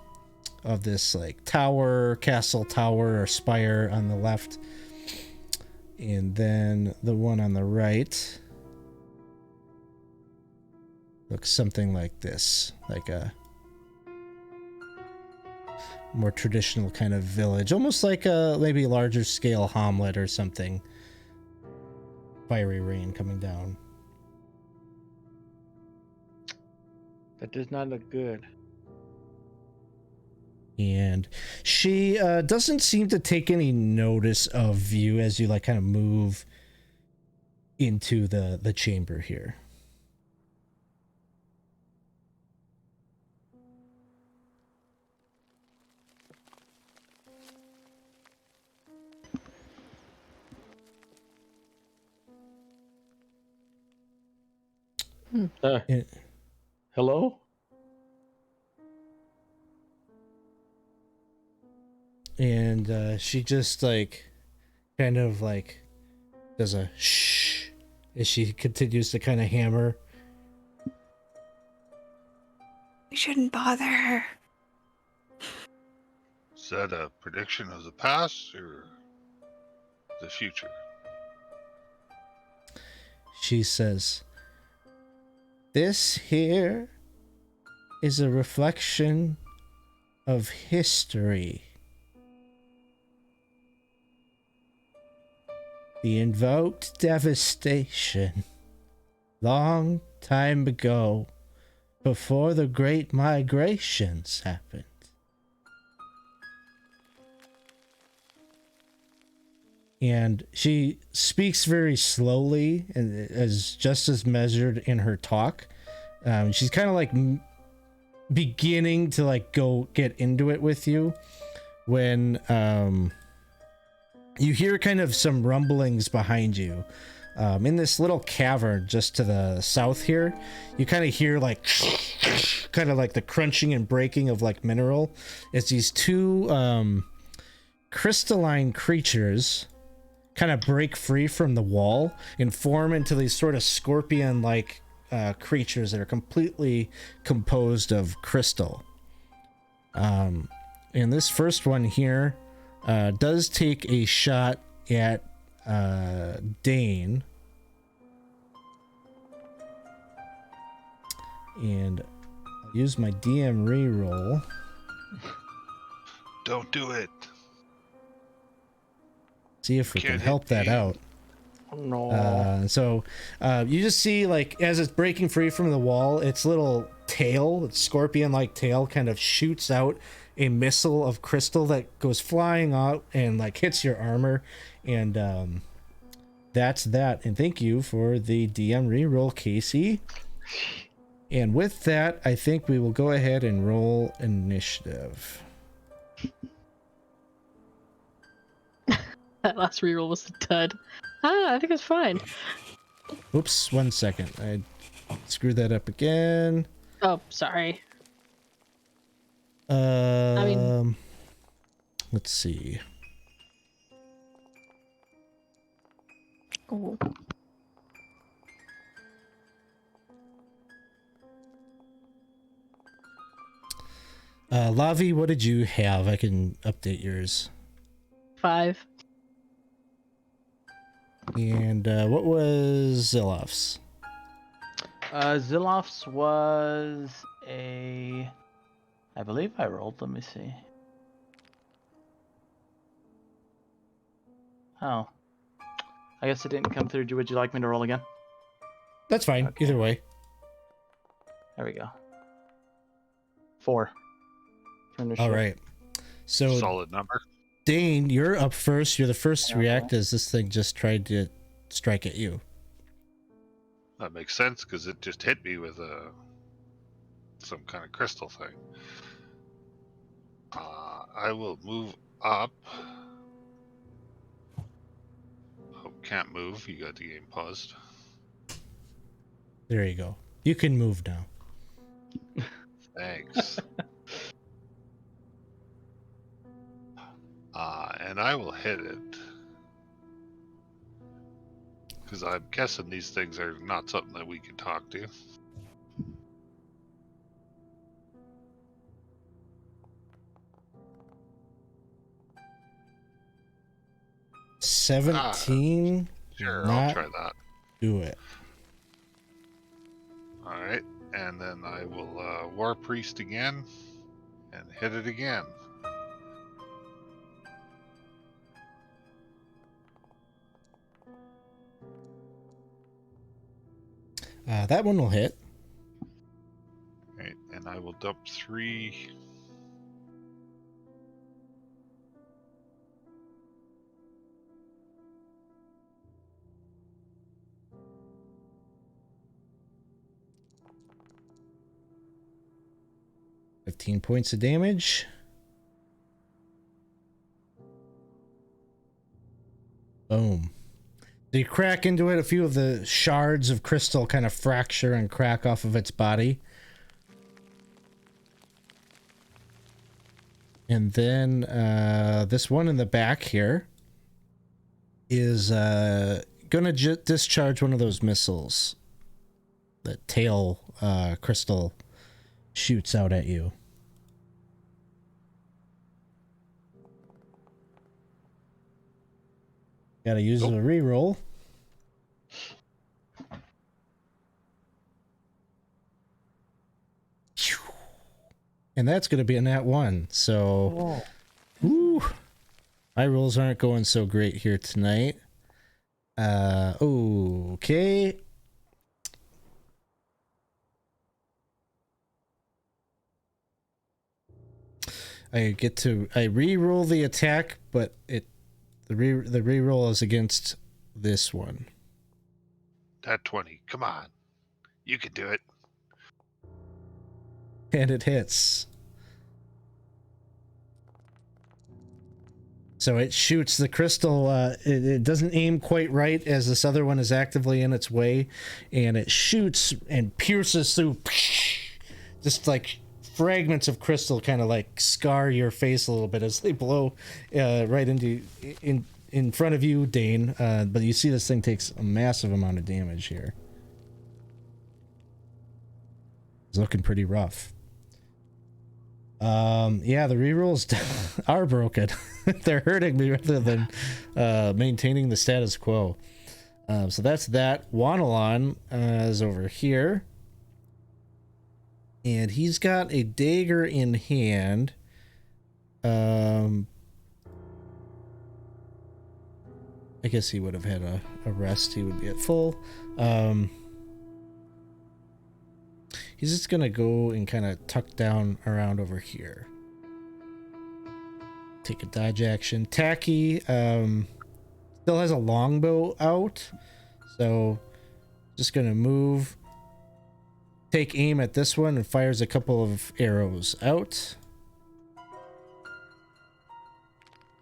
of this like tower, castle tower or spire on the left. And then the one on the right looks something like this, like a more traditional kind of village, almost like a maybe larger scale hamlet or something. Fiery rain coming down. That does not look good. And she doesn't seem to take any notice of you as you like kind of move into the chamber here. Hello? And she just like kind of like does a shh as she continues to kind of hammer. We shouldn't bother her. Is that a prediction of the past or the future? She says, "This here is a reflection of history. The invoked devastation long time ago, before the great migrations happened. And she speaks very slowly and as just as measured in her talk. She's kind of like beginning to like go get into it with you when you hear kind of some rumblings behind you. In this little cavern just to the south here, you kind of hear like kind of like the crunching and breaking of like mineral. It's these two crystalline creatures kind of break free from the wall and form into these sort of scorpion-like creatures that are completely composed of crystal. And this first one here does take a shot at Dane. And I'll use my DM reroll. Don't do it. See if we can Can't help hit that Dane. out. No. So you just see like as it's breaking free from the wall, its little tail, its scorpion-like tail kind of shoots out a missile of crystal that goes flying out and like hits your armor. And that's that. And thank you for the DM reroll, Casey. And with that, I think we will go ahead and roll initiative. That last reroll was a dud. I think it's fine. Oops, 1 second. I screwed that up again. Oh, sorry. Let's see. Oh. Lavi, what did you have? I can update yours. 5. And what was Zilof's? Zilof's was a... I believe I rolled. Let me see. Oh. I guess it didn't come through. Would you like me to roll again? That's fine. Okay. Either way. There we go. 4. All Initiative. right. So Solid number. Dane, you're up first. You're the first to react as this thing just tried to strike at you. That makes sense because it just hit me with some kind of crystal thing. I will move up. Oh, can't move. You got the game paused. There you go. You can move now. Thanks. And I will hit it. Because I'm guessing these things are not something that we can talk to. $17. Sure, Not I'll try that. do it. Alright, and then I will War Priest again and hit it again. That one will hit. Right, and I will dump 3. $15 points of damage. Boom. So you crack into it. A few of the shards of crystal kind of fracture and crack off of its body. And then this one in the back here is gonna discharge one of those missiles. The tail crystal shoots out at you. Gotta use a reroll. And that's gonna be a nat 1. So, woo, my rolls aren't going so great here tonight. Okay. I re-roll the attack, but the re-roll is against this one. That 20. Come on. You can do it. And it hits. So it shoots the crystal. It doesn't aim quite right as this other one is actively in its way. And it shoots and pierces through. Just like fragments of crystal kind of like scar your face a little bit as they blow right in front of you, Dane. But you see this thing takes a massive amount of damage here. It's looking pretty rough. Yeah, the rerolls are broken. They're hurting me rather than maintaining the status quo. So that's that. Wanalon is over here. And he's got a dagger in hand. I guess he would have had a rest. He would be at full. He's just gonna go and kind of tuck down around over here. Take a dodge action. Tacky still has a longbow out, so just gonna move. Take aim at this one and fires a couple of arrows out.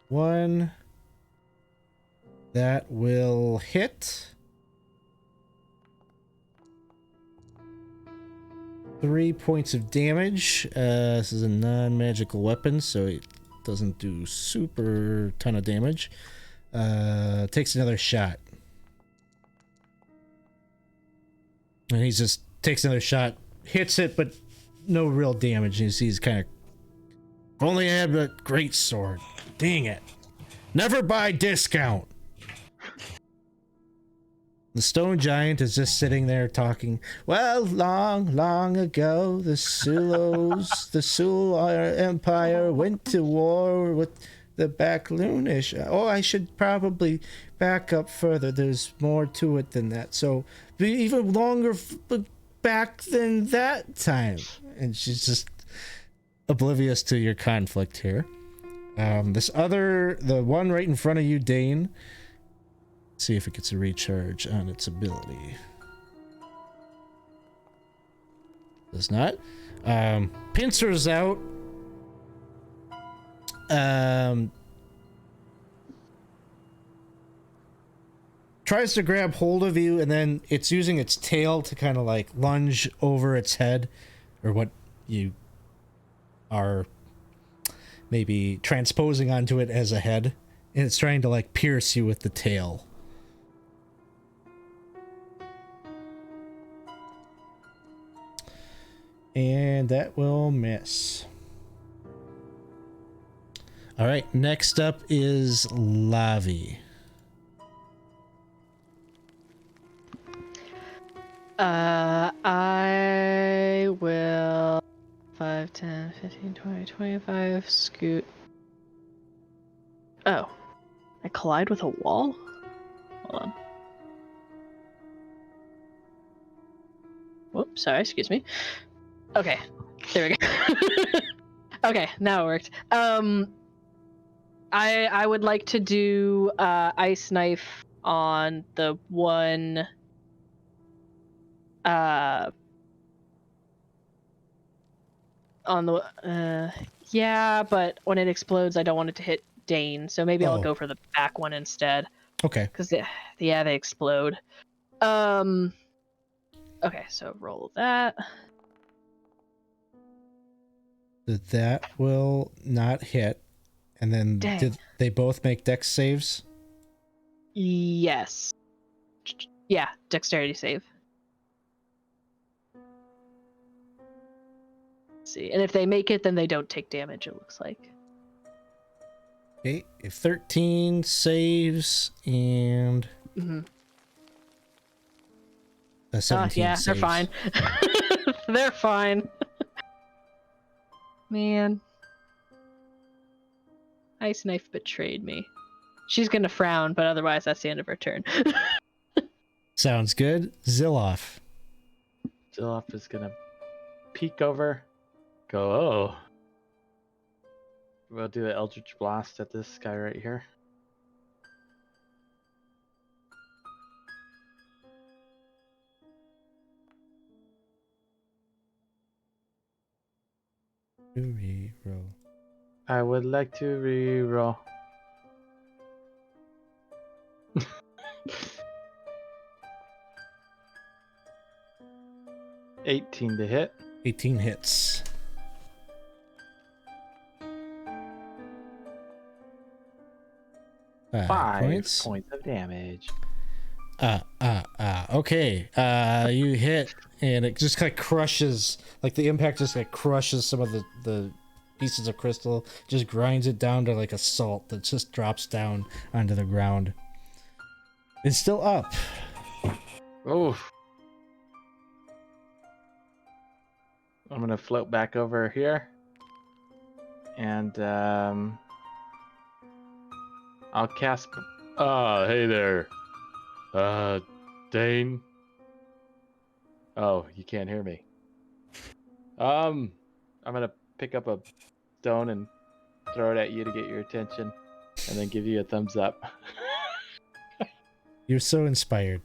One that will hit. 3 points of damage. This is a non-magical weapon, so it doesn't do super ton of damage. Takes another shot. And he just takes another shot, hits it, but no real damage. And you see he's kind of... If only I had a great sword. Dang it. Never buy discount. The stone giant is just sitting there talking. Well, long, long ago, the Sul Empire went to war with the Backloonish. Oh, I should probably back up further. There's more to it than that. So, even longer back than that time. And she's just oblivious to your conflict here. The one right in front of you, Dane. See if it gets a recharge on its ability. Does not. Pincers out. Tries to grab hold of you, and then it's using its tail to kind of like lunge over its head, or what you are maybe transposing onto it as a head, and it's trying to like pierce you with the tail. And that will miss. All right, next up is Lavi. I will 5, 10, 15, 20, 25 scoot. Oh, I collide with a wall? Hold on. Whoops, sorry, excuse me. Okay, there we go. Okay, now it worked. I would like to do ice knife on the one on the yeah, but when it explodes I don't want it to hit Dane, so maybe I'll go for the back one instead. Okay. Because they explode. Okay, so roll that. That will not hit. And then did they both make dex saves? Yes. Yeah, dexterity save. Let's see. And if they make it, then they don't take damage, it looks like. Okay, 13 saves and 17 yeah, saves. they're fine. They're fine. Man. Ice Knife betrayed me. She's gonna frown, but otherwise that's the end of her turn. Sounds good. Zilloff. Zilloff is gonna peek over, go, oh. We'll do an Eldritch Blast at this guy right here. Reroll. I would like to reroll. $18 to hit. 18 hits. Five points of damage. Okay. You hit, and it just kind of crushes, like the impact just like crushes some of the pieces of crystal, just grinds it down to like a salt that just drops down onto the ground. It's still up. Oh. I'm gonna float back over here, and I'll cast. Hey there, Dane. Oh, you can't hear me. I'm gonna pick up a stone and throw it at you to get your attention, and then give you a thumbs up. You're so inspired.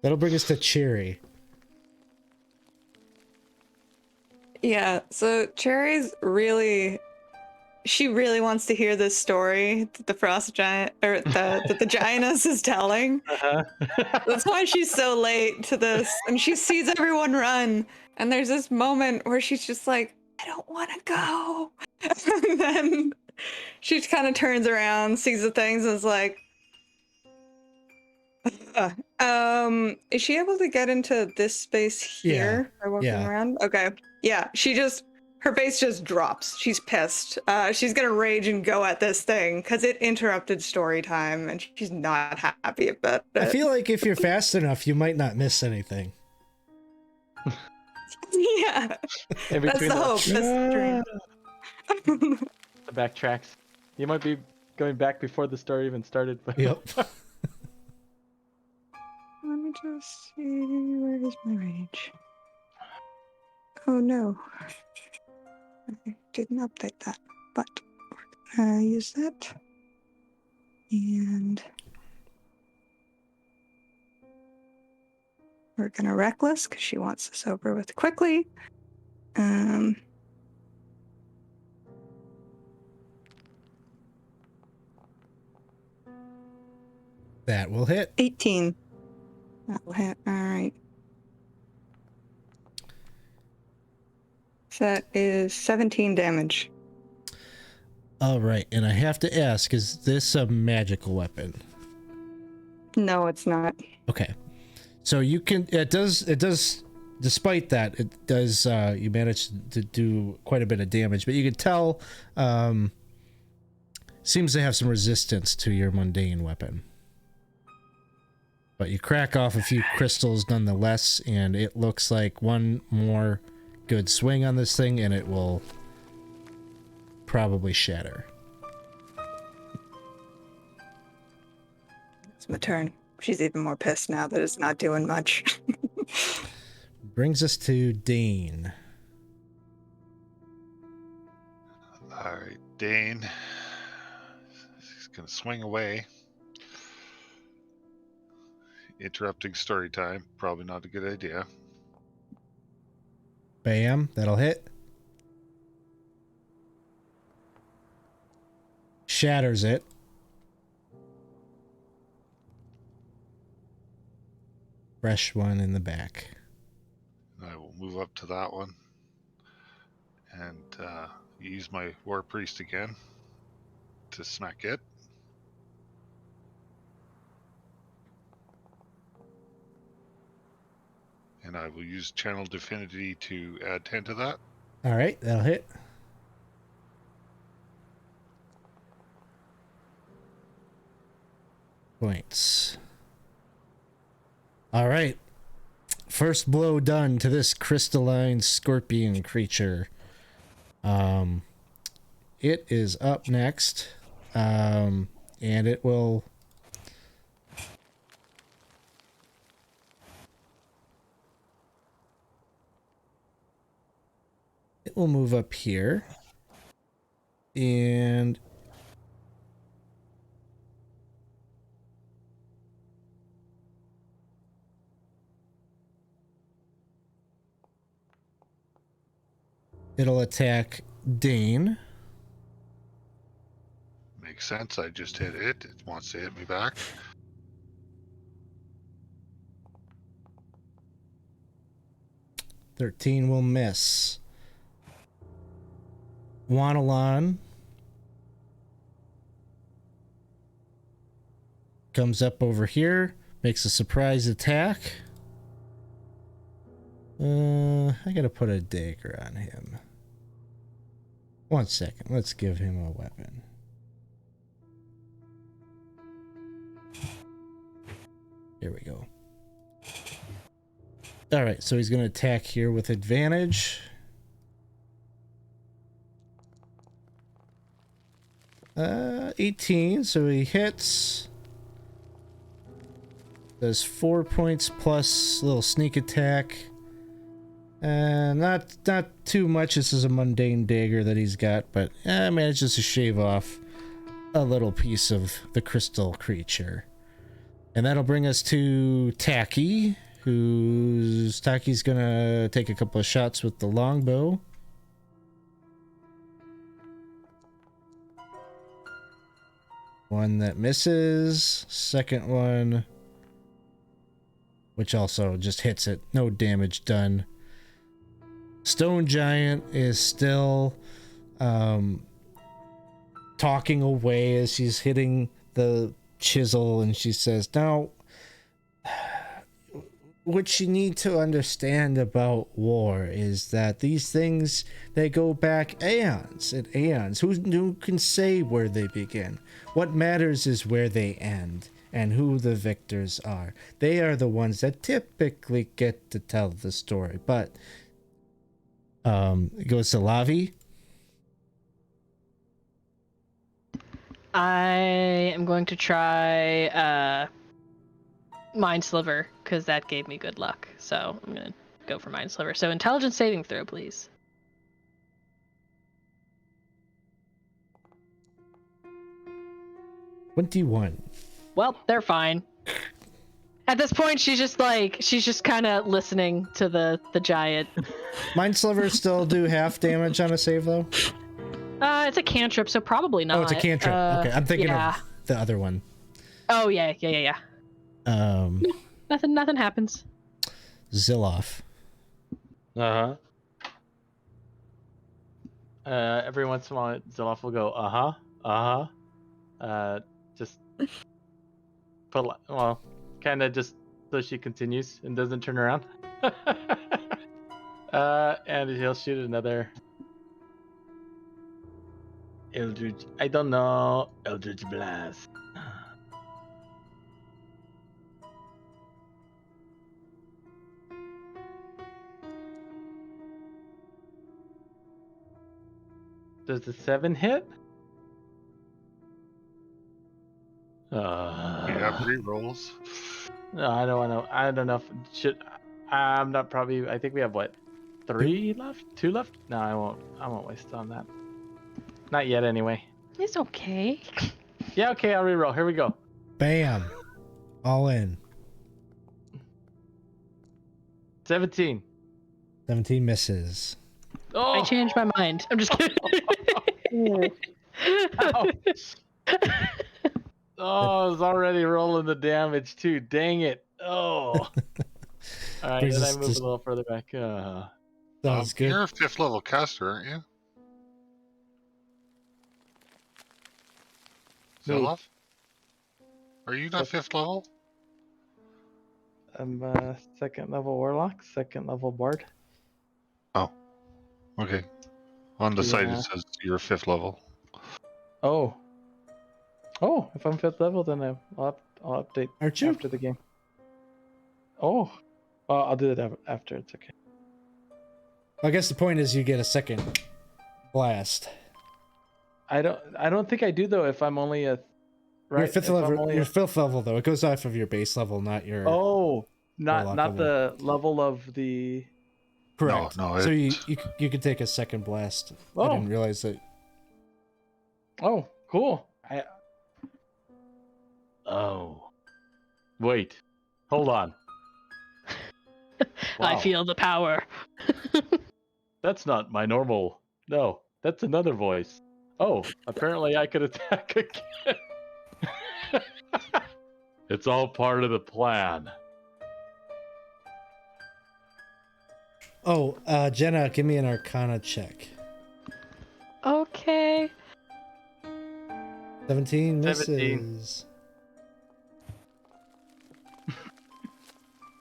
That'll bring us to Cherry. Yeah, so Cherry's she really wants to hear this story that the frost giant, or that the giantess is telling. That's why she's so late to this, and she sees everyone run, and there's this moment where she's just like, I don't want to go. And then she kind of turns around, sees the things, and is like, is she able to get into this space here by walking around? Okay. Yeah, her face just drops. She's pissed. She's gonna rage and go at this thing because it interrupted story time, and she's not happy about it. I feel like if you're fast enough, you might not miss anything. Yeah, that's the hope. That's the dream. The backtracks. You might be going back before the story even started. But Yep. Let me just see where is my rage? Oh no. I didn't update that, but we're gonna use that. And we're gonna reckless because she wants this over with quickly. That will hit. 18. That will hit. All right. So that is 17 damage. All right, and I have to ask, is this a magical weapon? No, it's not. Okay. So you can, it does, despite that, it does, you manage to do quite a bit of damage, but you can tell, seems to have some resistance to your mundane weapon. But you crack off a few crystals nonetheless, and it looks like one more good swing on this thing, and it will probably shatter. It's my turn. She's even more pissed now that it's not doing much. Brings us to Dane. All right, Dane. He's going to swing away. Interrupting story time. Probably not a good idea. Bam, that'll hit. Shatters it. Fresh one in the back. I will move up to that one and use my War Priest again to smack it. And I will use Channel Divinity to add 10 to that. All right, that'll hit. Points. All right. First blow done to this crystalline scorpion creature. It is up next. And it will move up here. And it'll attack Dane. Makes sense. I just hit it. It wants to hit me back. $13 will miss. Wanalon comes up over here, makes a surprise attack. I gotta put a dagger on him. 1 second, let's give him a weapon. There we go. Alright, so he's gonna attack here with advantage. 18, so he hits. Does 4 points plus a little sneak attack. Not too much. This is a mundane dagger that he's got, but manages to shave off a little piece of the crystal creature. And that'll bring us to Tacky, Tacky's gonna take a couple of shots with the longbow. One that misses, second one, which also just hits it. No damage done. Stone Giant is still talking away as she's hitting the chisel, and she says, "Now, what you need to understand about war is that these things, they go back aeons and aeons. Who can say where they begin? What matters is where they end and who the victors are. They are the ones that typically get to tell the story." But it goes to Lavi. I am going to try Mind Sliver, because that gave me good luck. So I'm going to go for Mind Sliver. So intelligence saving throw, please. 21. Well, they're fine. At this point, she's just kind of listening to the giant. Mind Slivers still do half damage on a save, though? It's a cantrip, so probably not. Oh, it's a cantrip. Okay, I'm thinking yeah. of the other one. Oh, yeah. Nothing happens. Ziloff. Uh-huh. Every once in a while, Ziloff will go, just kind of just so she continues and doesn't turn around. And he'll shoot another Eldritch. I don't know. Eldritch Blast. Does the 7 hit? You have rerolls. No, I don't know. I don't know if I'm not probably. I think we have what, 3 left? 2 left? No, I won't waste on that. Not yet, anyway. It's okay. Yeah, okay. I'll reroll. Here we go. Bam. All in. 17. 17 misses. Oh, I changed my mind. I'm just kidding. ouch. Oh, I was already rolling the damage too. Dang it. Oh. All right, Brings then I us move to- a little further back. Sounds good. You're a 5th level caster, aren't you? Who? Ziloff? Are you not 5th level? I'm 2nd level warlock, 2nd level bard. Okay. On the site Yeah. it says you're 5th level. Oh, if I'm 5th level, then I'll update Aren't you? after the game. Oh, well, I'll do it after. It's okay. I guess the point is you get a second blast. I don't think I do though. If I'm only a You're right. fifth if I'm level. only You're a- 5th level though. It goes off of your base level, not your. Oh, Warlock not the level of the. Correct. No, so it- you could take a second blast. I Oh. didn't realize that. Oh, cool. Oh, wait, hold on. I Wow. feel the power. That's not my normal. No, that's another voice. Oh, apparently I could attack again. It's all part of the plan. Oh, Jenna, give me an Arcana check. Okay. 17 misses. 17.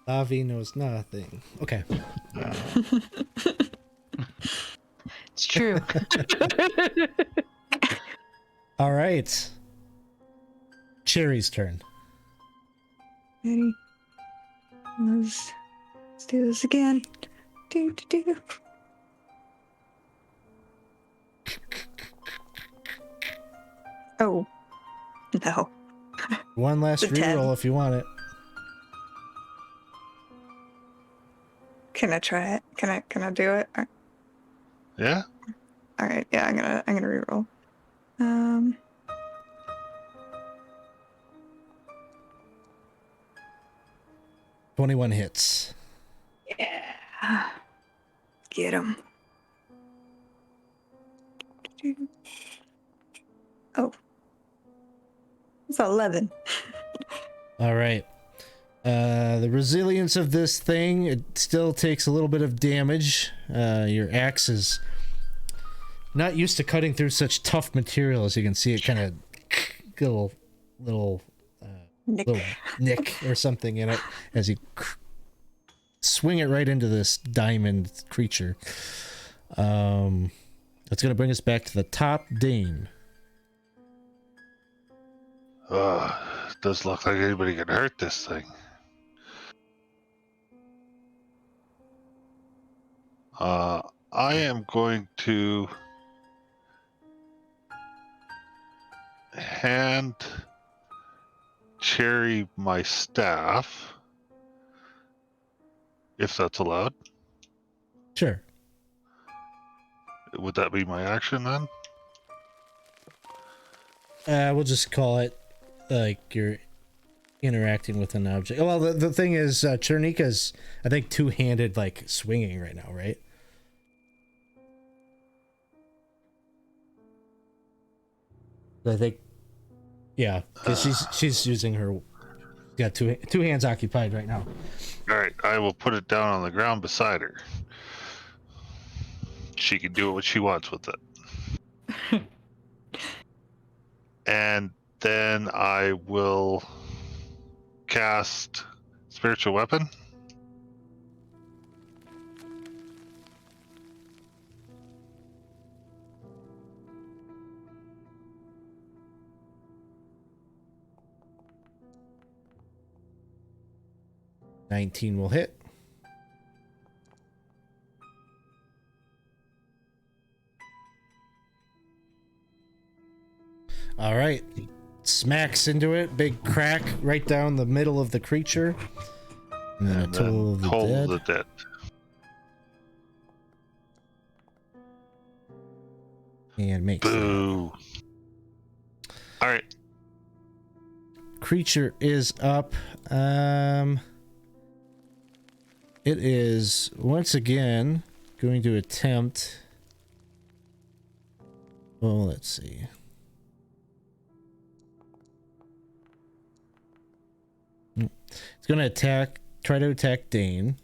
Lavi knows nothing. Okay. It's true. All right. Cherry's turn. Ready? Let's do this again. Do. Oh. No. One last The 10. reroll if you want it. Can I try it? Can I do it? Yeah? All right. Yeah, I'm gonna reroll. 21 hits. Yeah. Get him. Oh. It's 11. All right. The resilience of this thing, it still takes a little bit of damage. Your axe is not used to cutting through such tough material. As you can see, it kind of little Nick. little nick or something in it as you swing it right into this diamond creature. That's going to bring us back to the top. Dane. It does look like anybody can hurt this thing. I am going to hand carry my staff, if that's allowed. Sure. Would that be my action then? We'll just call it like you're interacting with an object. Well, the thing is, Chernika's, I think, two-handed, like, swinging right now, right? I think, yeah, because she's using her, got two hands occupied right now. All right, I will put it down on the ground beside her. She can do what she wants with it. And then I will cast Spiritual Weapon. $19 will hit. All right. Smacks into it. Big crack right down the middle of the creature. And then a toll of the dead. The dead. And makes it. Boo. All right. Creature is up. It is once again going to attempt. Well, let's see. It's going to try to attack Dane.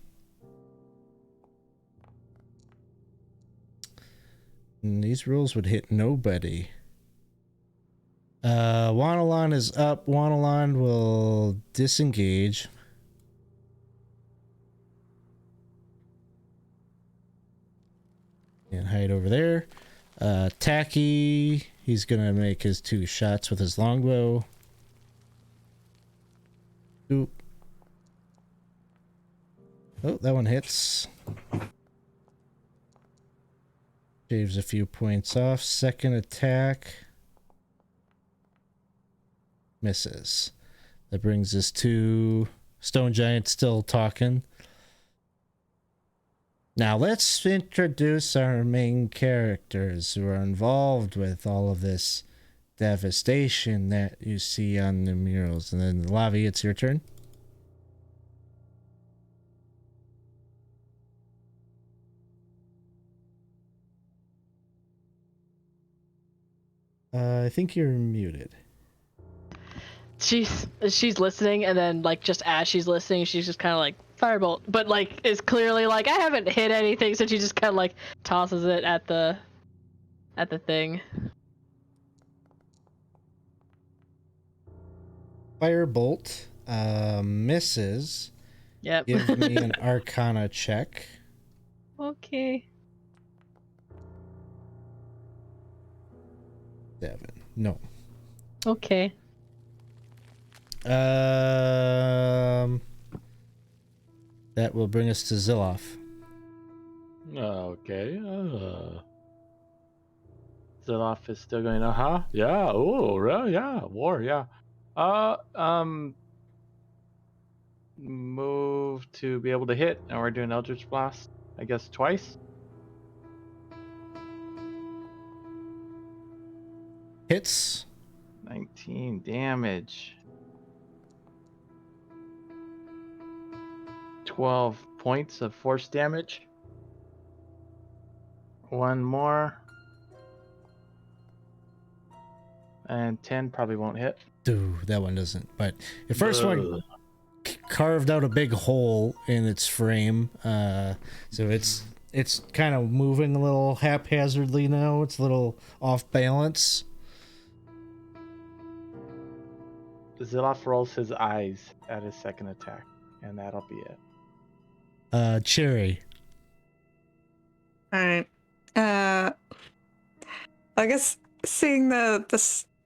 And these rolls would hit nobody. Wanalon is up. Wanalon will disengage. And hide over there. Tacky, he's gonna make his 2 shots with his longbow. Oop. Oh, that one hits. Shaves a few points off. Second attack. Misses. That brings us to Stone Giant still talking. Now let's introduce our main characters who are involved with all of this devastation that you see on the murals. And then Lavi, it's your turn. I think you're muted. She's listening, and then like just as she's listening, she's just kind of like firebolt, but like is clearly like I haven't hit anything, so she just kind of like tosses it at the thing. Firebolt misses. Yep. Give me an Arcana check. Okay. 7. No. Okay. That will bring us to Zilloff. Okay. Ziloff is still going, yeah, oh, really? Yeah, war, yeah. Move to be able to hit, and we're doing Eldritch Blast, I guess, twice. Hits. 19 damage. 12 points of force damage. One more. And 10 probably won't hit. Ooh, that one doesn't. But the first one carved out a big hole in its frame. So it's kind of moving a little haphazardly now. It's a little off balance. Ziloff rolls his eyes at his second attack, and that'll be it. Cherry. All right. I guess seeing the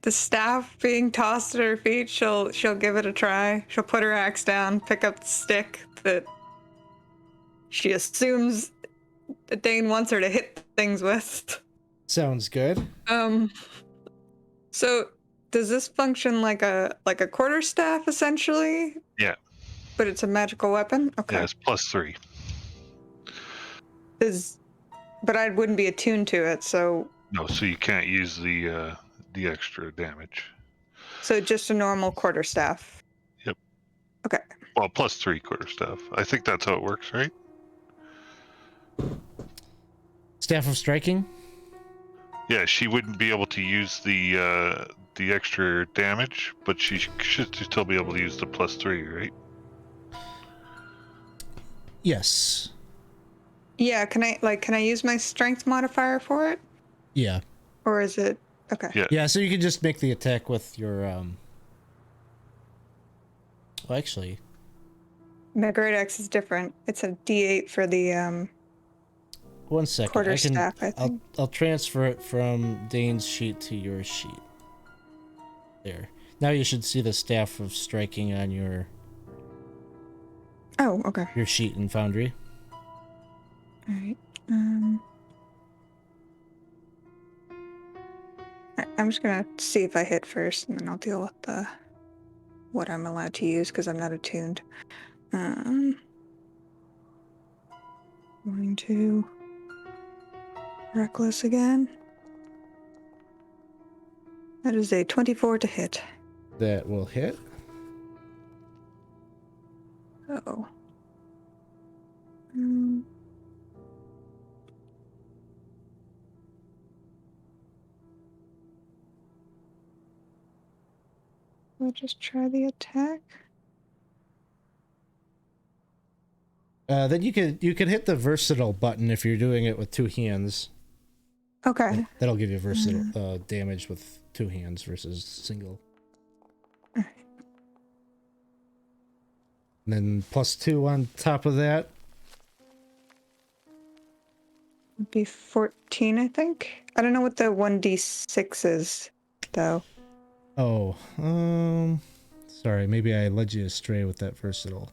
staff being tossed at her feet, she'll give it a try. She'll put her axe down, pick up the stick that she assumes that Dane wants her to hit things with. Sounds good. So Does this function like a quarterstaff essentially? Yeah. But it's a magical weapon? Okay. Yeah, it's +3. But I wouldn't be attuned to it, so No, so you can't use the extra damage. so just a normal quarterstaff. Yep. Okay. Well, +3 quarterstaff. I think that's how it works, right? Staff of striking. Yeah, she wouldn't be able to use the extra damage, but she should still be able to use the +3, right? Yes. Yeah, can I use my strength modifier for it? Yeah. Or is it okay? Yeah. Yeah, so you can just make the attack with your well, actually, My great axe is different. It's a D8 for the one second. quarterstaff, I think. I'll transfer it from Dane's sheet to your sheet. There. Now you should see the staff of striking on your Oh, okay. sheet in Foundry. All right. I'm just gonna see if I hit first, and then I'll deal with the what I'm allowed to use because I'm not attuned. Going to reckless again. That is a 24 to hit. That will hit. Oh. I'll just try the attack. Then you could hit the versatile button if you're doing it with two hands. Okay. That'll give you versatile damage with two hands versus single. And then +2 on top of that. Would be 14, I think. I don't know what the 1d6 is, though. Oh, sorry, maybe I led you astray with that versatile.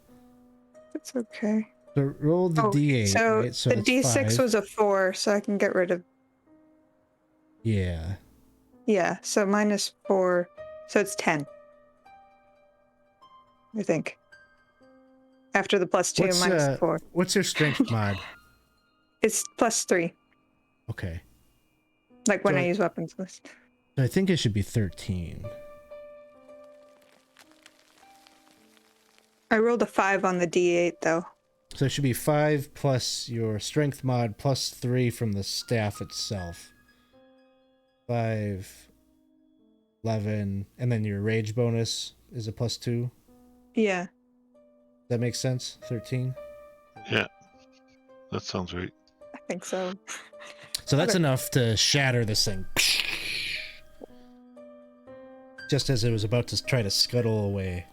It's okay. So roll the D8. So, right? So the that's d6 5. was a 4, so I can get rid of. Yeah. Yeah, so -4, so it's 10. I think. After the +2, -4. What's your strength mod? It's +3, Okay. like when So I use weapons list. I think it should be 13. I rolled a 5 on the d8, though. So it should be 5 plus your strength mod plus 3 from the staff itself. 5, 11, and then your rage bonus is a +2. Yeah. That makes sense? 13? Yeah. That sounds right. I think so. So that's Okay. enough to shatter this thing. Just as it was about to try to scuttle away.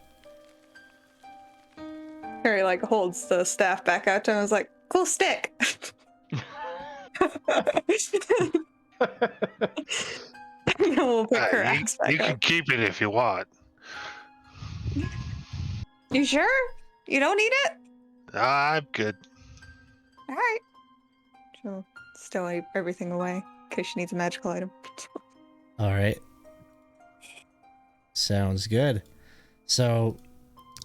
Harry like holds the staff back out to him and was like, cool stick. And then we'll pick her axe back you can up. keep it if you want. You sure? You don't need it? I'm good. All right. She'll stow everything away in case she needs a magical item. All right. Sounds good. So,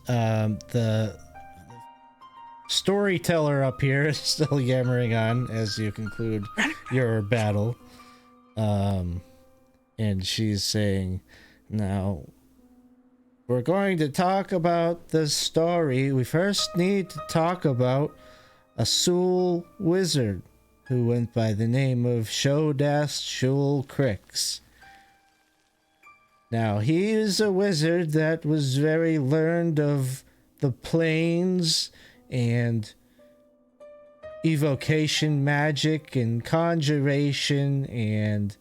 the storyteller up here is still yammering on as you conclude your battle. And she's saying, now, we're going to talk about the story. We first need to talk about a Sul wizard who went by the name of Shodast Shul Crix. Now, he is a wizard that was very learned of the planes and evocation magic and conjuration and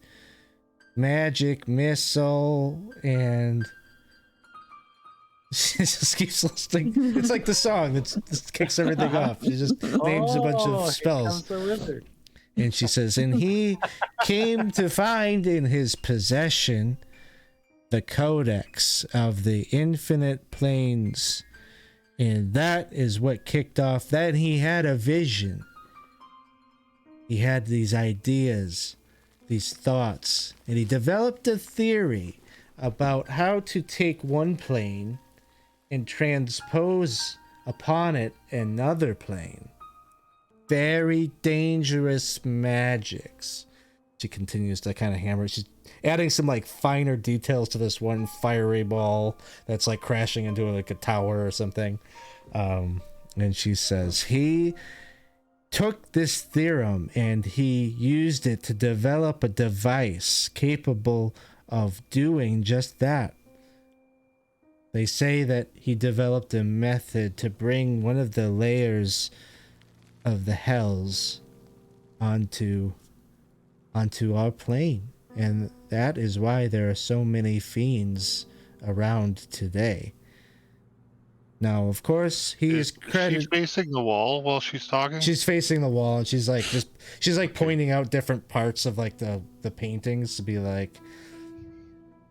magic missile and she just keeps listing. It's like the song that just kicks everything off. She just names a bunch of spells. Here comes the wizard. And she says, and he came to find in his possession the codex of the infinite planes. And that is what kicked off. Then he had a vision. He had these ideas, these thoughts, and he developed a theory about how to take one plane and transpose upon it another plane. Very dangerous magics. She continues to kind of hammer. She's adding some like finer details to this one fiery ball that's like crashing into like a tower or something. And she says he took this theorem and he used it to develop a device capable of doing just that. They say that he developed a method to bring one of the layers of the hells onto our plane, and that is why there are so many fiends around today. Now, of course, She's facing the wall while she's talking. She's facing the wall, and she's like pointing out different parts of like the paintings to be like,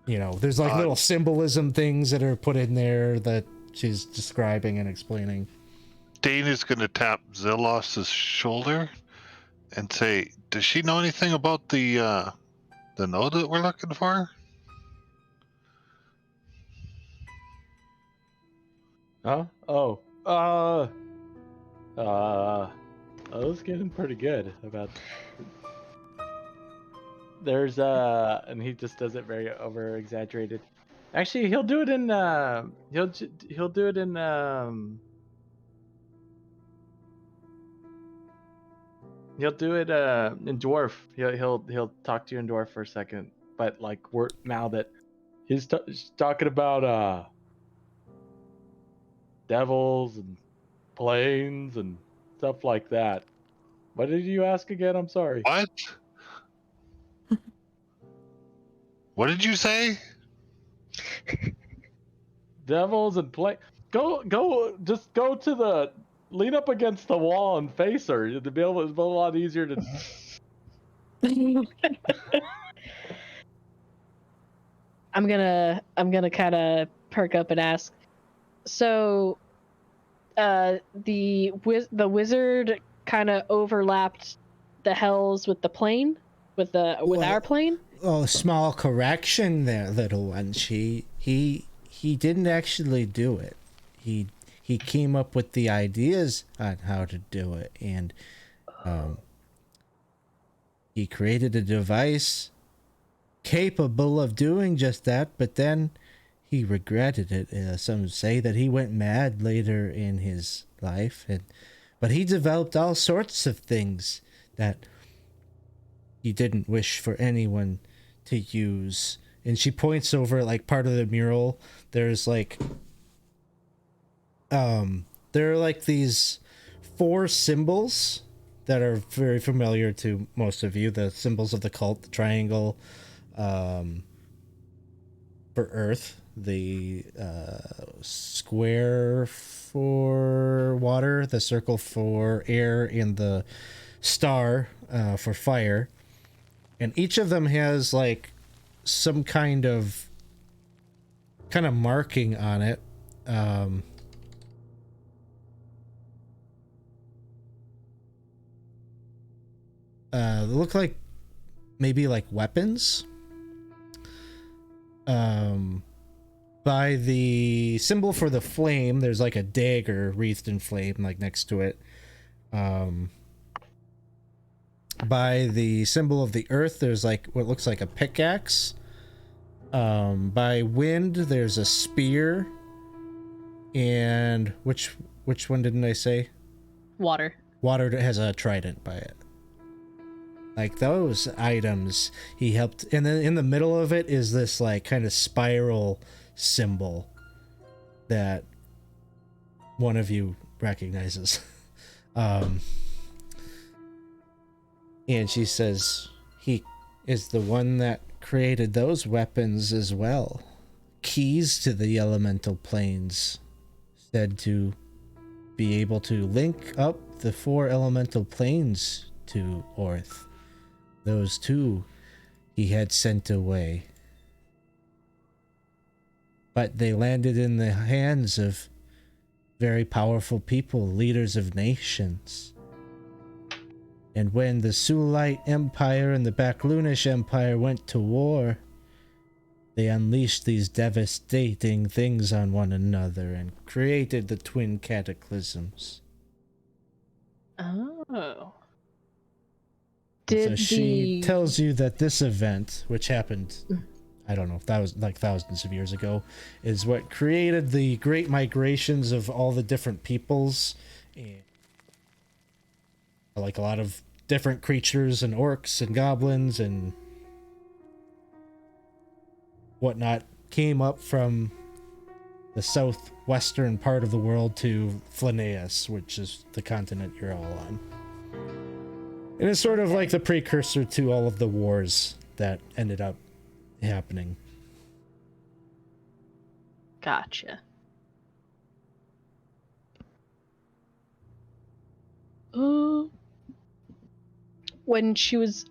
you know, there's like little symbolism things that are put in there that she's describing and explaining. Dane is going to tap Zilos's shoulder and say, "Does she know anything about the node that we're looking for?" Huh? Oh. I was getting pretty good about. There's and he just does it very over exaggerated. Actually, he'll do it in he'll do it in he'll do it in dwarf. He'll talk to you in dwarf for a second, but like now that he's talking about devils and planes and stuff like that. What did you ask again? I'm sorry. What? What did you say? Devils and just go to the lean up against the wall and face her to be able. It's a lot easier to. I'm gonna kind of perk up and ask. So, the wizard kind of overlapped the hells with the plane, with our plane. Oh, small correction there, little one. He didn't actually do it. He came up with the ideas on how to do it, and he created a device capable of doing just that, but then he regretted it. Some say that he went mad later in his life, but he developed all sorts of things that he didn't wish for anyone to use. And she points over like part of the mural. There's like there are like these 4 symbols that are very familiar to most of you. The symbols of the cult: the triangle for earth, the square for water, the circle for air, and the star for fire. And each of them has like some kind of marking on it. They look like maybe like weapons. By the symbol for the flame, there's like a dagger wreathed in flame, like next to it. By the symbol of the earth, there's like what looks like a pickaxe. By wind, there's a spear. And which one didn't I say? Water. Water has a trident by it. Like those items he helped, and then in the middle of it is this like kind of spiral symbol that one of you recognizes. And she says he is the one that created those weapons as well. Keys to the elemental planes, said to be able to link up the 4 elemental planes to Orth. Those 2 he had sent away. But they landed in the hands of very powerful people, leaders of nations. And when the Sulite Empire and the Backlunish Empire went to war, They unleashed these devastating things on one another and created the twin cataclysms. Oh. So Did she the tells you that this event, which happened, I don't know if that was like thousands of years ago, is what created the great migrations of all the different peoples, and like a lot of different creatures and orcs and goblins and whatnot came up from the southwestern part of the world to Flanaeus, which is the continent you're all on. And it's sort of like the precursor to all of the wars that ended up happening. Gotcha. When she was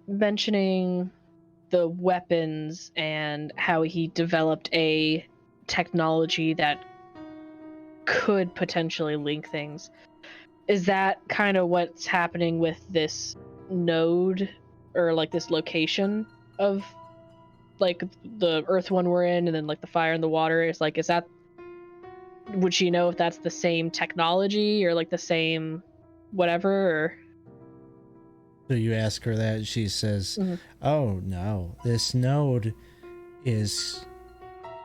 mentioning the weapons and how he developed a technology that could potentially link things, is that kind of what's happening with this node or like this location of like the earth one we're in and then like the fire and the water? Is like, is that, would she know if that's the same technology or like the same whatever? Or So you ask her that, and she says, Mhm. "Oh no, this node is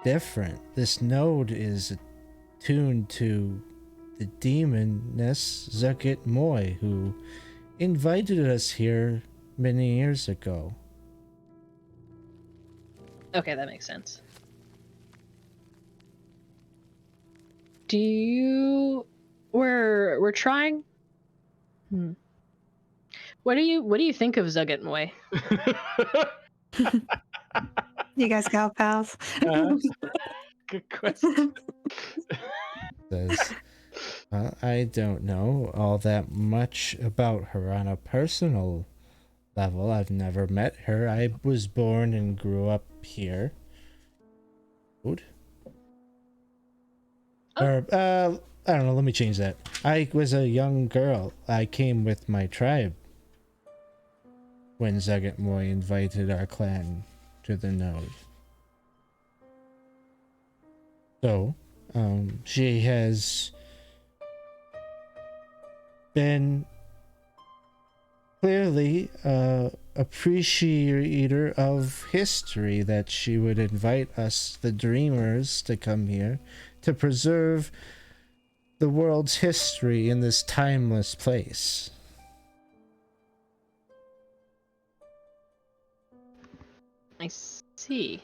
different. This node is attuned to the demoness Zucket Moy, who invited us here many years ago." Okay, that makes sense. Do you? We're trying. What do you think of Zugat Moy? You guys gal pals. Good question. Says, "I don't know all that much about her on a personal level. I've never met her. I was born and grew up here." Or, I don't know, let me change that. I was a young girl. I came with my tribe when Zugat Moy invited our clan to the node. So, she has been clearly appreciator of history, that she would invite us, the dreamers, to come here to preserve the world's history in this timeless place. I see.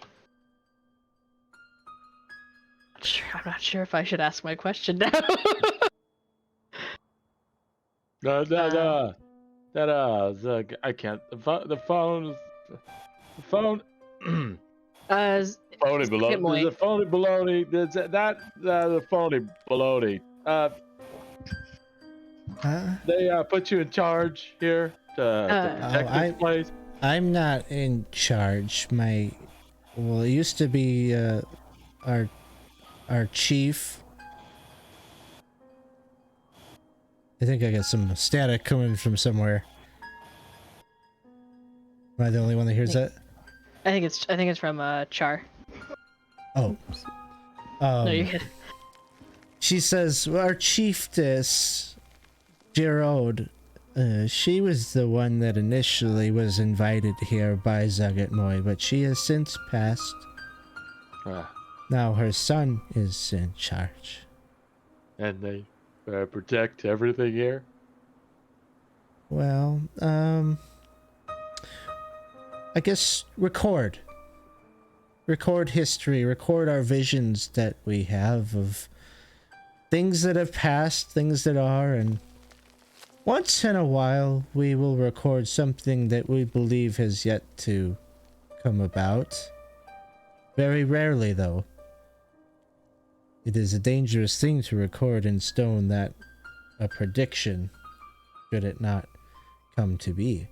I'm not sure if I should ask my question now. No, I can't. The phone. Phony Zugat Moy. baloney. The phony baloney. The phony baloney. They put you in charge here to protect this place. I'm not in charge. It used to be our chief. I think I got some static coming from somewhere. Am I the only one that hears that? I think it's from Char. Oh. No, you're good. She says, our chiefess, Gerard, she was the one that initially was invited here by Zugat Moy, but she has since passed. Now her son is in charge. And they protect everything here? Well, I guess record history, record our visions that we have of things that have passed, things that are, and once in a while we will record something that we believe has yet to come about. Very rarely, though. It is a dangerous thing to record in stone that a prediction, should it not come to be.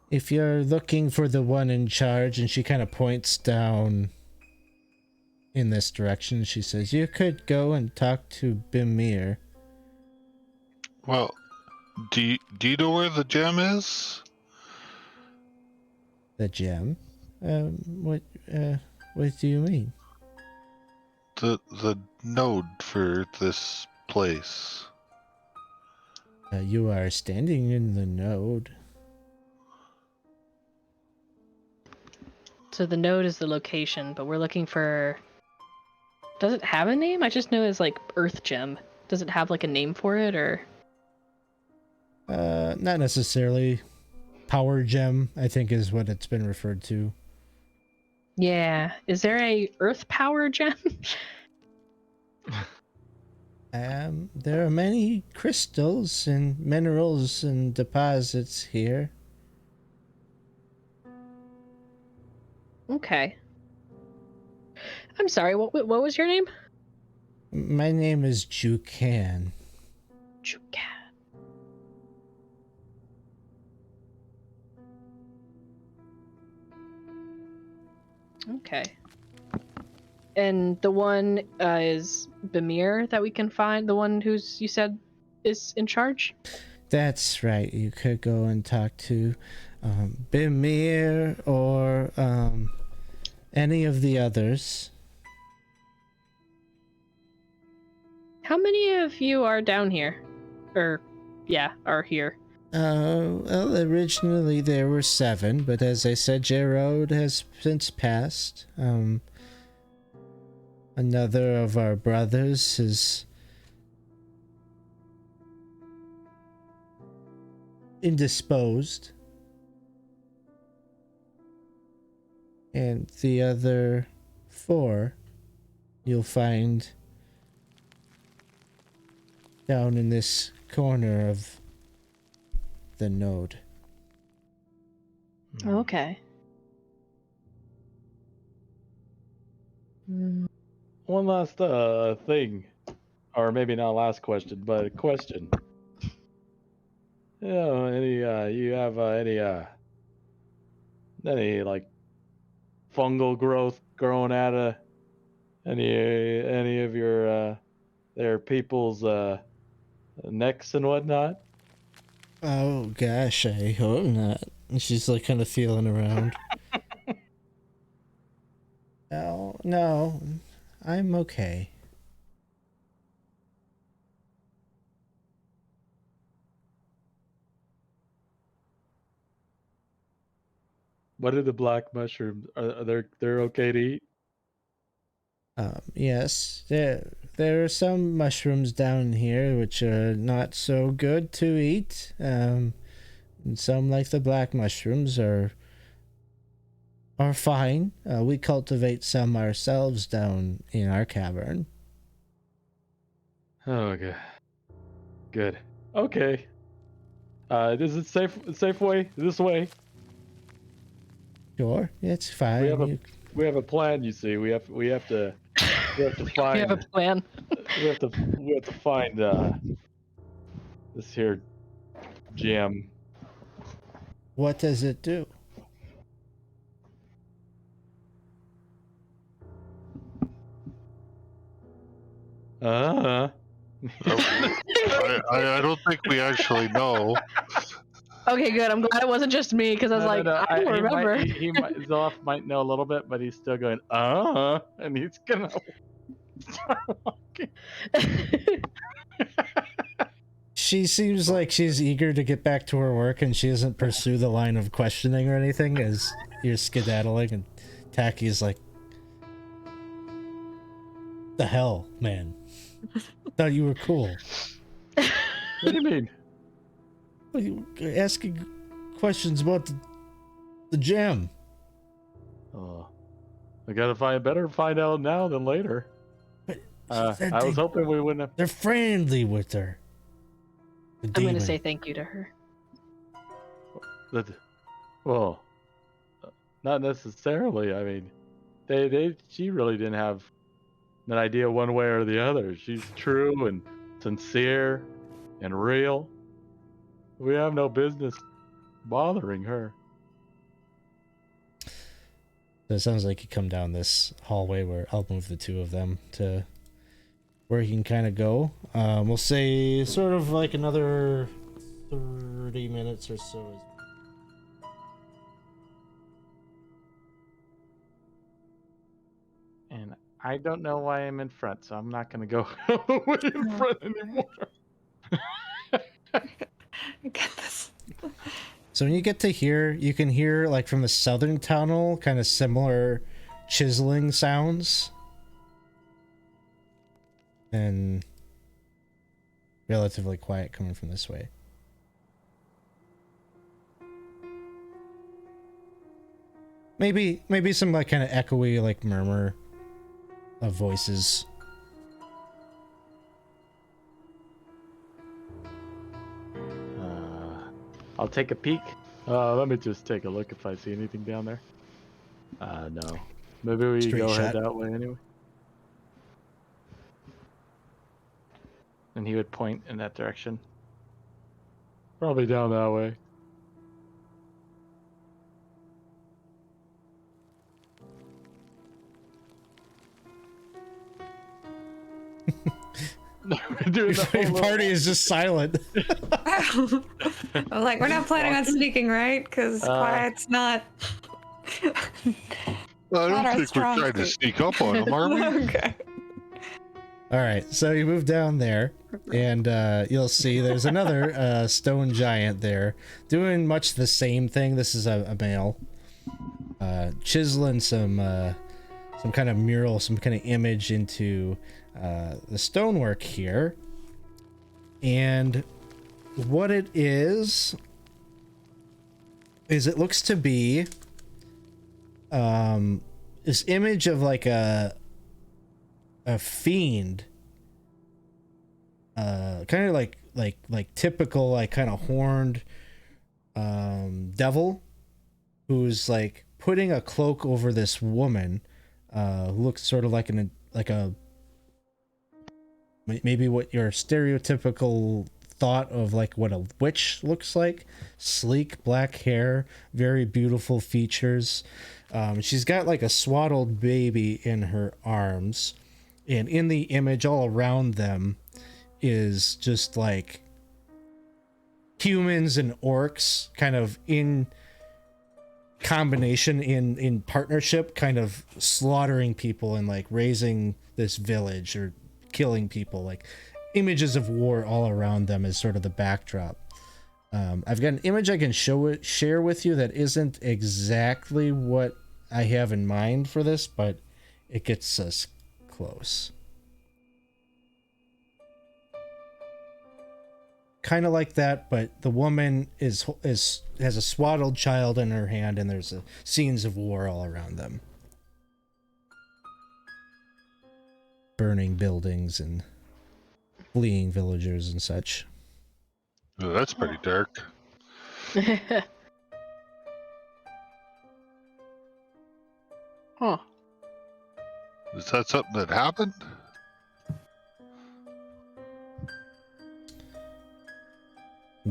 If you're looking for the one in charge, and she kind of points down in this direction, she says, you could go and talk to Bimir. Well, Do you know where the gem is? The gem? What do you mean? The node for this place. You are standing in the node. So the node is the location, but we're looking for... Does it have a name? I just know it's like Earth Gem. Does it have like a name for it, or...? Not necessarily. Power gem, I think, is what it's been referred to. Yeah. Is there a Earth Power Gem? There are many crystals and minerals and deposits here. Okay. I'm sorry, what was your name? My name is Jukan. Jukat. Okay. And the one is Bamir that we can find, the one who's, you said, is in charge? That's right. You could go and talk to Bimir or any of the others. How many of you are down here? Or, yeah, are here. Well, originally there were 7, but as I said, Gerard has since passed. Another of our brothers is indisposed. And the other 4 you'll find down in this corner of the node. Okay. One last thing, or maybe not last question, but a question. You have any like fungal growth growing out of any of your their people's necks and whatnot? Oh gosh, I hope not. She's like kind of feeling around. No, I'm okay. What are the black mushrooms? Are they're okay to eat? Yes, there are some mushrooms down here which are not so good to eat. And some, like the black mushrooms, are fine. We cultivate some ourselves down in our cavern. Oh, okay. Good. Okay. Is it safe way? This way? Sure, it's fine. We have a plan, you see. We have to We find have a plan. we have to find this here gem. What does it do? Uh-huh. I don't think we actually know. Okay, good. I'm glad it wasn't just me, because I was I don't remember. He might, Zoff might know a little bit, but he's still going, and he's gonna start walking. She seems like she's eager to get back to her work, and she doesn't pursue the line of questioning or anything as you're skedaddling, and Tacky's like, the hell, man? Thought you were cool. What do you mean? What are you asking questions about the gem? Oh, I gotta find out now than later. But I was hoping we wouldn't have. They're friendly with her. I'm going to say thank you to her. Well, not necessarily. I mean, she really didn't have an idea one way or the other. She's true and sincere and real. We have no business bothering her. So it sounds like you come down this hallway where I'll move the 2 of them to where you can kind of go. We'll say sort of like another 30 minutes or so. And I don't know why I'm in front, so I'm not going to go way in front anymore. I get this. So when you get to here, you can hear, like, from the southern tunnel, kind of similar chiseling sounds. And relatively quiet coming from this way. Maybe some, like, kind of echoey, like, murmur of voices. I'll take a peek. Let me just take a look if I see anything down there. No. Maybe we Straight go shot. head that way anyway. And he would point in that direction. Probably down that way. We're doing the whole Your little- party is just silent. I'm like, we're not planning on sneaking, right? Because quiet's not. Well, I Not our don't think we're strong trying to suit. sneak up on him, are we? Okay. All right, so you move down there, and you'll see there's another stone giant there doing much the same thing. This is a male, chiseling some kind of mural, some kind of image into the stonework here. And what it is it looks to be this image of like a fiend, kind of like typical, like, kind of horned devil, who's like putting a cloak over this woman, who looks sort of like a maybe what your stereotypical thought of like what a witch looks like. Sleek black hair, very beautiful features. She's got like a swaddled baby in her arms, and in the image all around them is just like humans and orcs kind of in combination, in partnership, kind of slaughtering people and like raising this village or killing people. Like images of war all around them is sort of the backdrop. I've got an image I can share with you that isn't exactly what I have in mind for this, but it gets us close. Kind of like that, but the woman has a swaddled child in her hand, and there's scenes of war all around them. Burning buildings and fleeing villagers and such. Oh, that's pretty dark. Huh. Is that something that happened?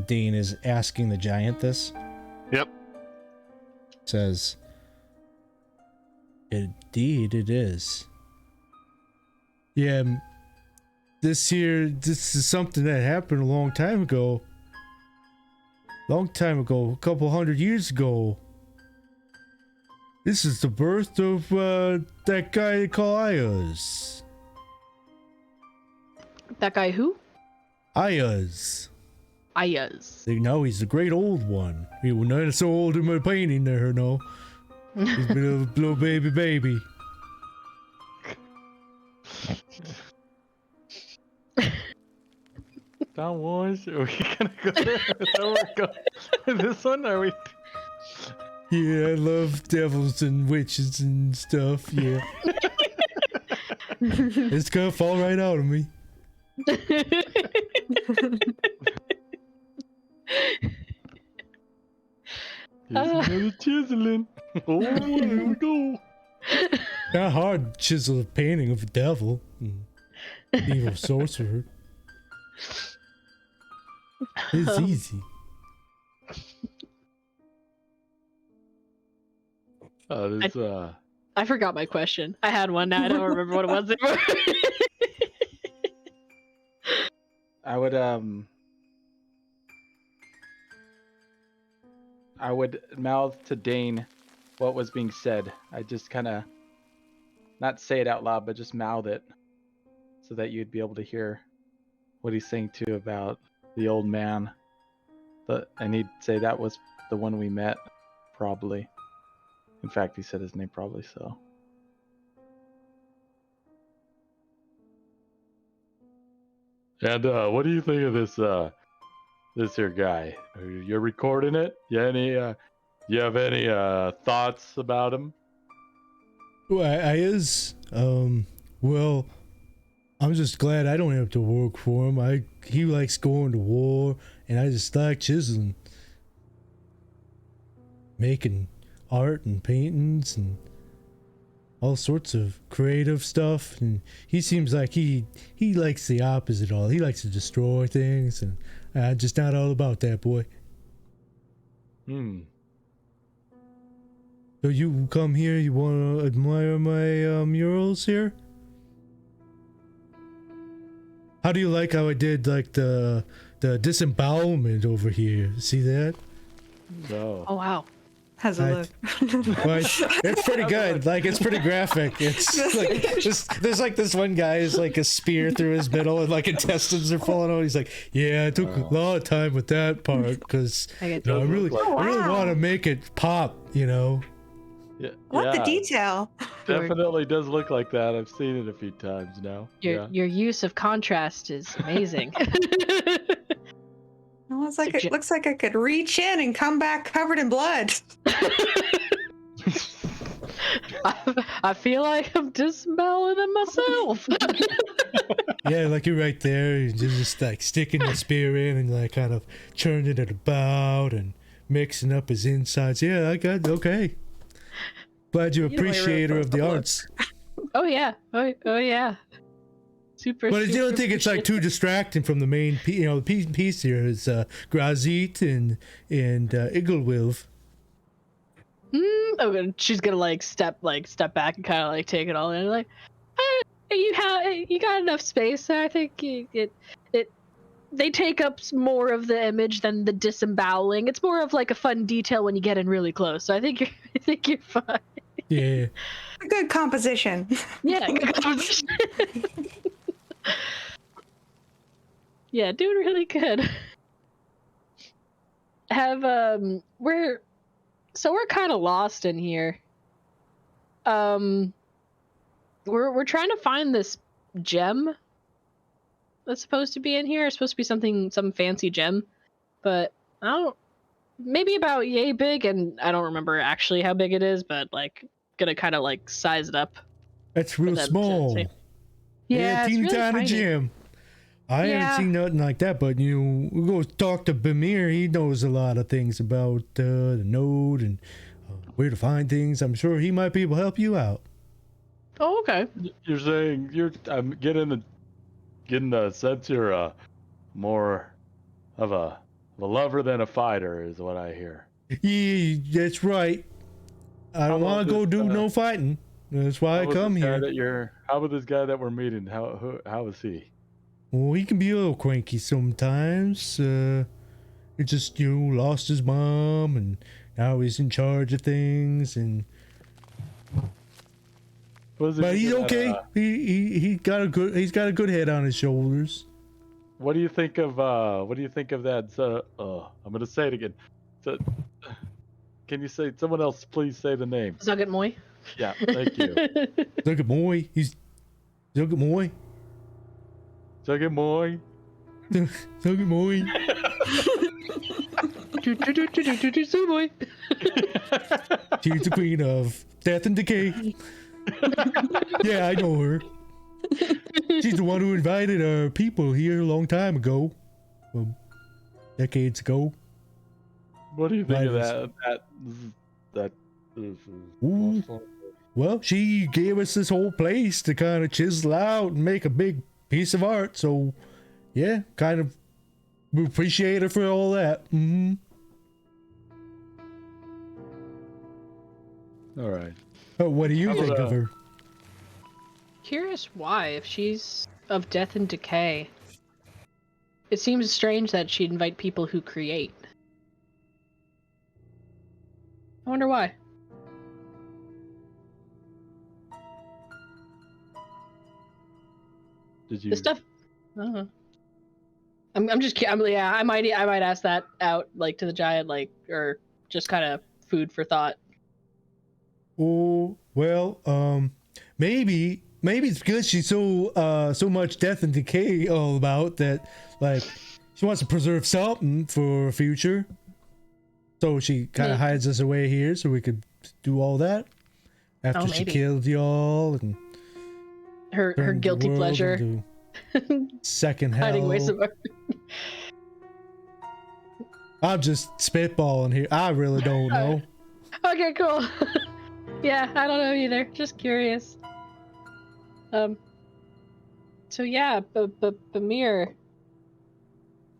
Dane is asking the giant this. Yep. Says, indeed it is. Yeah, this is something that happened a long time ago. A couple 100 years ago. This is the birth of that guy they call Ayaz. That guy who? Ayaz. Ayaz. No, he's the great old one. He was not so old in my painting there, no. He's been a little baby. Star Wars? Are we gonna go there? Is that where we're going? This one? Are we? Yeah, I love devils and witches and stuff, yeah. It's gonna fall right out of me. Here's another chiseling. Oh, here we go. Not hard to chisel a painting of a devil. Evil sorcerer. It's easy. This I forgot my question. I had one, now I don't remember what it was anymore. I would I would mouth to Dane what was being said. I just kind of not say it out loud, but just mouth it so that you'd be able to hear what he's saying too about the old man. And he'd say that was the one we met, probably. In fact, he said his name probably, so. And what do you think of this here guy? You're recording it? You have any thoughts about him? Well, I is. Well, I'm just glad I don't have to work for him. He likes going to war, and I just like chiseling, making art and paintings and all sorts of creative stuff. And he seems like he likes the opposite of all. He likes to destroy things, and I'm just not all about that, boy. So you come here, you want to admire my murals here? How do you like how I did like the disembowelment over here? See that? No. Oh wow. How's it look? It's pretty good. Like, it's pretty graphic. It's like there's like this one guy is like a spear through his middle and like intestines are falling out. He's like, yeah, I took a lot of time with that part because I really want to make it pop, you know. Yeah, What the detail? Definitely does look like that. I've seen it a few times now. Your use of contrast is amazing. It looks like I could reach in and come back covered in blood. I feel like I'm disemboweling it myself. Yeah, like you're right there. You're just like sticking the spear in and like kind of churning it about and mixing up his insides. Yeah, I got okay. Glad you're appreciator of the arts. Oh yeah, oh yeah. Super. But you don't think it's like too distracting from the main, the piece here is Grazit and Iglewilv. Oh, she's gonna like step back and kind of like take it all in. Like, you got enough space there. I think they take up more of the image than the disemboweling. It's more of like a fun detail when you get in really close. So I think you're fine. Yeah. A good composition. Yeah, good composition. Yeah, doing really good. We're kind of lost in here. We're trying to find this gem that's supposed to be in here. It's supposed to be some fancy gem, but maybe about yay big, and I don't remember actually how big it is, but like gonna kind of like size it up. That's real small. Yeah, teeny it's really tiny tiny. gem. I haven't seen nothing like that, but we go talk to Bamir. He knows a lot of things about the node and where to find things. I'm sure he might be able to help you out. Oh, okay. You're saying I'm getting the sense you're more of a lover than a fighter, is what I hear. Yeah, that's right. I don't want to go do no fighting. That's why I come here. How about this guy that we're meeting? How is he? Well, he can be a little cranky sometimes. He just lost his mom, and now he's in charge of things. And but he's okay. He's got a good head on his shoulders. What do you think of that? I'm gonna say it again. So, can you say someone else? Please say the name. Zugget Moy. Yeah, thank you. Zugget Moy. He's Zugget Moy. Zugget Moy. Zugget Moy. Boy. She's the queen of death and decay. Yeah, I know her. She's the one who invited our people here a long time ago. Decades ago. What do you think of that? Ooh. Well, she gave us this whole place to kind of chisel out and make a big piece of art. So, yeah, kind of appreciate her for all that. Mm-hmm. All right. Oh, what do you think of her? Curious why, if she's of death and decay. It seems strange that she'd invite people who create. I wonder why. Did you? The stuff. I don't know. I'm just. Yeah. I might ask that out, like, to the giant, like, or just kind of food for thought. Oh, well, maybe it's because she's so much death and decay all about that, like, she wants to preserve something for future. So she kind of hides us away here so we could do all that after she killed y'all and her guilty pleasure. Second hell. Hiding away somewhere. I'm just spitballing here. I really don't know. Okay, cool. Yeah, I don't know either. Just curious. So yeah, Bamir.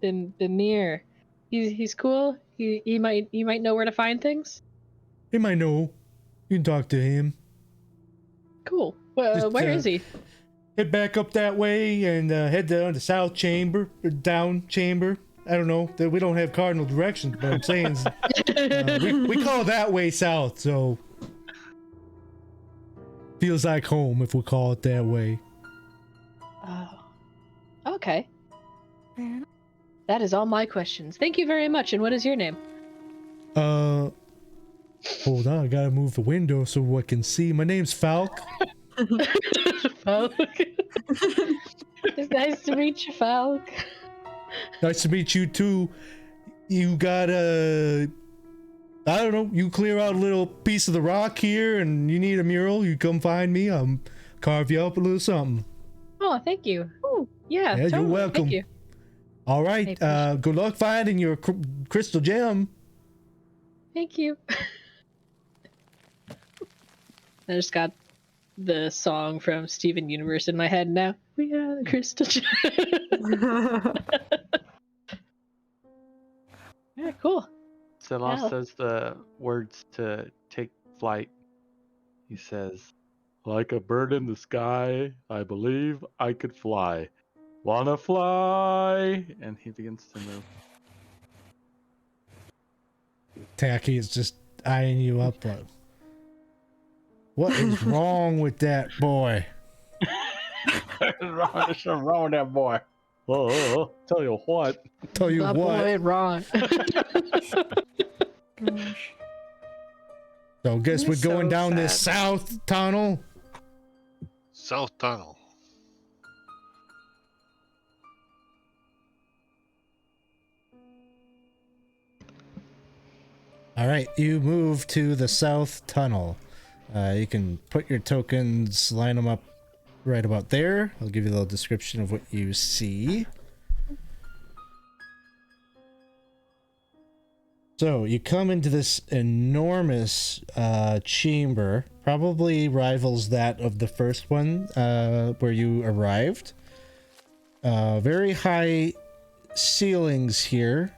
Bamir. He's cool. He might know where to find things. He might know. You can talk to him. Cool. Well, where is he? Head back up that way and head down to south chamber or down chamber. I don't know. We don't have cardinal directions, but I'm saying we call that way south, so feels like home if we call it that way. Oh. Okay. That is all my questions. Thank you very much. And what is your name? Hold on. I gotta move the window so I can see. My name's Falk. Falk. It's nice to meet you, Falk. Nice to meet you too. You got I don't know, you clear out a little piece of the rock here and you need a mural, you come find me, I'll carve you up a little something. Oh, thank you. Oh, yeah, totally. You're welcome. Thank you. All right, good luck finding your crystal gem. Thank you. I just got the song from Steven Universe in my head now. We are the crystal gem. Yeah, cool. Zeloff says the words to take flight. He says, Like a bird in the sky, I believe I could fly. Wanna fly? and he begins to move. Tacky is just eyeing you up like, what is wrong with that boy? There's something wrong with that boy. Oh, tell you what. Tell you what. Boy, wrong. So guess we're going down sad. this south tunnel. South tunnel. All right, you move to the south tunnel. You can put your tokens, line them up right about there. I'll give you a little description of what you see. So you come into this enormous chamber, probably rivals that of the first one where you arrived. Very high ceilings here.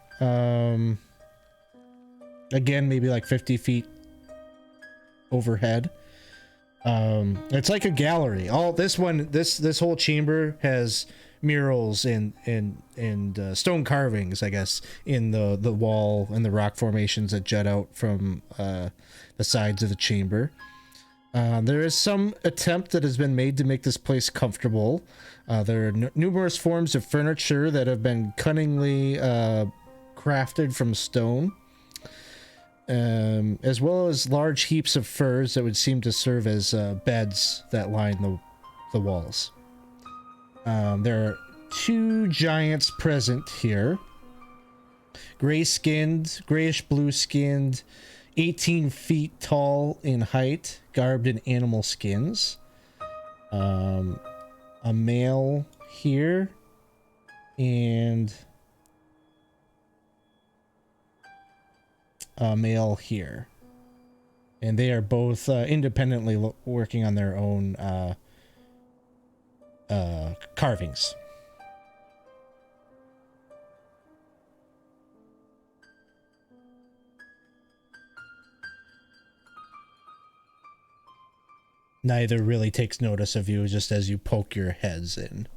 Again, maybe like 50 feet overhead. It's like a gallery. All this whole chamber has murals and stone carvings, I guess, in the wall and the rock formations that jut out from the sides of the chamber. There is some attempt that has been made to make this place comfortable. There are numerous forms of furniture that have been cunningly crafted from stone. As well as large heaps of furs that would seem to serve as beds that line the walls. There are two giants present here. Gray-skinned, grayish-blue-skinned, 18 feet tall in height, garbed in animal skins. A male here, and a male here, and they are both independently working on their own carvings. Neither really takes notice of you just as you poke your heads in.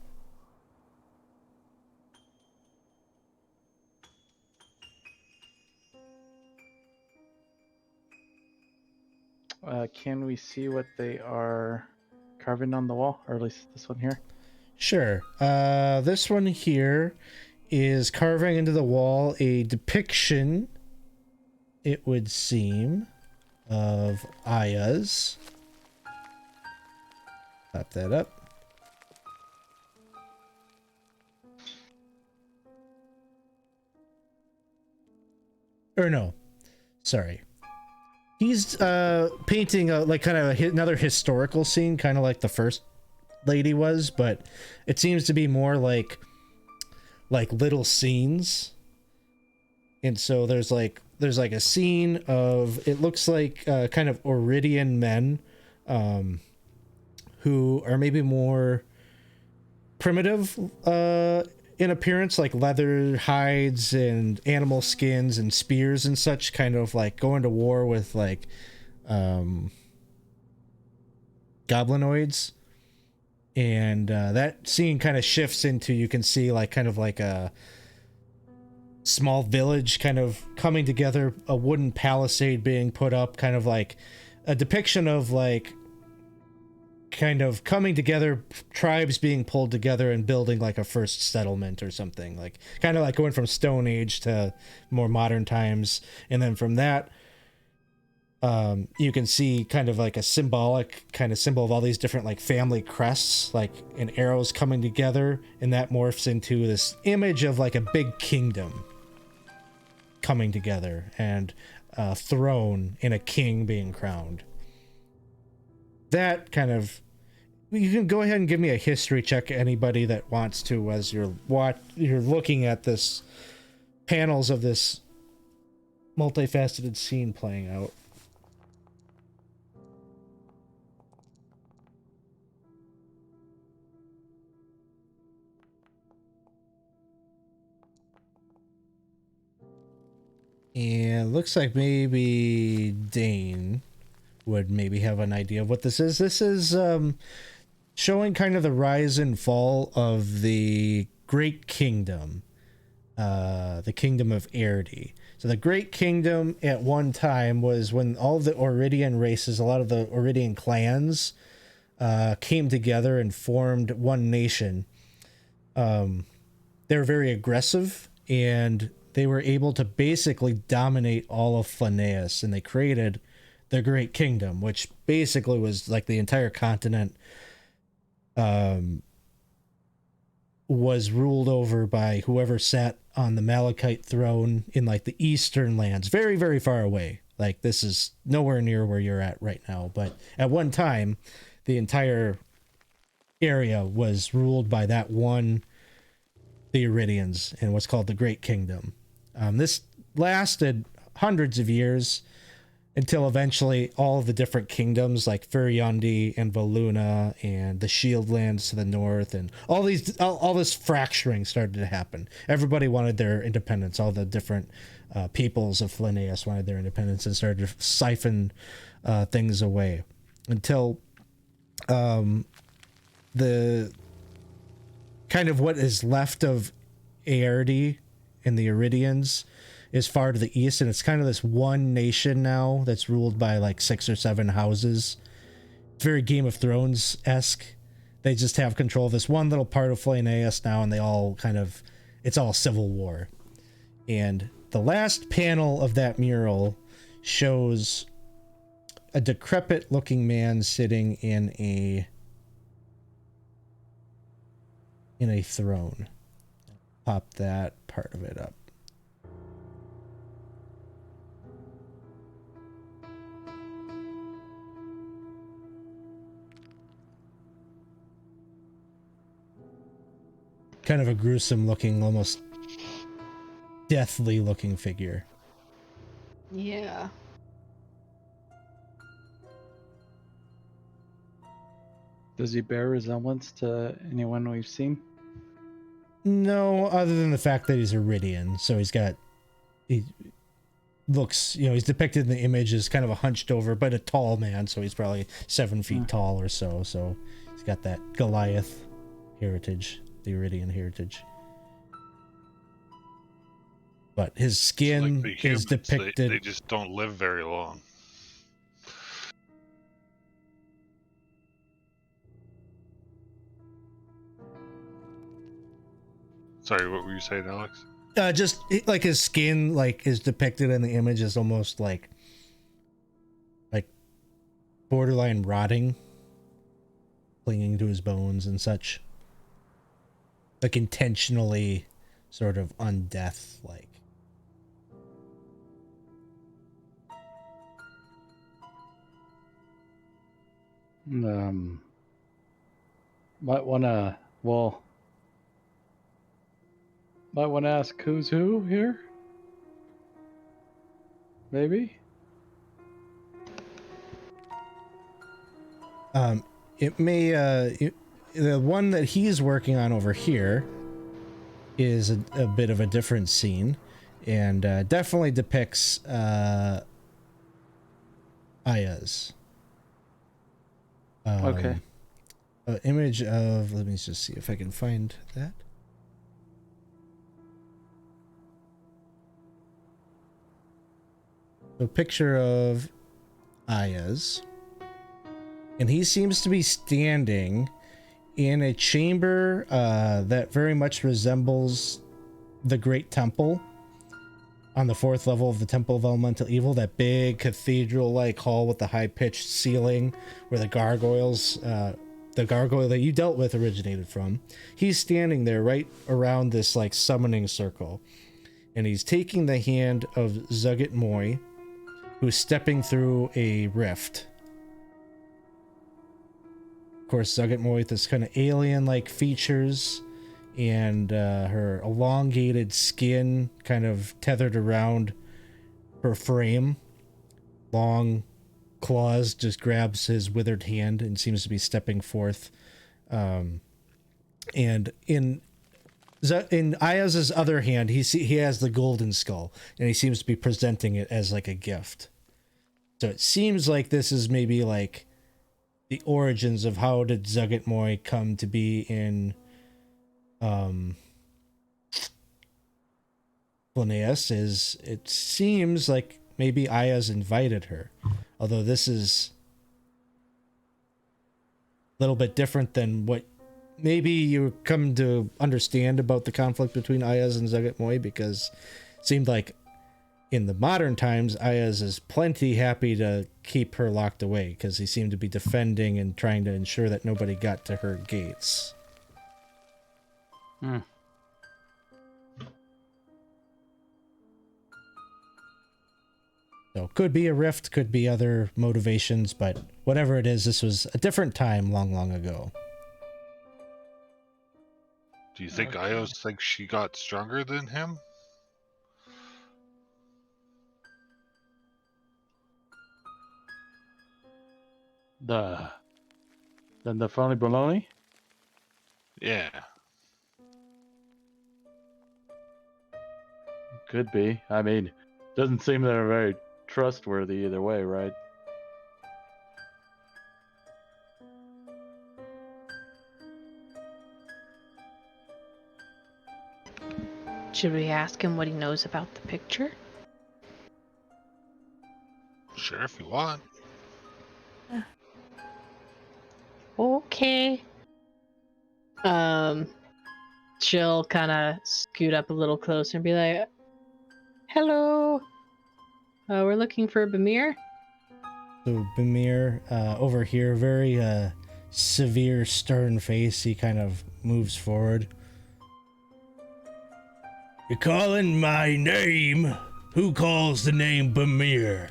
can we see what they are carving on the wall, or at least this one here? Sure. This one here is carving into the wall a depiction, it would seem, of Aya's. Pop that up. Or no, sorry. He's painting a like kind of another historical scene, kind of like the first lady was, but it seems to be more like little scenes. And so there's like a scene of, it looks like kind of Oridian men who are maybe more primitive in appearance, like leather hides and animal skins and spears and such, kind of like going to war with like goblinoids. And that scene kind of shifts into, you can see like kind of like a small village kind of coming together, a wooden palisade being put up, kind of like a depiction of like kind of coming together, tribes being pulled together and building like a first settlement or something, like kind of like going from Stone Age to more modern times. And then from that, you can see kind of like a symbolic kind of symbol of all these different like family crests, like and arrows coming together, and that morphs into this image of like a big kingdom coming together, and a throne and a king being crowned. That kind of, you can go ahead and give me a history check, anybody that wants to, as you're looking at this panels of this multifaceted scene playing out. And looks like maybe Dane would maybe have an idea of what this is. This is showing kind of the rise and fall of the Great Kingdom, the Kingdom of Erde. So the Great Kingdom at one time was when all the Oridian races, a lot of the Oridian clans, came together and formed one nation. They were very aggressive, and they were able to basically dominate all of Flaneus, and they created the Great Kingdom, which basically was like the entire continent was ruled over by whoever sat on the Malachite throne in like the eastern lands, very, very far away. Like this is nowhere near where you're at right now. But at one time, the entire area was ruled by that one, the Iridians, and what's called the Great Kingdom. This lasted hundreds of years until eventually all of the different kingdoms like Furiandi and Voluna and the Shield Lands to the north, and all this fracturing started to happen. Everybody wanted their independence. All the different peoples of Flaneus wanted their independence and started to siphon things away until the kind of what is left of Aerde and the Iridians is far to the east, and it's kind of this one nation now that's ruled by like 6 or 7 houses. It's very Game of Thrones-esque. They just have control of this one little part of Flaneus now, and they all kind of, it's all civil war. And the last panel of that mural shows a decrepit looking man sitting in a throne. Pop that part of it up. Kind of a gruesome looking, almost deathly looking figure. Yeah. Does he bear resemblance to anyone we've seen? No, other than the fact that he's Iridian. So he looks, he's depicted in the image as kind of a hunched over, but a tall man. So he's probably 7 feet tall or so. So he's got that Goliath heritage, the Iridian heritage. But his skin Like the is humans, depicted. they just don't live very long. Sorry, what were you saying, Alex? Just like his skin, like is depicted in the image as almost like borderline rotting, clinging to his bones and such. Like intentionally sort of undeath like. Might wanna ask who's who here? Maybe? It may the one that he's working on over here is a bit of a different scene, and definitely depicts Aya's. Okay. An image of, let me just see if I can find that. A picture of Aya's, and he seems to be standing in a chamber that very much resembles the Great Temple on the 4th level of the Temple of Elemental Evil, that big cathedral-like hall with the high-pitched ceiling where the gargoyles, the gargoyle that you dealt with originated from. He's standing there right around this like summoning circle, and he's taking the hand of Zuggit Moy, who's stepping through a rift. Of course, Zuggit Moy with this kind of alien-like features, and her elongated skin kind of tethered around her frame. Long claws just grabs his withered hand and seems to be stepping forth. And in Ayaz's other hand, he has the golden skull, and he seems to be presenting it as like a gift. So it seems like this is maybe like the origins of how did Zuggit Moy come to be in Linnaeus. Is it seems like maybe Aya's invited her, although this is a little bit different than what maybe you come to understand about the conflict between Aya's and Zuggit Moy, because it seemed like in the modern times Aya's is plenty happy to keep her locked away because he seemed to be defending and trying to ensure that nobody got to her gates. So could be a rift, could be other motivations, but whatever it is, this was a different time long, long ago. Do you think Ios thinks she got stronger than him? Then the phony baloney? Yeah. Could be. I mean, doesn't seem they're very trustworthy either way, right? Should we ask him what he knows about the picture? Sure, if you want. Okay. She'll kind of scoot up a little closer and be like, "Hello. We're looking for Bamir." So Bamir, over here, very severe, stern face, he kind of moves forward. You're calling my name? Who calls the name Bamir?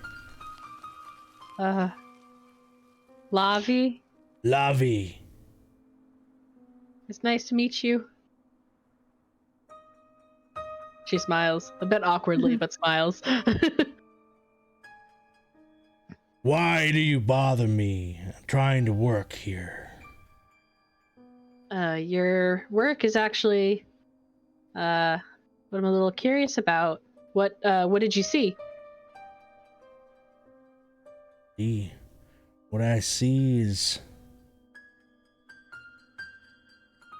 Lavi. Lavi. It's nice to meet you. She smiles, a bit awkwardly, but smiles. Why do you bother me? I'm trying to work here. Your work is actually, what I'm a little curious about. What did you see? What I see is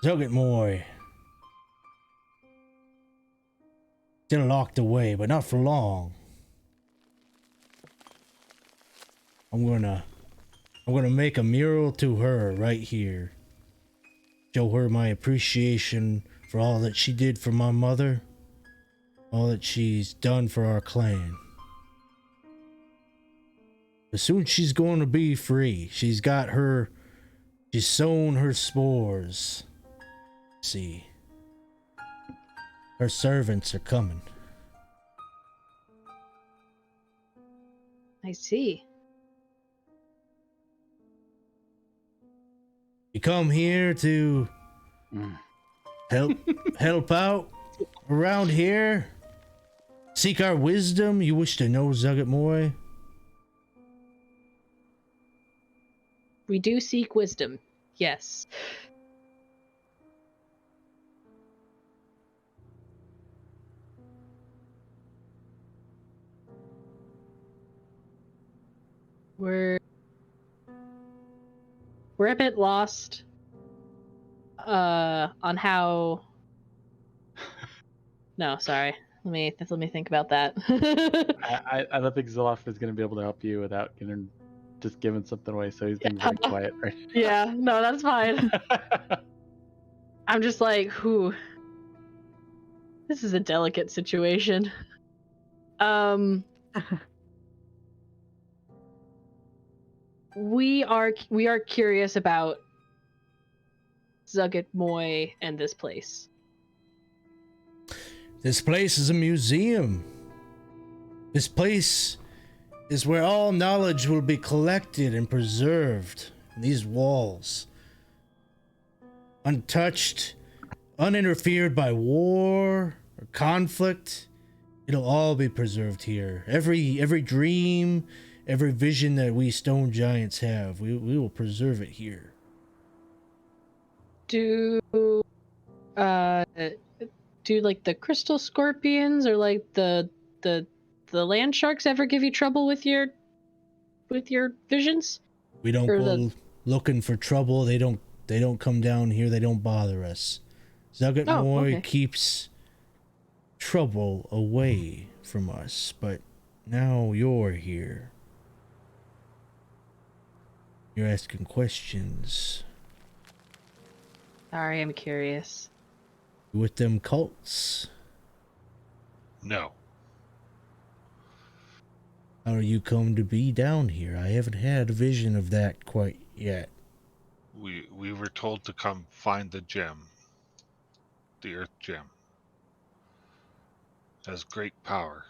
Zuggit Moy. Still locked away, but not for long. I'm gonna make a mural to her right here. Show her my appreciation for all that she did for my mother, all that she's done for our clan. But soon she's going to be free. She's sown her spores. See, her servants are coming. I see. You come here to help out around here? Seek our wisdom? You wish to know, Zugat Moy? We do seek wisdom. Yes. We're a bit lost on how. No, sorry. Let me think about that. I don't think Zilaf is going to be able to help you without just giving something away. So he's being very quiet, right? Yeah, no, that's fine. I'm just like, whew. This is a delicate situation. We are curious about Zugat Moy and this place. This place is a museum. This place is where all knowledge will be collected and preserved. These walls, untouched, uninterfered by war or conflict, it'll all be preserved here. Every dream, every vision that we stone giants have, we will preserve it here. Do like the crystal scorpions or like the land sharks ever give you trouble with your visions? We don't Or go looking for trouble. They don't come down here. They don't bother us. Zugat Moy keeps trouble away from us, but now you're here. You're asking questions. Sorry, I'm curious. With them cults? No. How do you come to be down here? I haven't had a vision of that quite yet. We were told to come find the gem. The Earth Gem. It has great power.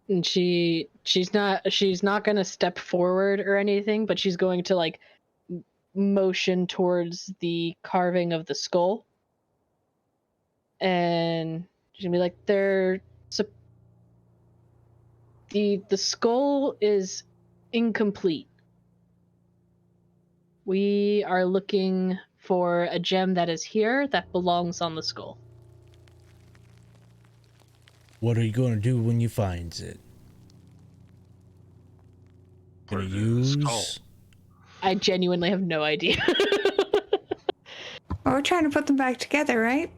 And she's not gonna step forward or anything, but she's going to like motion towards the carving of the skull, and she's gonna be like, the skull is incomplete. We are looking for a gem that is here that belongs on the skull. What are you going to do when you find it? Put Gonna it in the skull. use? I genuinely have no idea. Well, we're trying to put them back together, right?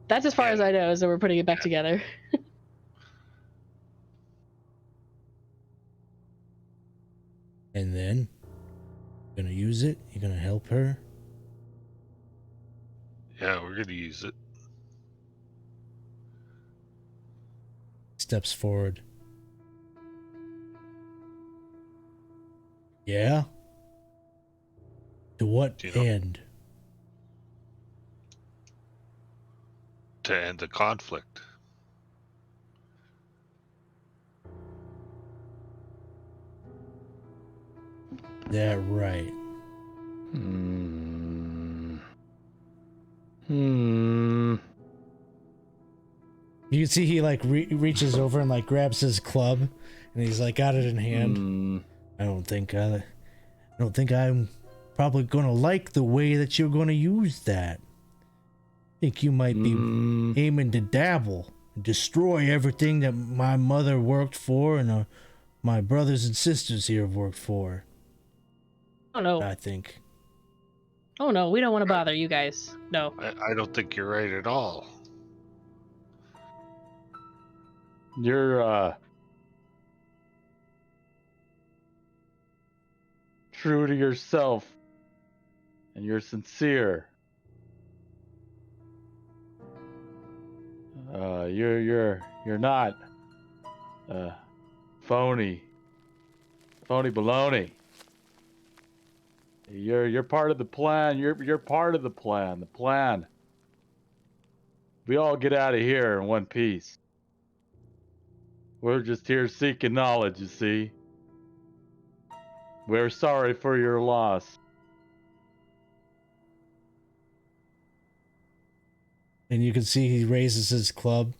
That's as far as I know, is that we're putting it back together. And then? Gonna use it? You gonna help her? Yeah, we're gonna use it. Steps forward. Yeah? To what end? To end the conflict. That right. You can see he like reaches over and like grabs his club, and he's like got it in hand. I don't think I'm probably gonna like the way that you're gonna use that. I think you might be aiming to dabble, destroy everything that my mother worked for and my brothers and sisters here have worked for. Oh no. I think. Oh no, we don't want to bother you guys. No. I don't think you're right at all. You're true to yourself, and you're sincere, you're not phony baloney. You're part of the plan. You're part of the plan. The plan. We all get out of here in one piece. We're just here seeking knowledge, you see. We're sorry for your loss. And you can see he raises his club,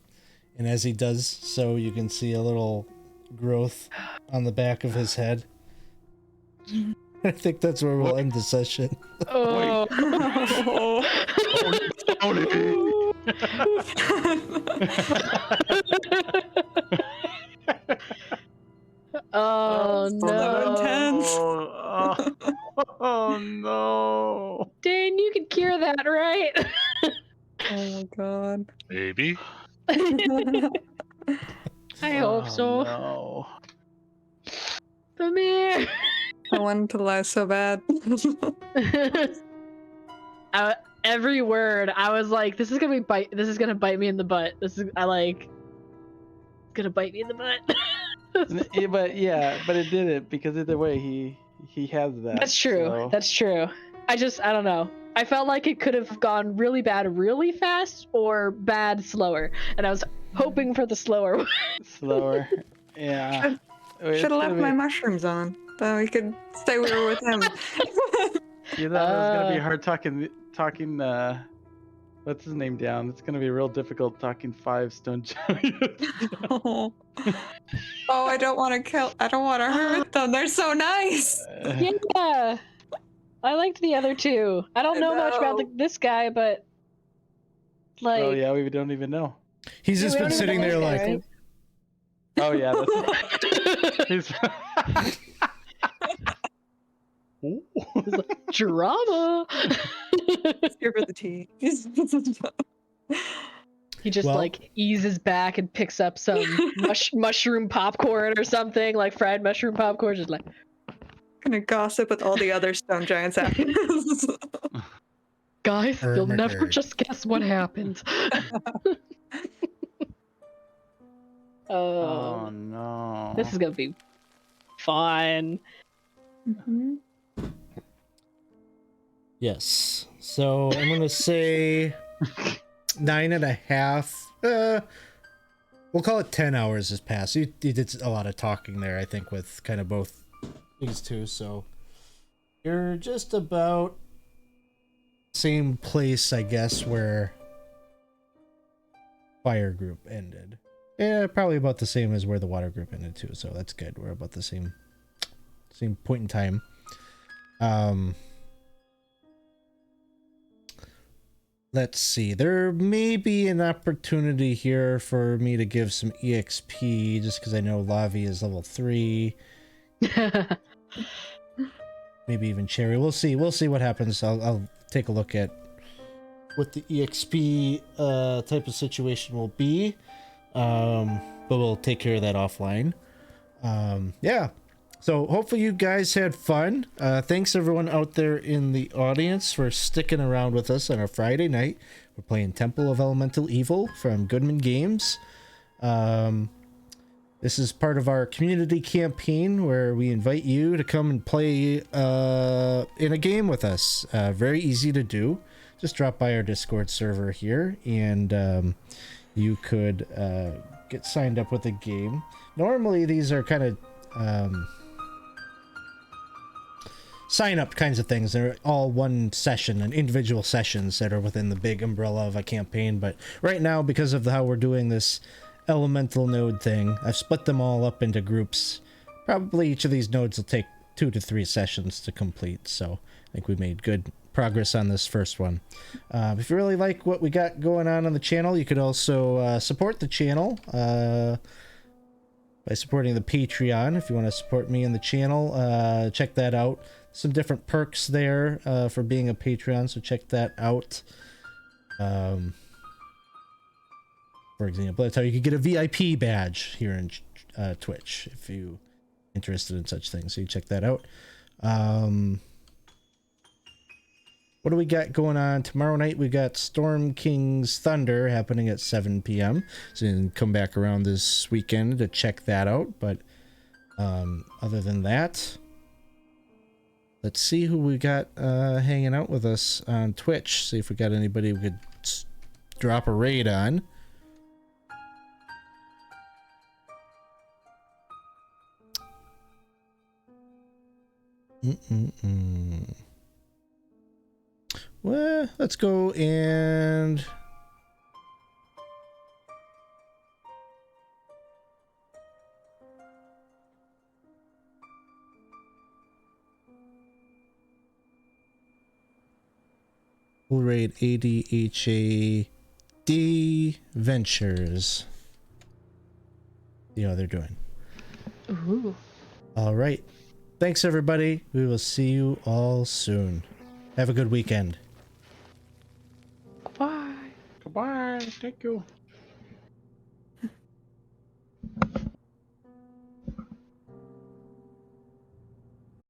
and as he does so, you can see a little growth on the back of his head. I think that's where we'll end the session. Oh. Oh no. Intense. Oh no. Dane, you can cure that, right? Oh my god. Maybe. I hope so. No. Come here. I wanted to lie so bad. Every word, I was like, "This is gonna bite me in the butt." It's gonna bite me in the butt. But it didn't, because either way he has that. That's true. So. That's true. I don't know. I felt like it could have gone really bad really fast or bad slower, and I was hoping for the slower one. Slower. Yeah. Should have left my mushrooms on, so we could stay we were with him. You thought it was gonna be hard talking. What's his name down? It's gonna be real difficult talking 5 stone giants. Oh, I don't want to hurt them. They're so nice. Yeah, I liked the other two. I don't know much about this guy, but like. Oh yeah, we don't even know. He's just been sitting there like. Right? Oh yeah, that's he's. Drama. Here for the tea. He just like eases back and picks up some mushroom popcorn or something, like fried mushroom popcorn, just like. Gonna gossip with all the other stone giants after this. Guys, you'll never just guess what happened. Oh no. This is gonna be fun. Mm-hmm. Yes. So I'm gonna say 9.5. We'll call it 10 hours has passed. He did a lot of talking there, I think, with kind of both these two. So you're just about same place, I guess, where fire group ended. Yeah, probably about the same as where the water group ended too. So that's good. We're about the same point in time. Let's see. There may be an opportunity here for me to give some EXP, just because I know Lavi is level 3. Maybe even Cherry. We'll see. We'll see what happens. I'll take a look at what the EXP type of situation will be. But we'll take care of that offline. Yeah. So hopefully you guys had fun. Thanks everyone out there in the audience for sticking around with us on our Friday night. We're playing Temple of Elemental Evil from Goodman Games. This is part of our community campaign where we invite you to come and play in a game with us. Very easy to do. Just drop by our Discord server here and you could get signed up with a game. Normally these are kind of sign up kinds of things. They're all one session and individual sessions that are within the big umbrella of a campaign. But right now, because of how we're doing this elemental node thing, I've split them all up into groups. Probably each of these nodes will take 2 to 3 sessions to complete. So I think we made good progress on this first one. If you really like what we got going on the channel, you could also support the channel by supporting the Patreon. If you want to support me in the channel, check that out. Some different perks there for being a Patreon, so check that out. For example, that's how you could get a VIP badge here in Twitch if you're interested in such things. So you check that out. What do we got going on tomorrow night? We got Storm King's Thunder happening at 7 p.m. So you can come back around this weekend to check that out. But other than that, let's see who we got hanging out with us on Twitch. See if we got anybody we could drop a raid on. Well, let's go and we'll raid ADHAD Ventures. See how they're doing. Ooh. All right. Thanks, everybody. We will see you all soon. Have a good weekend. Bye. Goodbye. Thank you.